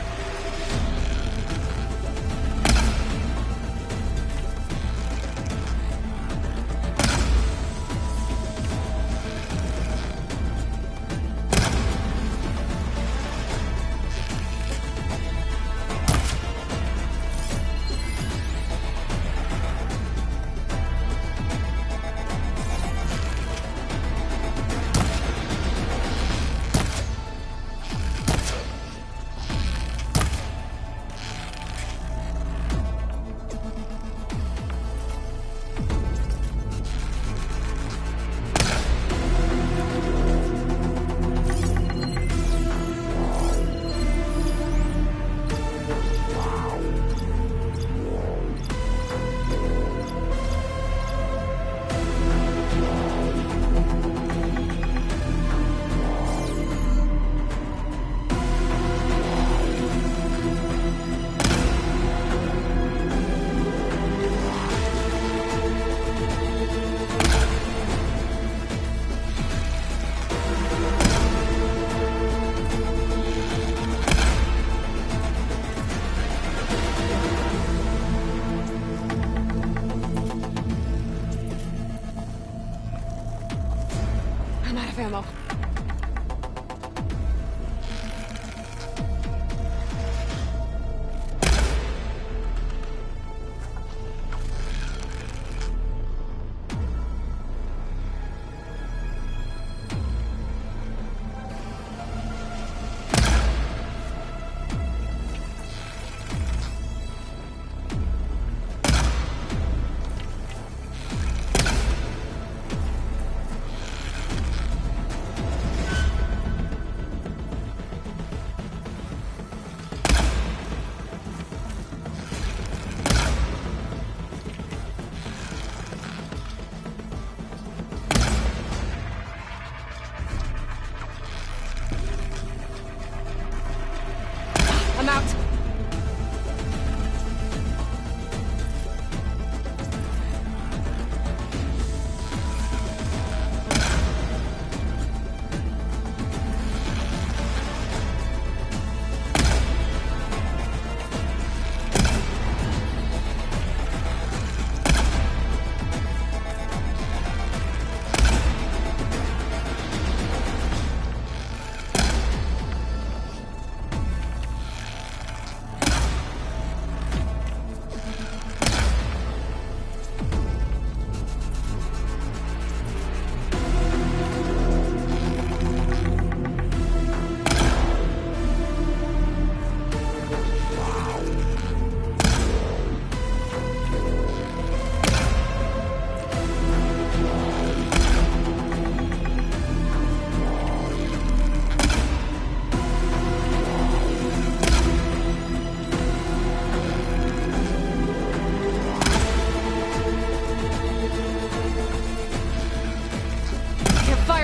out.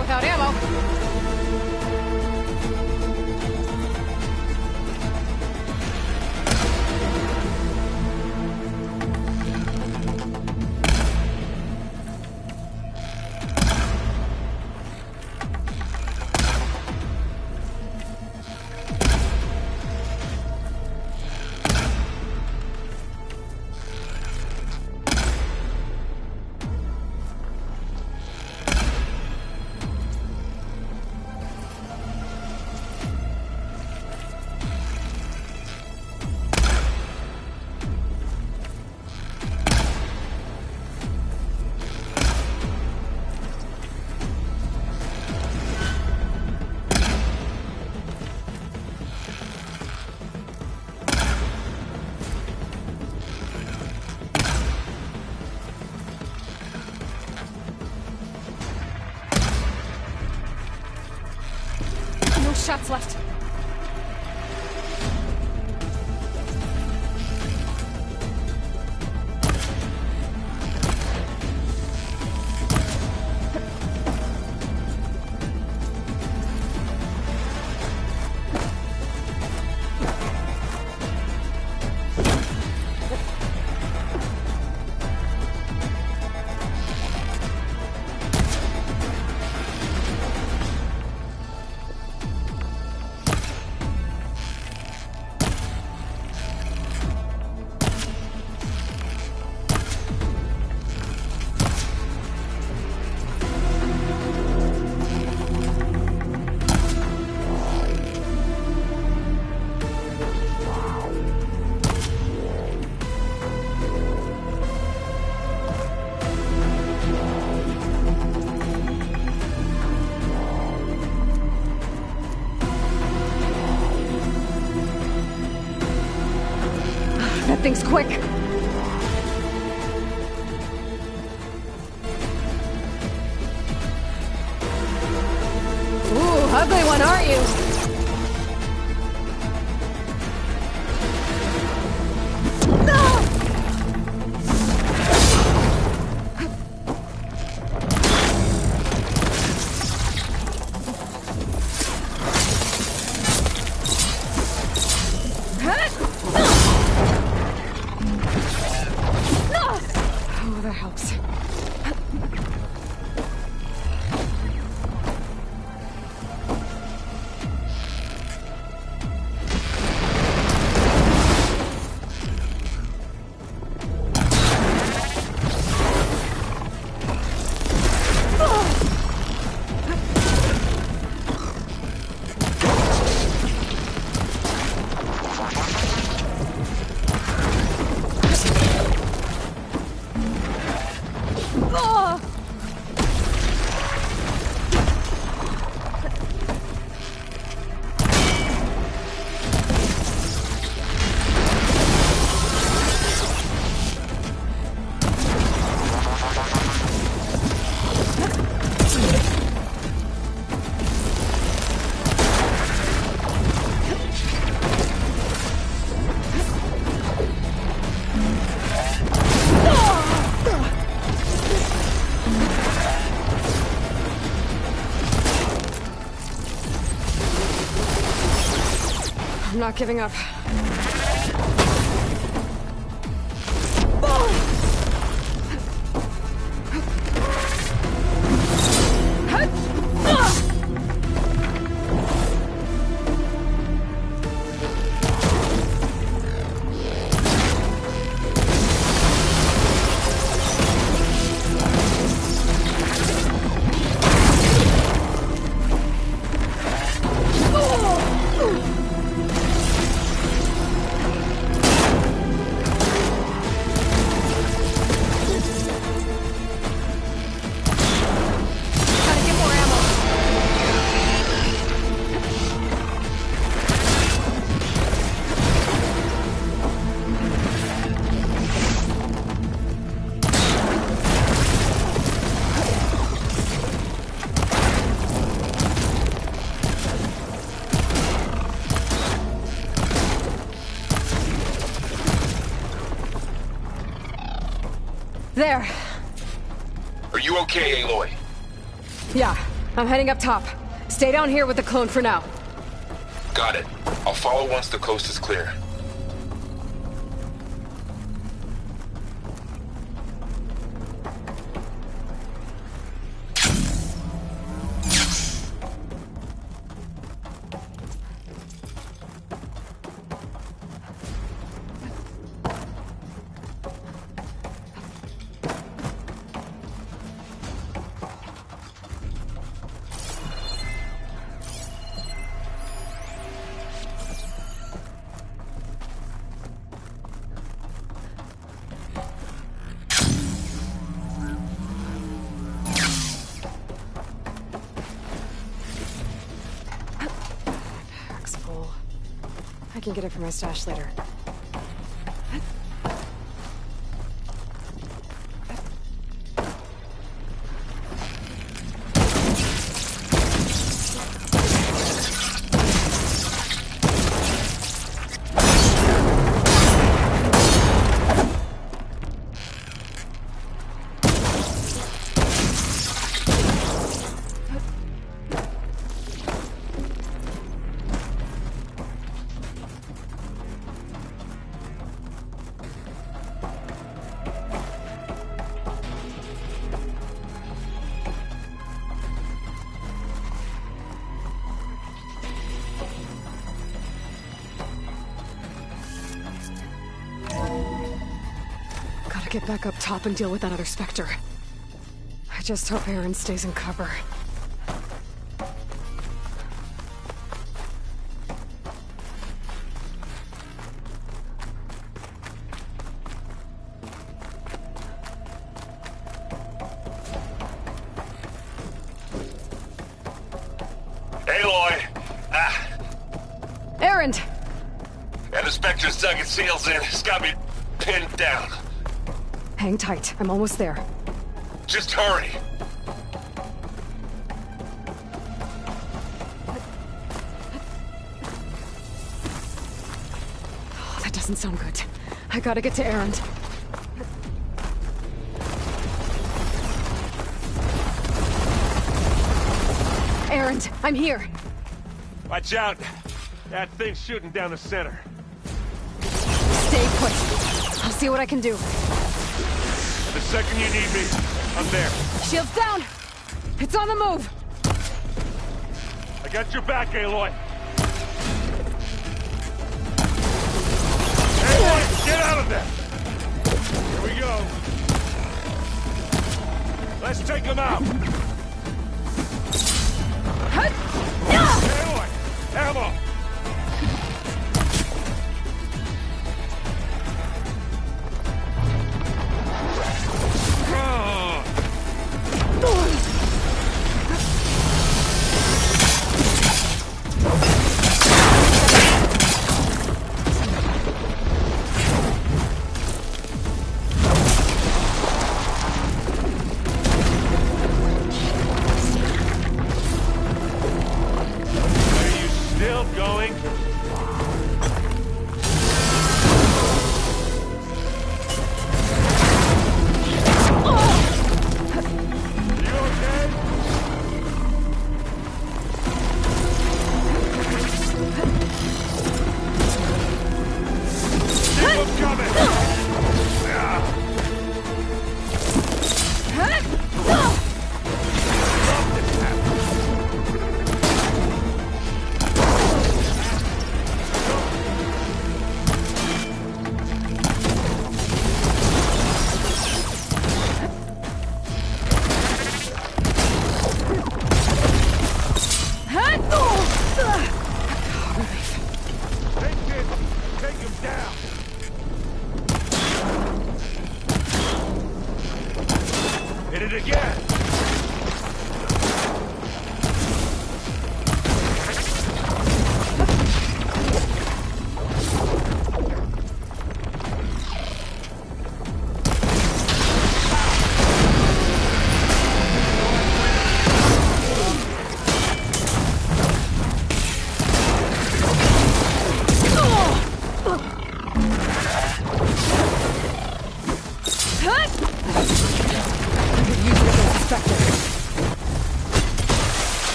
Without ammo. No shots left. That thing's quick. Ooh, ugly one, aren't you? Oh, that helps. I'm not giving up. There. Are you okay, Aloy? Yeah, I'm heading up top. Stay down here with the clone for now. Got it. I'll follow once the coast is clear. I can get it from my stash later. Get back up top and deal with that other Spectre. I just hope Erend stays in cover. Aloy! Erend! And the Spectre's dug its heels in. It's got me pinned down. Hang tight. I'm almost there. Just hurry. Oh, that doesn't sound good. I gotta get to Erend. Erend, I'm here. Watch out. That thing's shooting down the center. Stay put. I'll see what I can do. The second you need me, I'm there. Shields down! It's on the move! I got your back, Aloy. Aloy, get out of there! Here we go. Let's take him out. Aloy, ammo!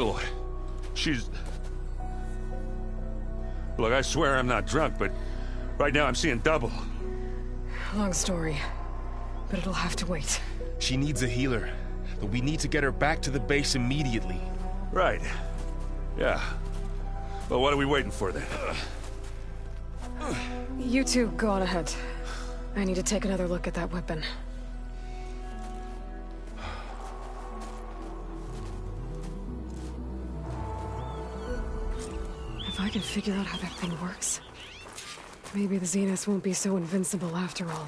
Aloy. She's... Look, I swear I'm not drunk, but right now I'm seeing double. Long story, but it'll have to wait. She needs a healer, but we need to get her back to the base immediately. Right. Yeah. Well, what are we waiting for then? You two go on ahead. I need to take another look at that weapon. If I can figure out how that thing works, maybe the Zeniths won't be so invincible after all.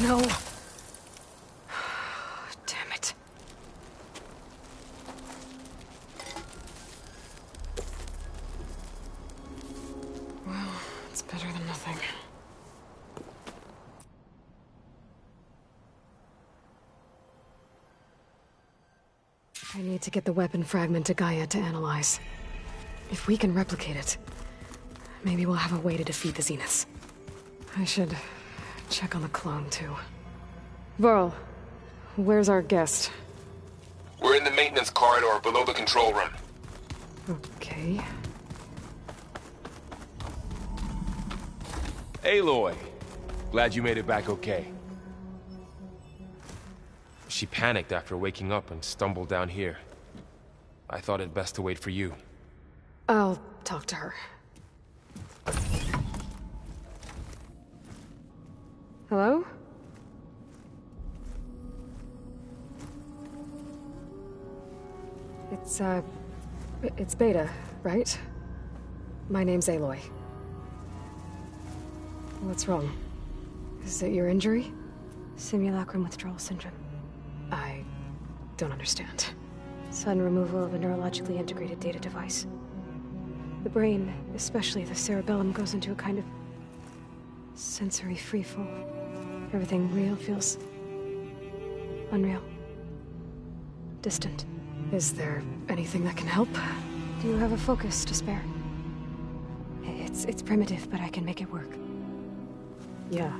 No. Damn it. Well, it's better than nothing. I need to get the weapon fragment to Gaia to analyze. If we can replicate it, maybe we'll have a way to defeat the Zeniths. I should check on the clone, too. Varl, where's our guest? We're in the maintenance corridor below the control room. Okay. Aloy, glad you made it back okay. She panicked after waking up and stumbled down here. I thought it best to wait for you. I'll talk to her. Hello? It's Beta, right? My name's Aloy. What's wrong? Is it your injury? Simulacrum withdrawal syndrome. I don't understand. Sudden removal of a neurologically integrated data device. The brain, especially the cerebellum, goes into a kind of sensory freefall. Everything real feels unreal. Distant. Is there anything that can help? Do you have a focus to spare? It's primitive, but I can make it work. Yeah.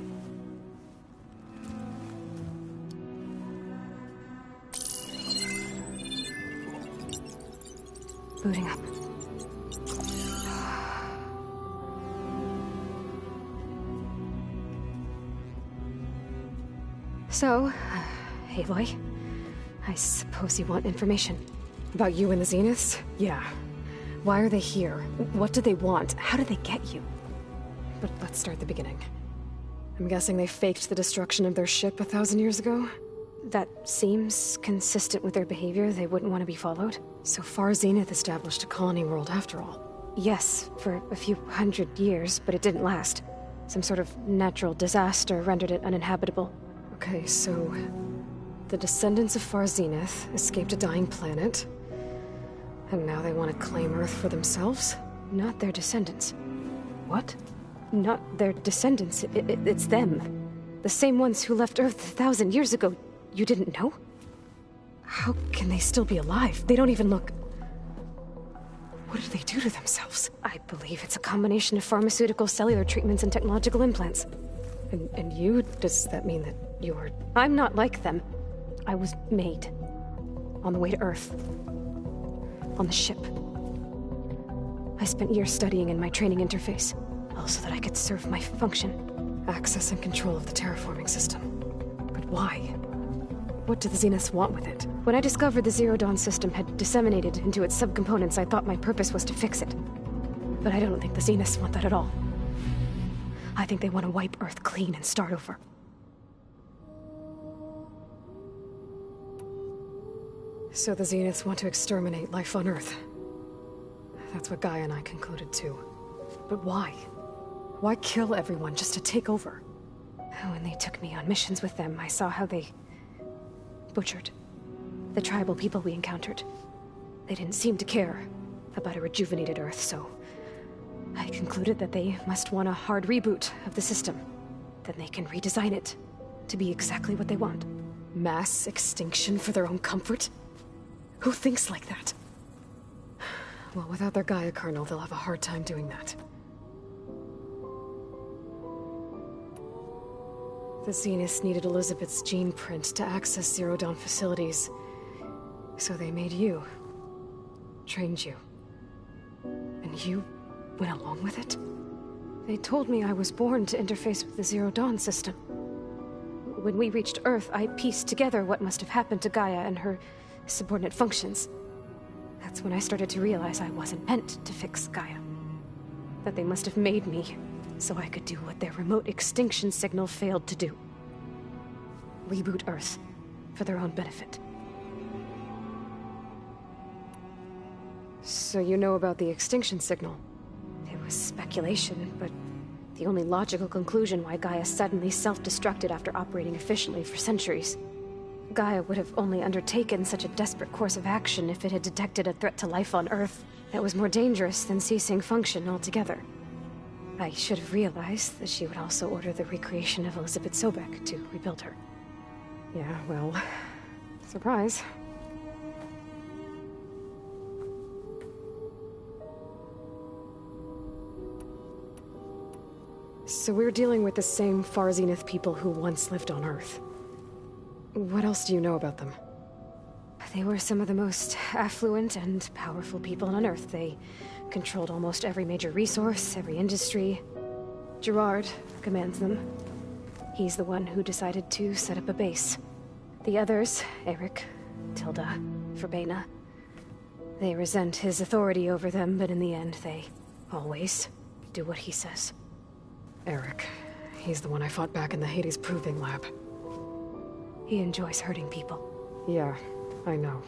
Booting up. So, Aloy, I suppose you want information. About you and the Zeniths? Yeah. Why are they here? What do they want? How do they get you? But let's start at the beginning. I'm guessing they faked the destruction of their ship 1,000 years ago? That seems consistent with their behavior. They wouldn't want to be followed. So Far Zenith established a colony world after all. Yes, for a few hundred years, but it didn't last. Some sort of natural disaster rendered it uninhabitable. Okay, so the descendants of Far Zenith escaped a dying planet, and now they want to claim Earth for themselves? Not their descendants. What? Not their descendants. It's them. The same ones who left Earth 1,000 years ago. You didn't know? How can they still be alive? They don't even look... What did they do to themselves? I believe it's a combination of pharmaceutical, cellular treatments, and technological implants. And you? Does that mean that you're... I'm not like them. I was made. On the way to Earth. On the ship. I spent years studying in my training interface, all so that I could serve my function. Access and control of the terraforming system. But why? What do the Zeniths want with it? When I discovered the Zero Dawn system had disseminated into its subcomponents, I thought my purpose was to fix it. But I don't think the Zeniths want that at all. I think they want to wipe Earth clean and start over. So the Zeniths want to exterminate life on Earth. That's what Gaia and I concluded too. But why? Why kill everyone just to take over? When they took me on missions with them, I saw how they butchered the tribal people we encountered. They didn't seem to care. about a rejuvenated Earth, so I concluded that they must want a hard reboot of the system. Then they can redesign it to be exactly what they want. Mass extinction for their own comfort? Who thinks like that? Well, without their Gaia kernel, they'll have a hard time doing that. The Zeniths needed Elizabeth's gene print to access Zero Dawn facilities. So they made you. Trained you. And you went along with it? They told me I was born to interface with the Zero Dawn system. When we reached Earth, I pieced together what must have happened to Gaia and her subordinate functions. That's when I started to realize I wasn't meant to fix Gaia. That they must have made me so I could do what their remote extinction signal failed to do. Reboot Earth for their own benefit. So you know about the extinction signal? It was speculation, but the only logical conclusion why Gaia suddenly self-destructed after operating efficiently for centuries. Gaia would have only undertaken such a desperate course of action if it had detected a threat to life on Earth that was more dangerous than ceasing function altogether. I should have realized that she would also order the recreation of Elizabeth Sobek to rebuild her. Yeah, well, surprise. So we're dealing with the same Far Zenith people who once lived on Earth. What else do you know about them? They were some of the most affluent and powerful people on Earth. They controlled almost every major resource, every industry. Gerard commands them. He's the one who decided to set up a base. The others, Eric, Tilda, Verbena, they resent his authority over them, but in the end, they always do what he says. Eric. He's the one I fought back in the Hades Proving Lab. He enjoys hurting people. Yeah, I know.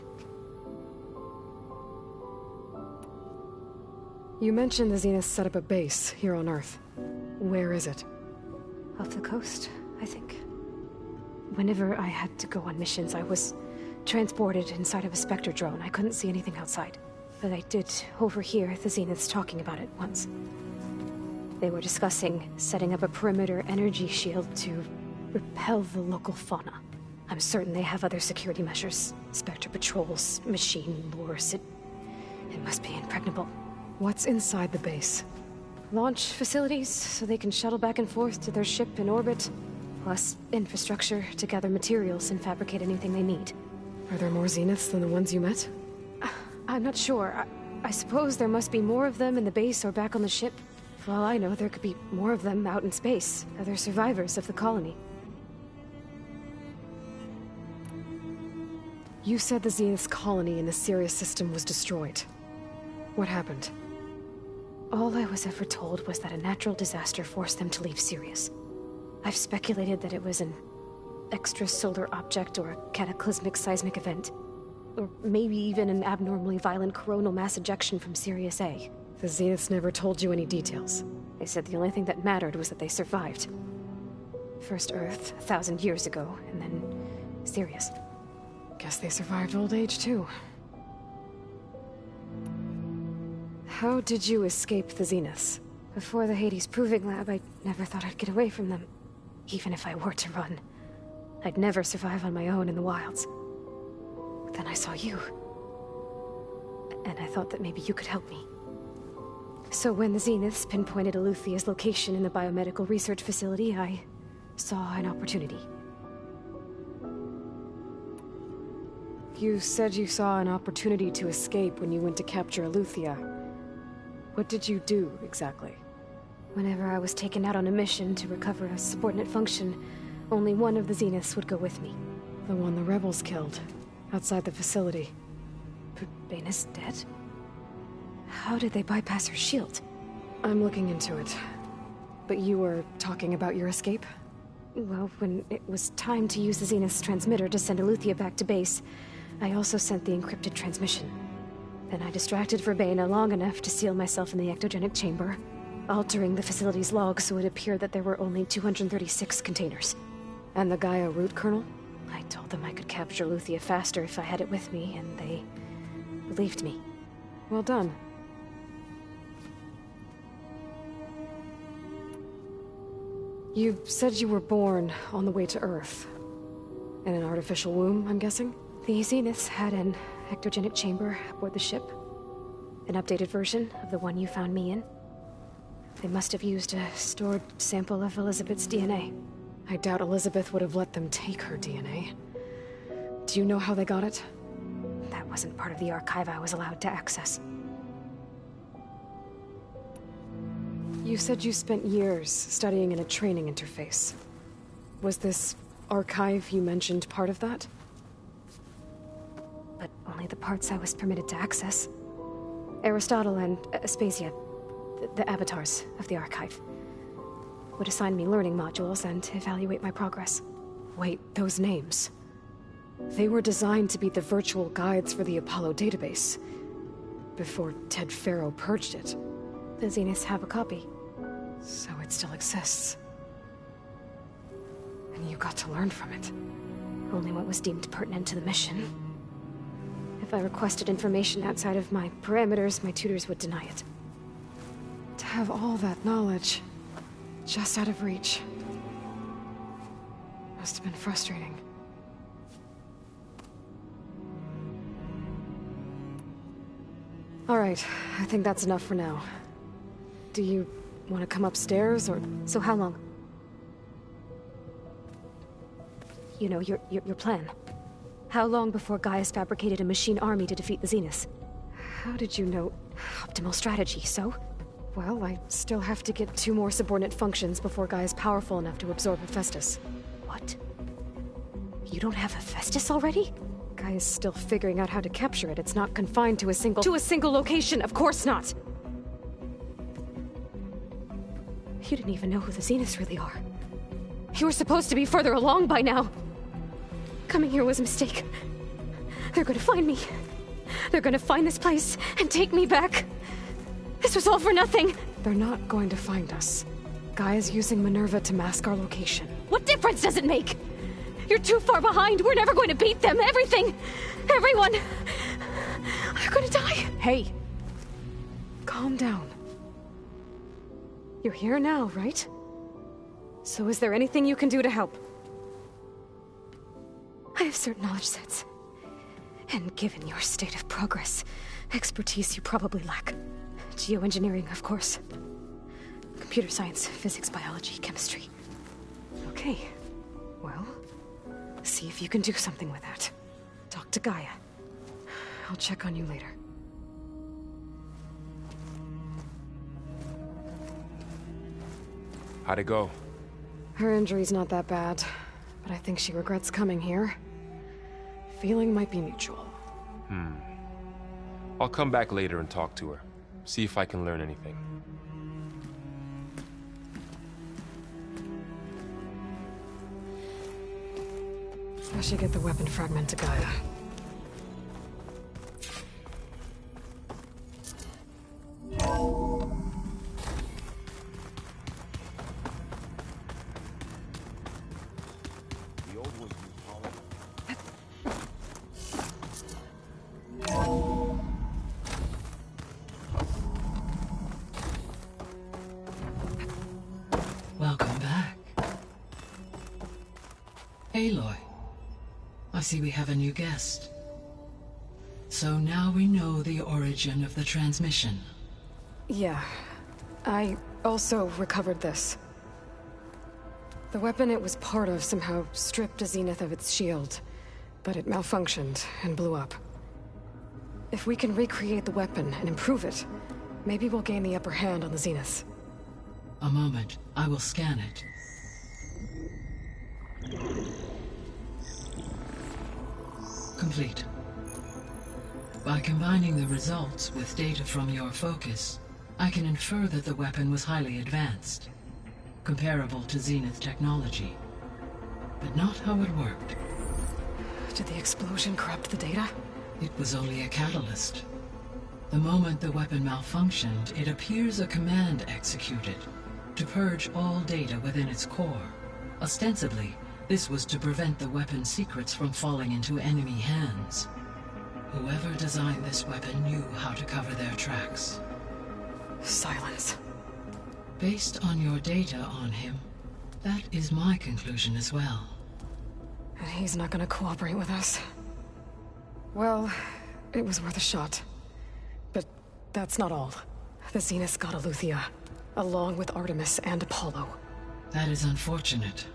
You mentioned the Zeniths set up a base here on Earth. Where is it? Off the coast, I think. Whenever I had to go on missions, I was transported inside of a Spectre drone. I couldn't see anything outside. But I did overhear the Zeniths talking about it once. They were discussing setting up a perimeter energy shield to repel the local fauna. I'm certain they have other security measures. Spectre patrols, machine lures. It must be impregnable. What's inside the base? Launch facilities, so they can shuttle back and forth to their ship in orbit. Plus infrastructure to gather materials and fabricate anything they need. Are there more Zeniths than the ones you met? I'm not sure. I suppose there must be more of them in the base or back on the ship. For all I know, there could be more of them out in space. Other survivors of the colony. You said the Zenith's colony in the Sirius system was destroyed. What happened? All I was ever told was that a natural disaster forced them to leave Sirius. I've speculated that it was an extrasolar object or a cataclysmic seismic event. Or maybe even an abnormally violent coronal mass ejection from Sirius A. The Zeniths never told you any details. They said the only thing that mattered was that they survived. First Earth, 1,000 years ago, and then Sirius. Guess they survived old age, too. How did you escape the Zeniths? Before the Hades Proving Lab, I never thought I'd get away from them. Even if I were to run. I'd never survive on my own in the wilds. But then I saw you. And I thought that maybe you could help me. So when the Zeniths pinpointed Eluthia's location in the biomedical research facility, I saw an opportunity. You said you saw an opportunity to escape when you went to capture Eluthia. What did you do, exactly? Whenever I was taken out on a mission to recover a subordinate function, only one of the Zeniths would go with me. The one the rebels killed, outside the facility. Verbena's dead? How did they bypass her shield? I'm looking into it. But you were talking about your escape? Well, when it was time to use the Zenith's transmitter to send Eluthia back to base, I also sent the encrypted transmission. Then I distracted Verbena long enough to seal myself in the ectogenic chamber, altering the facility's log so it appeared that there were only 236 containers. And the Gaia root kernel? I told them I could capture Eluthia faster if I had it with me, and they believed me. Well done. You said you were born on the way to Earth. In an artificial womb, I'm guessing? The Zeniths had an ectogenic chamber aboard the ship. An updated version of the one you found me in. They must have used a stored sample of Elizabeth's DNA. I doubt Elizabeth would have let them take her DNA. Do you know how they got it? That wasn't part of the archive I was allowed to access. You said you spent years studying in a training interface. Was this archive you mentioned part of that? But only the parts I was permitted to access. Aristotle and Aspasia, the avatars of the archive, would assign me learning modules and evaluate my progress. Wait, those names. They were designed to be the virtual guides for the Apollo database, before Ted Faro purged it. The Zeniths have a copy. So it still exists. And you got to learn from it. Only what was deemed pertinent to the mission. If I requested information outside of my parameters, my tutors would deny it. To have all that knowledge, just out of reach, must have been frustrating. All right, I think that's enough for now. Do you want to come upstairs, or... So how long? You know, your plan. How long before Gaius fabricated a machine army to defeat the Zeniths? How did you know? Optimal strategy, so? Well, I still have to get 2 more subordinate functions before Gaia's powerful enough to absorb Hephaestus. What? You don't have Hephaestus already? Gaia's still figuring out how to capture it. It's not confined to a single... To a single location, of course not! You didn't even know who the Zeniths really are. You were supposed to be further along by now! Coming here was a mistake. They're gonna find me. They're gonna find this place and take me back. This was all for nothing! They're not going to find us. Gaia's using Minerva to mask our location. What difference does it make? You're too far behind. We're never going to beat them. Everything, everyone, are gonna die. Hey, calm down. You're here now, right? So is there anything you can do to help? I have certain knowledge sets. And given your state of progress, expertise you probably lack. Geoengineering, of course. Computer science, physics, biology, chemistry. Okay. Well, see if you can do something with that. Talk to Gaia. I'll check on you later. How'd it go? Her injury's not that bad, but I think she regrets coming here. Feeling might be mutual. I'll come back later and talk to her. See if I can learn anything. I should get the weapon fragment to Gaia. Welcome back. Aloy. I see we have a new guest. So now we know the origin of the transmission. Yeah. I also recovered this. The weapon it was part of somehow stripped a Zenith of its shield, but it malfunctioned and blew up. If we can recreate the weapon and improve it, maybe we'll gain the upper hand on the Zeniths. A moment. I will scan it. Complete. By combining the results with data from your focus, I can infer that the weapon was highly advanced, comparable to Zenith technology, but not how it worked. Did the explosion corrupt the data? It was only a catalyst. The moment the weapon malfunctioned, it appears a command executed to purge all data within its core. Ostensibly, this was to prevent the weapon's secrets from falling into enemy hands. Whoever designed this weapon knew how to cover their tracks. Silence. Based on your data on him, That is my conclusion as well. And he's not gonna cooperate with us. Well, it was worth a shot. But that's not all. The Zeniths got Eleuthia, along with Artemis and Apollo. That is unfortunate.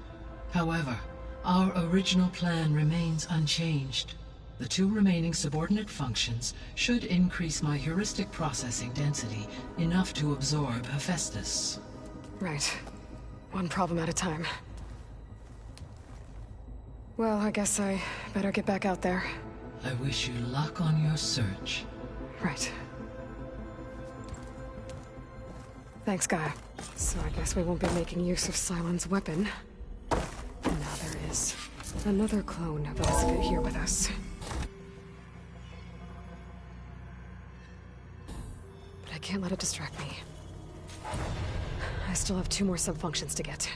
However, our original plan remains unchanged. The 2 remaining subordinate functions should increase my heuristic processing density enough to absorb Hephaestus. Right. One problem at a time. Well, I guess I better get back out there. I wish you luck on your search. Right. Thanks, Gaia. So I guess we won't be making use of Cylon's weapon. And now there is another clone of Elizabeth here with us. But I can't let it distract me. I still have 2 more sub-functions to get.